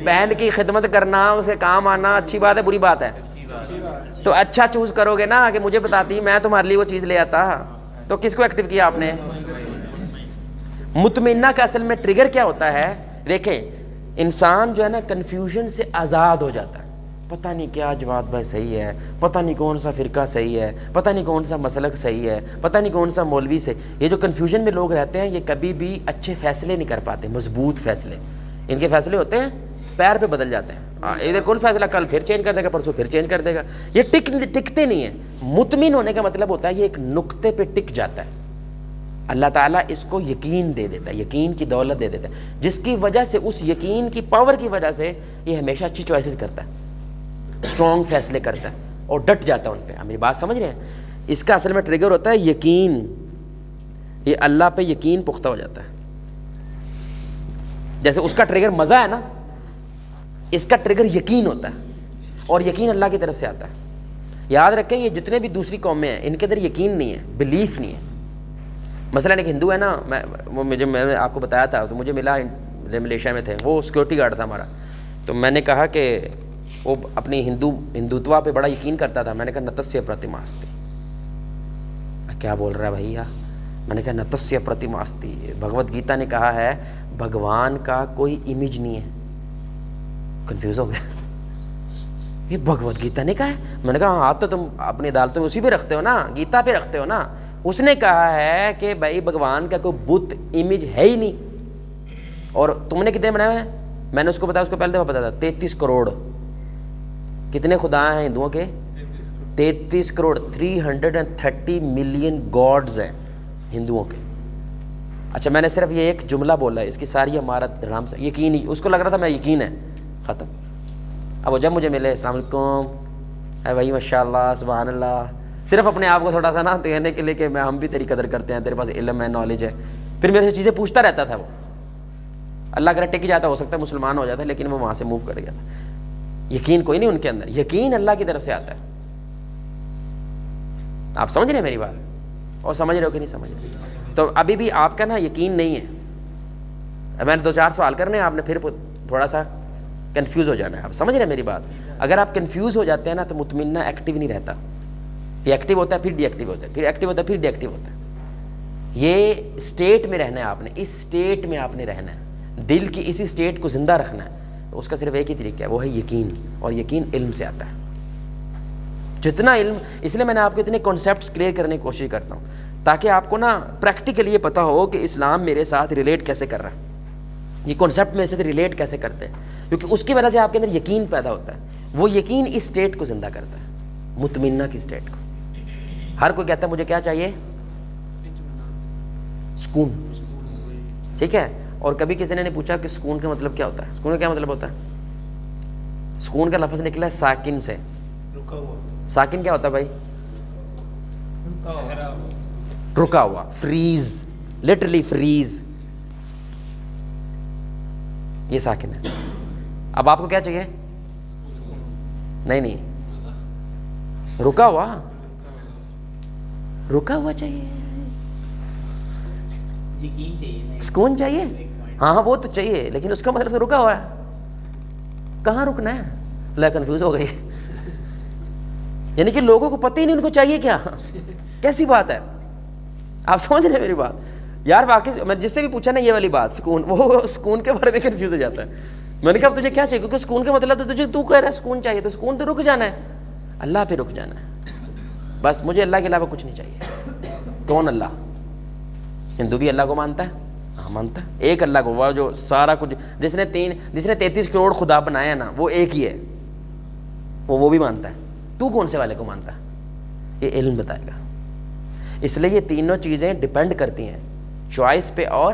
بہن کی خدمت کرنا, اس کے کام آنا اچھی بات ہے بری بات ہے؟ تو اچھا چوز کرو گے نا, کہ مجھے بتاتی میں تمہارے لیے وہ چیز لے آتا. تو کس کو ایکٹیو کیا آپ نے؟ مطمئنہ کا اصل میں ٹریگر کیا ہوتا ہے, دیکھیں انسان جو ہے نا کنفیوژن سے آزاد ہو جاتا ہے, پتہ نہیں کیا جواد بھائی صحیح ہے, پتہ نہیں کون سا فرقہ صحیح ہے, پتہ نہیں کون سا مسلک صحیح ہے, پتہ نہیں کون سا مولوی سے. یہ جو کنفیوژن میں لوگ رہتے ہیں یہ کبھی بھی اچھے فیصلے نہیں کر پاتے, مضبوط فیصلے. ان کے فیصلے ہوتے ہیں پیر پہ بدل جاتے ہیں, ادھر کل فیصلہ کل پھر چینج کر دے گا, پرسوں پھر چینج کر دے گا, یہ ٹکتے نہیں ہیں. مطمئن ہونے کا مطلب ہوتا ہے یہ ایک نقطے پہ ٹک جاتا ہے. اللہ تعالیٰ اس کو یقین دے دیتا ہے, یقین کی دولت دے دیتا ہے, جس کی وجہ سے اس یقین کی پاور کی وجہ سے یہ ہمیشہ اچھی چوائسز کرتا ہے, اسٹرانگ فیصلے کرتا ہے اور ڈٹ جاتا ہے ان پہ. آپ میری بات سمجھ رہے ہیں؟ اس کا اصل میں ٹریگر ہوتا ہے یقین, یہ اللہ پہ یقین پختہ ہو جاتا ہے. جیسے اس کا ٹریگر مزہ ہے نا, اس کا ٹریگر یقین ہوتا ہے, اور یقین اللہ کی طرف سے آتا ہے. یاد رکھیں یہ جتنے بھی دوسری قومیں ہیں ان کے اندر یقین نہیں ہے, بلیف نہیں ہے. مثلا ایک ہندو ہے نا, میں نے آپ کو بتایا تھا, تو مجھے ملا ملیشیا میں تھے, وہ سیکورٹی گارڈ تھا ہمارا. تو میں نے کہا کہ وہ اپنی ہندوتوا پہ بڑا یقین کرتا تھا. میں نے کہا نتسیہ پرتماستی. کیا بول رہا ہے بھیا؟ میں نے کہا نتسیہ پرتماستی, بھگوت گیتا نے کہا ہے بھگوان کا کوئی امیج نہیں ہے. کنفیوز ہو گیا, یہ بھگوت گیتا نے کہا ہے. میں نے کہا ہاں تو تم اپنی عدالتوں میں اسی پہ رکھتے ہو نا, گیتا پہ رکھتے ہو نا. اس نے کہا ہے کہ بھائی بھگوان کا کوئی بت امیج ہے ہی نہیں, اور تم نے کتنے بنائے ہیں؟ میں نے اس کو بتایا, اس کو پہلے دفعہ پتا تھا 33 کروڑ. کتنے خدا ہیں ہندوؤں کے؟ 33 کروڑ. 330 ملین گاڈز ہیں ہندوؤں کے. اچھا میں نے صرف یہ ایک جملہ بولا ہے, اس کی ساری عمارت رام سے یقین ہی, اس کو لگ رہا تھا میں یقین ہے, ختم. اب وہ جب مجھے ملے السلام علیکم, اے بھائی ماشاء اللہ سبحان اللہ, صرف اپنے آپ کو تھوڑا سا نا کہنے کے لیے کہ ہم بھی تیری قدر کرتے ہیں, تیرے پاس علم ہے, نالج ہے. پھر میرے سے چیزیں پوچھتا رہتا تھا وہ. اللہ کرے ٹک جاتا, ہو سکتا ہے مسلمان ہو جاتا, لیکن وہ وہاں سے موو کر گیا تھا. یقین کوئی نہیں ان کے اندر, یقین اللہ کی طرف سے آتا ہے. آپ سمجھ رہے ہیں میری بات, اور سمجھ رہے ہو کہ نہیں سمجھ رہے؟ تو ابھی بھی آپ کا نا یقین نہیں ہے. میں نے 2-4 سوال کرنے ہیں, آپ نے پھر تھوڑا سا کنفیوز ہو جانا ہے. آپ سمجھ رہے ہیں میری بات؟ اگر آپ کنفیوز ہو جاتے ہیں نا تو مطمئنہ ایکٹیو نہیں رہتا, یہ ایکٹیو ہوتا ہے پھر ڈی ایکٹیو ہوتا ہے, پھر ایکٹیو ہوتا ہے پھر ڈی ایکٹیو ہوتا ہے. یہ اسٹیٹ میں رہنا ہے آپ نے, اس اسٹیٹ میں آپ نے رہنا ہے, دل کی اسی اسٹیٹ کو زندہ رکھنا ہے. اس کا صرف ایک ہی طریقہ ہے, وہ ہے یقین, اور یقین علم سے آتا ہے. جتنا علم, اس لیے میں نے آپ کو اتنے کانسیپٹس کلیئر کرنے کی کوشش کرتا ہوں تاکہ آپ کو نا پریکٹیکلی یہ پتہ ہو کہ اسلام میرے ساتھ ریلیٹ کیسے کر رہا ہے, یہ کانسیپٹ میرے ساتھ ریلیٹ کیسے کرتے ہیں, کیونکہ اس کی وجہ سے آپ کے اندر یقین پیدا ہوتا ہے. وہ یقین اس اسٹیٹ کو زندہ کرتا ہے, مطمئنہ کی اسٹیٹ کو. ہر کوئی کہتا ہے مجھے کیا چاہیے؟ سکون, ٹھیک ہے. اور کبھی کسی نے پوچھا کہ سکون کا مطلب کیا ہوتا ہے؟ سکون کا کیا مطلب ہوتا ہے؟ سکون کا لفظ نکلا ہے ساکن سے. ساکن کیا ہوتا ہے بھائی؟ رکا ہوا, فریز, لٹرلی فریز, یہ ساکن ہے. اب آپ کو کیا چاہیے؟ نہیں, رکا ہوا, رکا ہوا چاہیے, یقین چاہیے, سکون چاہیے. ہاں وہ تو چاہیے, لیکن اس کا مطلب تو رکا ہوا ہے. کہاں رکنا ہے؟ اللہ کنفیوز ہو گئی. یعنی کہ لوگوں کو پتہ ہی نہیں ان کو چاہیے کیا. کیسی بات ہے, آپ سمجھ رہے ہیں میری بات یار؟ واقعی میں جس سے بھی پوچھا نا یہ والی بات سکون, وہ سکون کے بارے میں کنفیوز ہو جاتا ہے. میں نے کہا اب تجھے کیا چاہیے, کیونکہ سکون کا مطلب تو تجھے تو کہہ رہا ہے سکون چاہیے, تو سکون تو رک جانا ہے, اللہ پہ رک جانا ہے بس. مجھے اللہ کے علاوہ کچھ نہیں چاہیے. کون اللہ؟ ہندو بھی اللہ کو مانتا ہے, ہاں مانتا ہے. ایک اللہ کو, وہ جو سارا کچھ, جس نے 33 کروڑ خدا بنایا نا, وہ ایک ہی ہے, وہ بھی مانتا ہے. تو کون سے والے کو مانتا ہے؟ یہ علم بتائے گا. اس لیے یہ تینوں چیزیں ڈپینڈ کرتی ہیں چوائس پہ اور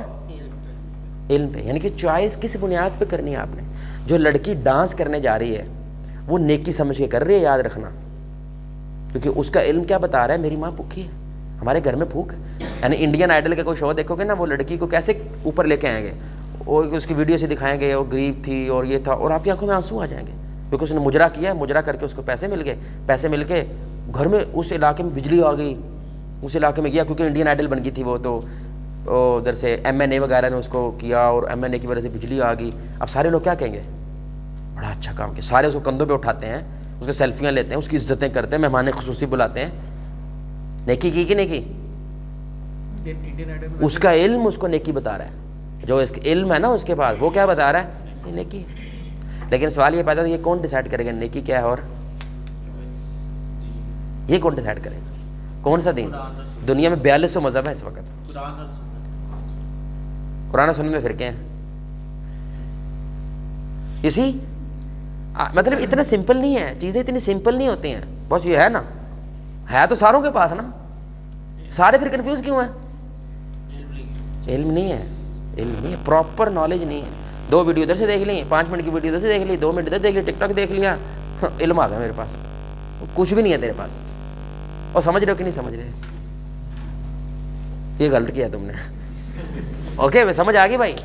علم پہ. یعنی کہ چوائس کس بنیاد پہ کرنی ہے آپ نے. جو لڑکی ڈانس کرنے جا رہی ہے وہ نیکی سمجھ کے کر رہی ہے, یاد رکھنا, کیونکہ اس کا علم کیا بتا رہا ہے, میری ماں بھوکی ہے, ہمارے گھر میں بھوک ہے. یعنی انڈین آئیڈل کا کوئی شو دیکھو گے نا, وہ لڑکی کو کیسے اوپر لے کے آئیں گے, وہ اس کی ویڈیو سے دکھائیں گے وہ غریب تھی اور یہ تھا, اور آپ کی آنکھوں میں آنسو آ جائیں گے, کیونکہ اس نے مجرا کیا ہے, مجرا کر کے اس کو پیسے مل گئے, پیسے مل کے گھر میں اس علاقے میں بجلی آ گئی, اس علاقے میں گیا کیونکہ انڈین آئیڈل بن گئی تھی وہ, تو ادھر سے MNA وغیرہ نے اس کو کیا اور MNA کی وجہ سے بجلی آ گئی. اب سارے لوگ کیا کہیں گے, بڑا اچھا کام کیا, سارے اس کو کندھوں پہ اٹھاتے ہیں, اس کے سیلفیاں لیتے ہیں, اس کی عزتیں کرتے ہیں, مہمان خصوصی بلاتے ہیں. نیکی کی کہ نہیں کی؟ اس کا علم اس کو نیکی بتا رہا ہے. جو اس کا علم ہے نا اس کے پاس, وہ کیا بتا رہا ہے, یہ نیکی. لیکن سوال یہ پیدا ہے یہ کون ڈیسائیڈ کرے گا نیکی کیا ہے, اور یہ کون ڈیسائیڈ کرے گا کون سا دین؟ دنیا میں 4200 مذہب ہے اس وقت, قرآن و سنت میں فرقے ہیں. اسی مطلب اتنا سمپل نہیں ہے, چیزیں اتنی سمپل نہیں ہوتی ہیں. بس یہ ہے نا, ہے تو ساروں کے پاس نا, سارے پھر کنفیوز کیوں ہیں؟ علم نہیں ہے, علم نہیں ہے, پراپر نالج نہیں ہے. 2 ویڈیو ادھر سے دیکھ لی, 5 منٹ کی ویڈیو ادھر سے دیکھ لی, 2 منٹ ادھر دیکھ لی, ٹک ٹاک دیکھ لیا, علم آ گیا میرے پاس. کچھ بھی نہیں ہے تیرے پاس, اور سمجھ رہے ہو کہ نہیں سمجھ رہے؟ یہ غلط کیا تم نے. اوکے سمجھ آ گئی بھائی؟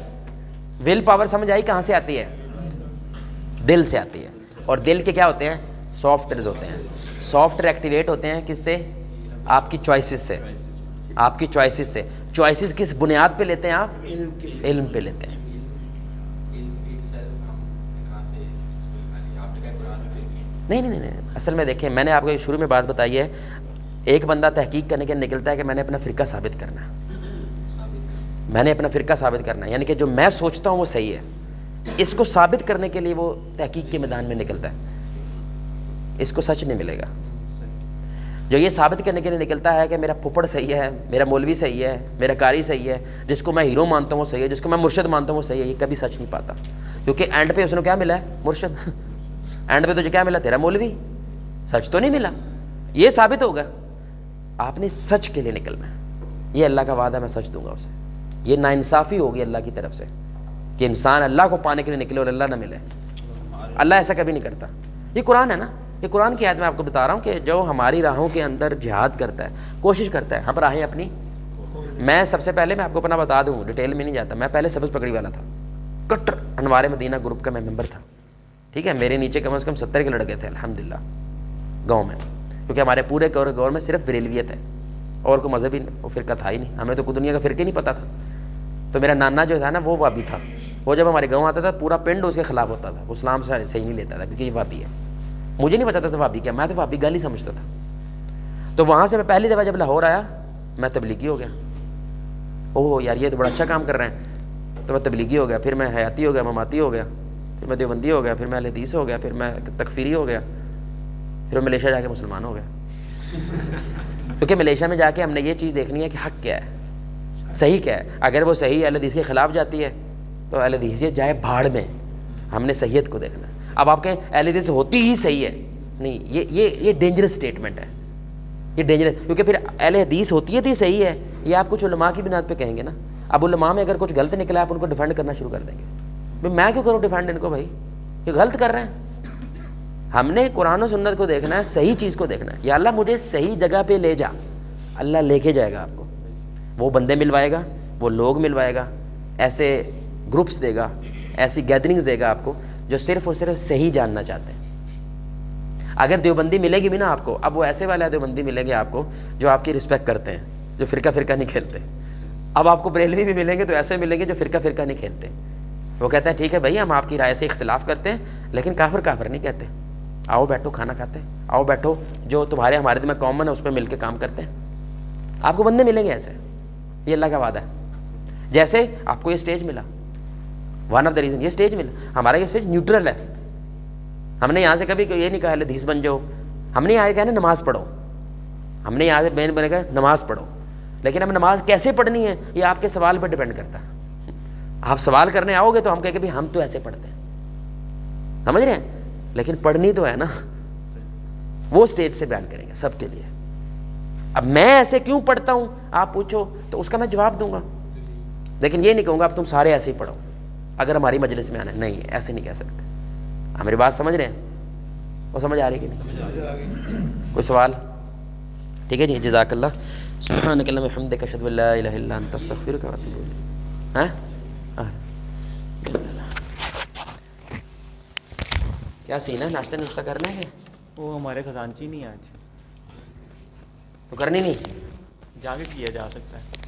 ول پاور سمجھ آئی کہاں سے آتی ہے؟ دل سے آتی ہے. اور دل کے کیا ہوتے ہیں؟ سافٹ ویئرز ہوتے ہیں. سافٹ ویئر ایکٹیویٹ ہوتے ہیں کس سے؟ آپ کی چوائسز سے. آپ کی چوائسز سے. چوائسز کس بنیاد پہ لیتے ہیں آپ؟ علم پہ لیتے ہیں. نہیں, اصل میں دیکھیں, میں نے آپ کو شروع میں بات بتائی ہے, ایک بندہ تحقیق کرنے کے نکلتا ہے کہ میں نے اپنا فرقہ ثابت کرنا ہے, میں نے اپنا فرقہ ثابت کرنا ہے, یعنی کہ جو میں سوچتا ہوں وہ صحیح ہے, اس کو ثابت کرنے کے لیے وہ تحقیق کے میدان میں نکلتا ہے. اس کو سچ نہیں ملے گا. جو یہ ثابت کرنے کے لیے نکلتا ہے کہ میرا پھپھڑ صحیح ہے, میرا مولوی صحیح ہے, میرا قاری صحیح ہے, جس کو میں ہیرو مانتا ہوں وہ صحیح ہے, جس کو میں مرشد مانتا ہوں وہ صحیح ہے, یہ کبھی سچ نہیں پاتا. کیونکہ اینڈ پہ اس نے کیا ملا ہے؟ مرشد. اینڈ پہ تجھے کیا ملا؟ تیرا مولوی. سچ تو نہیں ملا. یہ ثابت ہوگا. آپ نے سچ کے لیے نکلنا ہے. یہ اللہ کا وعدہ, میں سچ دوں گا اسے. یہ ناانصافی ہوگی اللہ کی طرف سے کہ انسان اللہ کو پانے کے لیے نکلے اور اللہ نہ ملے. اللہ ایسا کبھی نہیں کرتا. یہ قرآن ہے نا, یہ قرآن کی آیت میں آپ کو بتا رہا ہوں کہ جو ہماری راہوں کے اندر جہاد کرتا ہے, کوشش کرتا ہے, ہم راہیں اپنی. میں سب سے پہلے میں آپ کو اپنا بتا دوں, ڈیٹیل میں نہیں جاتا, میں پہلے سبز پگڑی والا تھا, کٹر انوار مدینہ گروپ کا میں ممبر تھا. ٹھیک ہے, میرے نیچے کم از کم 70 کے لڑکے تھے الحمدللہ گاؤں میں, کیونکہ ہمارے پورے گاؤں میں صرف بریلویت ہے, اور کوئی مذہبی فرقہ تھا ہی نہیں. ہمیں تو کوئی دنیا کا فرقہ نہیں پتہ تھا. تو میرا نانا جو تھا نا وہ وابی تھا. وہ جب ہمارے گاؤں آتا تھا پورا پنڈ اس کے خلاف ہوتا تھا, اسلام سے صحیح نہیں لیتا تھا کیونکہ یہ وابی ہے. مجھے نہیں پتا تھا وابی کیا, میں تو وابی گالی سمجھتا تھا. تو وہاں سے میں پہلی دفعہ جب لاہور آیا میں تبلیغی ہو گیا. اوہ یار یہ تو بڑا اچھا کام کر رہے ہیں, تو میں تبلیغی ہو گیا. پھر میں حیاتی ہو گیا, مماتی ہو گیا, پھر میں دیوبندی ہو گیا, پھر میں اہل حدیث ہو گیا, پھر میں تکفیری ہو گیا, پھر میں ملیشیا جا کے مسلمان ہو گیا. کیونکہ ملیشیا میں جا کے ہم نے یہ چیز دیکھنی ہے کہ حق کیا ہے, صحیح کیا ہے. اگر وہ صحیح اہل حدیث کے خلاف جاتی ہے تو اہل حدیث جائے بھاڑ میں, ہم نے صحیحیت کو دیکھنا ہے. اب آپ کہیں اہل حدیث ہوتی ہی صحیح ہے, نہیں, یہ ڈینجرس اسٹیٹمنٹ ہے. یہ ڈینجرس, کیونکہ پھر اہل حدیث ہوتی ہے تو صحیح ہے, یہ آپ کچھ علماء کی بنیاد پہ کہیں گے نا. اب علماء میں اگر کچھ غلط نکلا آپ ان کو ڈیفینڈ کرنا شروع کر دیں گے. بھائی میں کیوں کروں ڈیفینڈ ان کو, بھائی یہ غلط کر رہے ہیں. ہم نے قرآن و سنت کو دیکھنا ہے, صحیح چیز کو دیکھنا ہے. یا اللہ مجھے صحیح جگہ پہ لے جا, اللہ لے کے جائے گا آپ کو. وہ بندے ملوائے گا, وہ لوگ ملوائے گا, ایسے گروپس دے گا, ایسی گیدرنگز دے گا آپ کو جو صرف اور صرف صحیح جاننا چاہتے ہیں. اگر دیوبندی ملے گی بھی نا آپ کو, اب وہ ایسے والے دیوبندی ملیں گے آپ کو جو آپ کی رسپیکٹ کرتے ہیں, جو فرقہ نہیں کھیلتے. اب آپ کو بریلوی بھی ملیں گے تو ایسے ملیں گے جو فرقہ نہیں کھیلتے. وہ کہتے ہیں ٹھیک ہے بھائی ہم آپ کی رائے سے اختلاف کرتے ہیں لیکن کافر نہیں کہتے, آؤ بیٹھو کھانا کھاتے ہیں, آؤ بیٹھو جو تمہارے ہمارے دل میں کامن ہے اس پہ مل کے کام کرتے ہیں. آپ کو بندے ملیں گے ایسے, یہ اللہ کا وعدہ ہے. جیسے آپ کو یہ اسٹیج ملا, ون آف دا ریزن یہ اسٹیج ملا, ہمارا یہ اسٹیج نیوٹرل ہے. ہم نے یہاں سے کبھی یہ نہیں کہا حدیث بن جاؤ, ہم نے یہاں کہا نا نماز پڑھو, ہم نے یہاں سے بین بنے کہا نماز پڑھو. لیکن اب نماز کیسے پڑھنی ہے یہ آپ کے سوال پہ ڈپینڈ کرتا ہے. آپ سوال کرنے آؤ گے تو ہم کہیں کہ ہم تو ایسے پڑھتے ہیں, سمجھ رہے ہیں, لیکن پڑھنی تو ہے نا, وہ اسٹیج سے بیان کریں گے سب کے لیے. اب میں ایسے کیوں پڑھتا ہوں آپ پوچھو تو اس کا میں جواب دوں گا, لیکن یہ نہیں کہوں گا اب تم سارے ایسے ہی پڑھو اگر ہماری مجلس میں آنا ہے. نہیں, ایسے نہیں کہہ سکتے. آپ میری بات سمجھ رہے ہیں, وہ سمجھ آ رہی ہے کہ نہیں؟ کوئی سوال؟ ٹھیک ہے جی, جزاک اللہ. سبحانک اللہم وبحمدک اشہد ان لا الہ الا انت استغفرک واتوب الیک. ہاں کیا سین ہے, ناشتہ ناشتہ کرنا ہے کہ وہ ہمارے خزانچی نہیں آج, تو کرنی نہیں؟ جا کے کیا جا سکتا ہے.